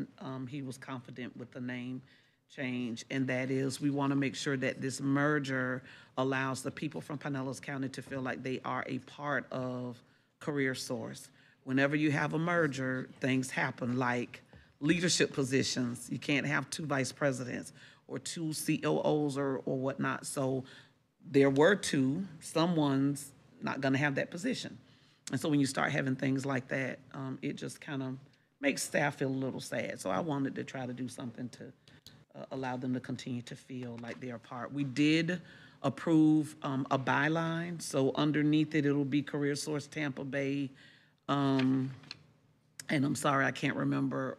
S3: he was confident with the name change. And that is, we want to make sure that this merger allows the people from Pinellas County to feel like they are a part of Career Source. Whenever you have a merger, things happen, like leadership positions. You can't have 2 vice presidents or 2 COOs or whatnot. So there were 2. Someone's not going to have that position. And so when you start having things like that, it just kind of makes staff feel a little sad. So I wanted to try to do something to allow them to continue to feel like they're a part. We did approve a byline. So underneath it, it'll be Career Source Tampa Bay. And I'm sorry, I can't remember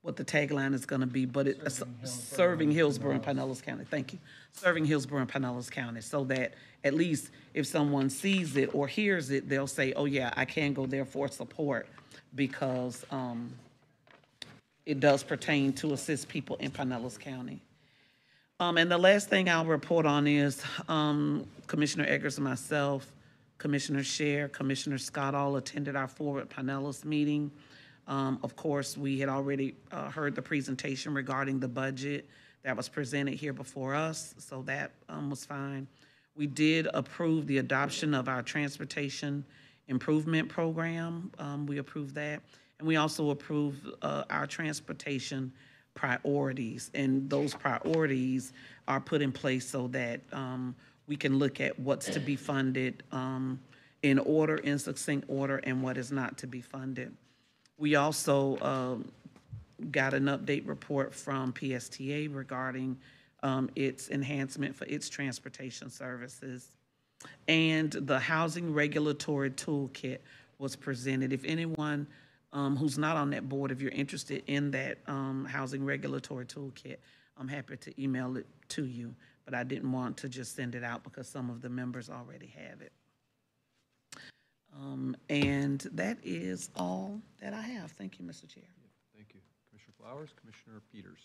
S3: what the tagline is going to be, but it's serving Hillsborough and Pinellas County. Thank you. Serving Hillsborough and Pinellas County, so that at least if someone sees it or hears it, they'll say, oh yeah, I can go there for support, because it does pertain to assist people in Pinellas County. And the last thing I'll report on is Commissioner Eggers and myself, Commissioner Scher, Commissioner Scott all attended our Forward Pinellas meeting. Of course, we had already heard the presentation regarding the budget that was presented here before us, so that was fine. We did approve the adoption of our transportation improvement program. We approved that. And we also approved our transportation priorities. And those priorities are put in place so that we can look at what's to be funded in succinct order, and what is not to be funded. We also got an update report from PSTA regarding its enhancement for its transportation services. And the Housing Regulatory Toolkit was presented. If anyone who's not on that board, if you're interested in that Housing Regulatory Toolkit, I'm happy to email it to you. But I didn't want to just send it out because some of the members already have it. And that is all that I have. Thank you, Mr. Chair.
S1: Thank you. Commissioner Flowers, Commissioner Peters.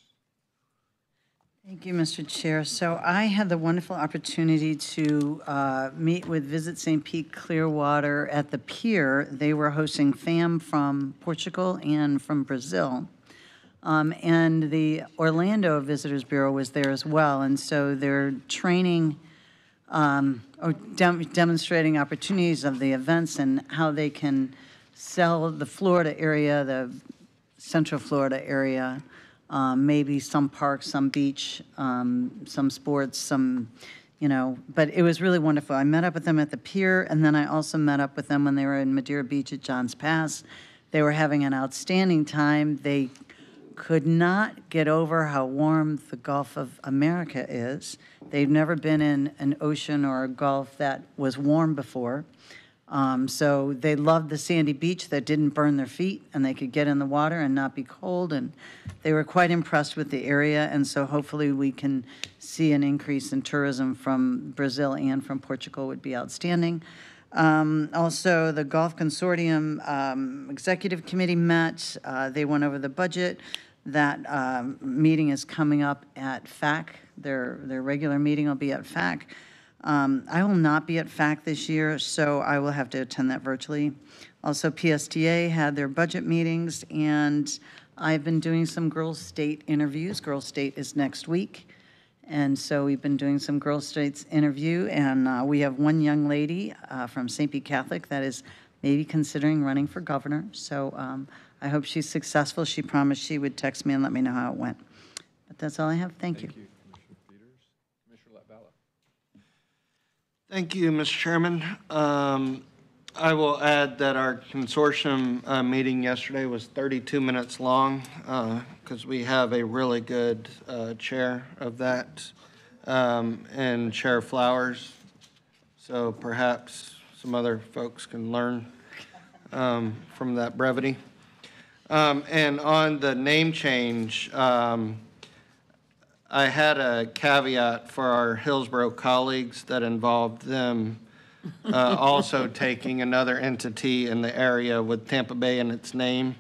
S4: Thank you, Mr. Chair. So I had the wonderful opportunity to meet with Visit St. Pete Clearwater at the pier. They were hosting FAM from Portugal and from Brazil. And the Orlando Visitors Bureau was there as well. And so they're training or demonstrating opportunities of the events and how they can sell the Florida area, the Central Florida area, maybe some parks, some beach, some sports, some, you know, but it was really wonderful. I met up with them at the pier, and then I also met up with them when they were in Madeira Beach at Johns Pass. They were having an outstanding time. They could not get over how warm the Gulf of America is. They've never been in an ocean or a gulf that was warm before. So they loved the sandy beach that didn't burn their feet, and they could get in the water and not be cold, and they were quite impressed with the area, and so hopefully we can see an increase in tourism from Brazil and from Portugal would be outstanding. Also, the Gulf Consortium Executive Committee met. They went over the budget. That meeting is coming up at FAC. Their regular meeting will be at FAC. I will not be at FAC this year, so I will have to attend that virtually. Also, PSTA had their budget meetings, and I've been doing some Girls State interviews. Girls State is next week, and so we've been doing some Girls State's interview, and we have one young lady from St. Pete Catholic that is maybe considering running for governor, so I hope she's successful. She promised she would text me and let me know how it went. But that's all I have. Thank you.
S1: Thank you, Commissioner Peters. Commissioner Latvala.
S2: Thank you, Mr. Chairman. I will add that our consortium meeting yesterday was 32 minutes long because we have a really good chair of that and Chair Flowers. So perhaps some other folks can learn from that brevity. And on the name change, I had a caveat for our Hillsborough colleagues that involved them also taking another entity in the area with Tampa Bay in its name.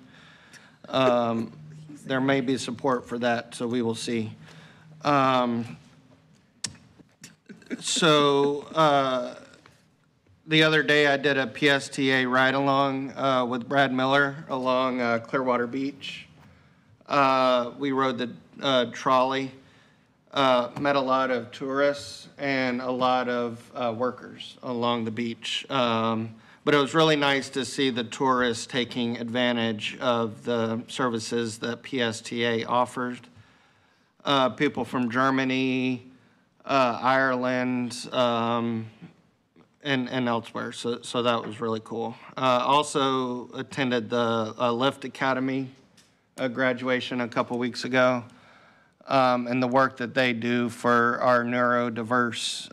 S2: There may be support for that, so we will see. The other day I did a PSTA ride-along with Brad Miller along Clearwater Beach. We rode the trolley, met a lot of tourists and a lot of workers along the beach. But it was really nice to see the tourists taking advantage of the services that PSTA offered. People from Germany, Ireland, and elsewhere, so that was really cool. Also attended the Lyft Academy graduation a couple weeks ago, and the work that they do for our neurodiverse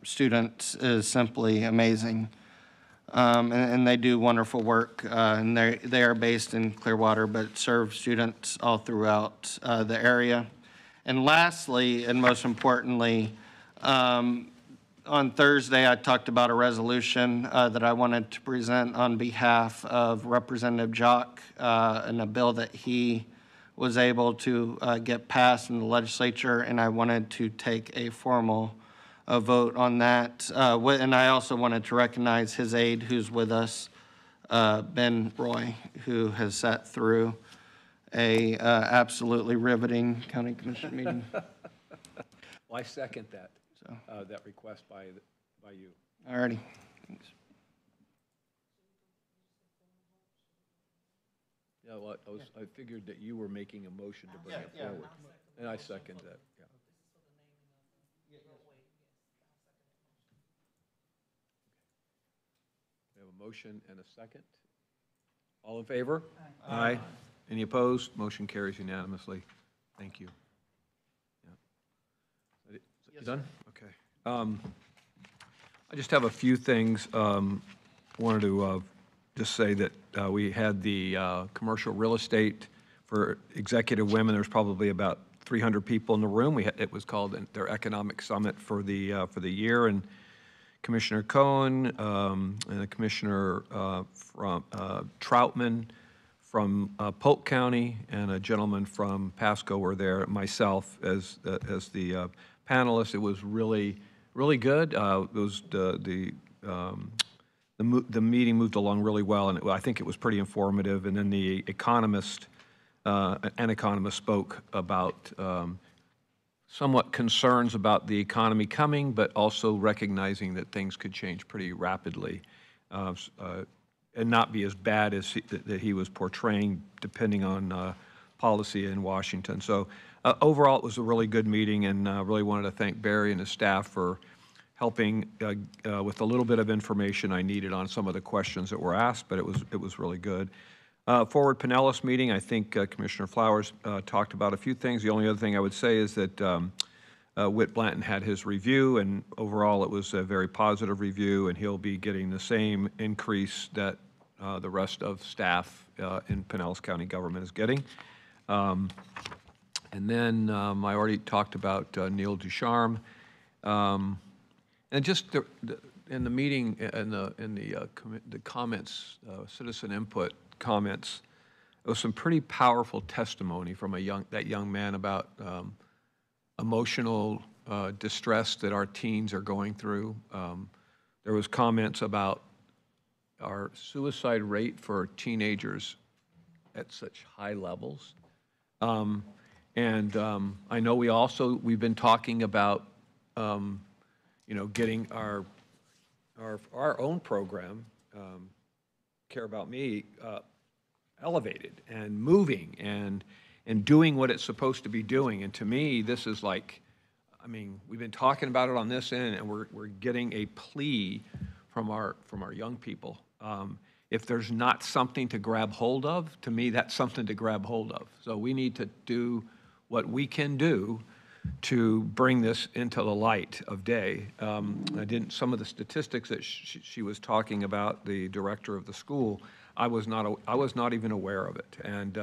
S2: students is simply amazing. And they do wonderful work, and they are based in Clearwater, but serve students all throughout the area. And lastly, and most importantly, on Thursday, I talked about a resolution that I wanted to present on behalf of Representative Jock and a bill that he was able to get passed in the legislature, and I wanted to take a formal vote on that. And I also wanted to recognize his aide who's with us, Ben Roy, who has sat through a absolutely riveting county commission meeting.
S1: Well, I second that. That request by you.
S2: All righty. Thanks.
S1: Yeah, well, I figured that you were making a motion to bring it forward. And I second that, yeah. We have a motion and a second. All in favor? Aye. Any opposed? Motion carries unanimously. Thank you. Yeah. You done? Okay. I just have a few things. Wanted to just say that we had the commercial real estate for executive women. There's probably about 300 people in the room. It was called their economic summit for the year, and Commissioner Cohen and Commissioner from Troutman from Polk County and a gentleman from Pasco were there. Myself as the panelist. It was really good. It was the meeting moved along really well, and I think it was pretty informative. And then the economist, an economist spoke about somewhat concerns about the economy coming, but also recognizing that things could change pretty rapidly and not be as bad as that he was portraying, depending on policy in Washington. So overall, it was a really good meeting, and really wanted to thank Barry and his staff for helping with a little bit of information I needed on some of the questions that were asked, but it was really good. Forward Pinellas meeting, I think Commissioner Flowers talked about a few things. The only other thing I would say is that Whit Blanton had his review, and overall it was a very positive review, and he'll be getting the same increase that the rest of staff in Pinellas County government is getting. And then I already talked about Neil Ducharme. And just in the meeting, in the comments, citizen input comments, there was some pretty powerful testimony from that young man about emotional distress that our teens are going through. There was comments about our suicide rate for teenagers at such high levels. I know we've been talking about getting our own program, Care About Me, elevated and moving and doing what it's supposed to be doing. And to me, this is like, I mean, we've been talking about it on this end, and we're getting a plea from our young people. If there's not something to grab hold of, to me, that's something to grab hold of. So we need to do what we can do to bring this into the light of day. Some of the statistics that she was talking about, the director of the school, I was not even aware of it. And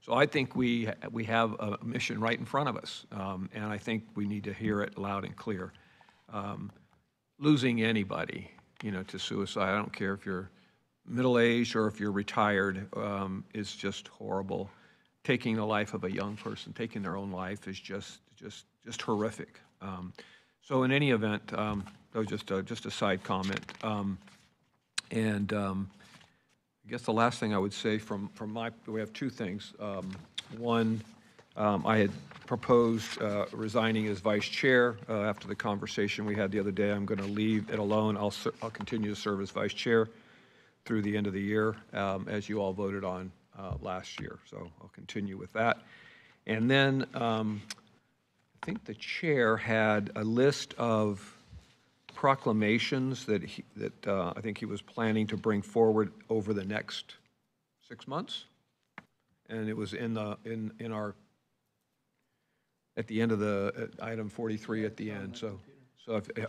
S1: so I think we have a mission right in front of us, and I think we need to hear it loud and clear. Losing anybody, to suicide, I don't care if you're middle-aged or if you're retired, is just horrible. Taking the life of a young person, taking their own life, is just horrific. So in any event, that was just a side comment. I guess the last thing I would say we have two things. One, I had proposed resigning as vice chair after the conversation we had the other day. I'm going to leave it alone. I'll continue to serve as vice chair through the end of the year, as you all voted on last year. So I'll continue with that. And then I think the chair had a list of proclamations that I think he was planning to bring forward over the next 6 months, and it was in our at the end of the item 43 at the end. So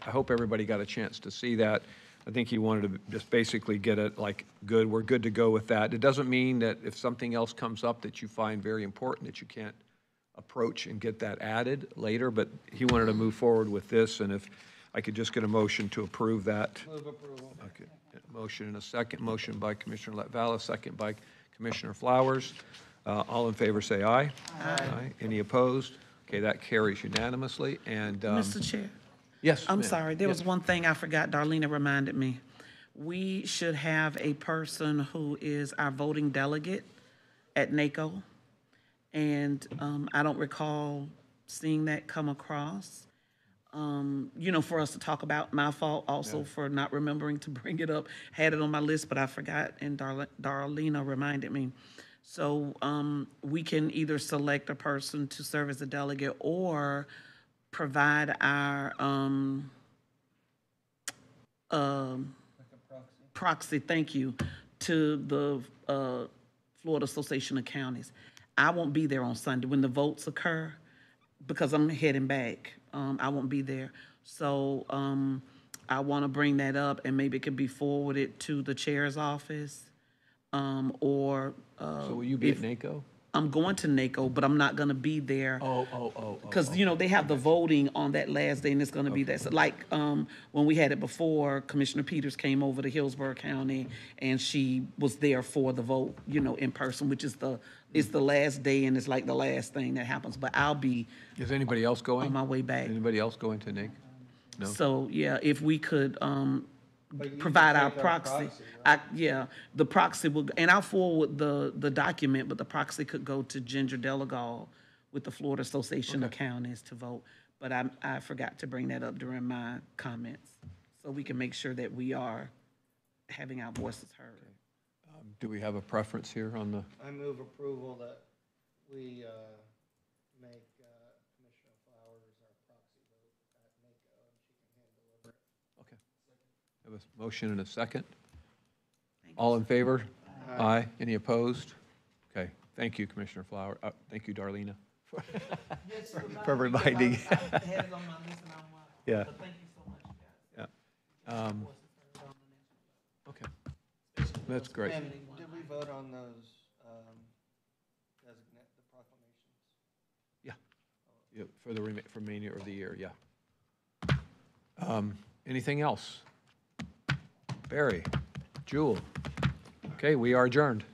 S1: I hope everybody got a chance to see that. I think he wanted to just basically get it like good. We're good to go with that. It doesn't mean that if something else comes up that you find very important that you can't approach and get that added later. But he wanted to move forward with this, and if I could just get a motion to approve that.
S2: Move approval.
S1: Okay. Motion and a second. Motion by Commissioner Latvala, second by Commissioner Flowers. All in favor say aye. Aye. Any opposed? Okay, that carries unanimously. And
S3: Mr. Chair.
S1: Yes.
S3: I'm sorry. There was one thing I forgot. Darlena reminded me. We should have a person who is our voting delegate at NACO. And I don't recall seeing that come across. For us to talk about. My fault also for not remembering to bring it up. Had it on my list, but I forgot, and Darlena reminded me. So we can either select a person to serve as a delegate or provide our proxy, thank you, to the Florida Association of Counties. I won't be there on Sunday when the votes occur because I'm heading back. I won't be there. So I want to bring that up, and maybe it could be forwarded to the chair's office. So
S1: will you be at NACO?
S3: I'm going to NACO, but I'm not going to be there. Because, they have the voting on that last day, and it's going to be that. So like when we had it before, Commissioner Peters came over to Hillsborough County, and she was there for the vote, in person, which is it's the last day, and it's like the last thing that happens. But I'll be.
S1: Is anybody else going?
S3: On my way back.
S1: Anybody else going to NACO? No?
S3: So, yeah, if we could provide our proxy. The proxy will, and I'll forward the document, but the proxy could go to Ginger Delagal with the Florida Association of Counties to vote. But I forgot to bring that up during my comments, so we can make sure that we are having our voices heard.
S1: Do we have a preference here on the?
S2: I move approval that we make Commissioner Flowers our proxy vote at NACO, and she can hand deliver it.
S1: Okay. Have a motion and a second. All in favor? Aye. Any opposed? Okay. Thank you, Commissioner Flower. Thank you, Darlena, for reminding. Yeah. Yeah. Okay. That's great.
S2: And did we vote on those designate the proclamations?
S1: Yeah, for the remainder of the year, yeah. Anything else? Barry, Jewel. Okay, we are adjourned.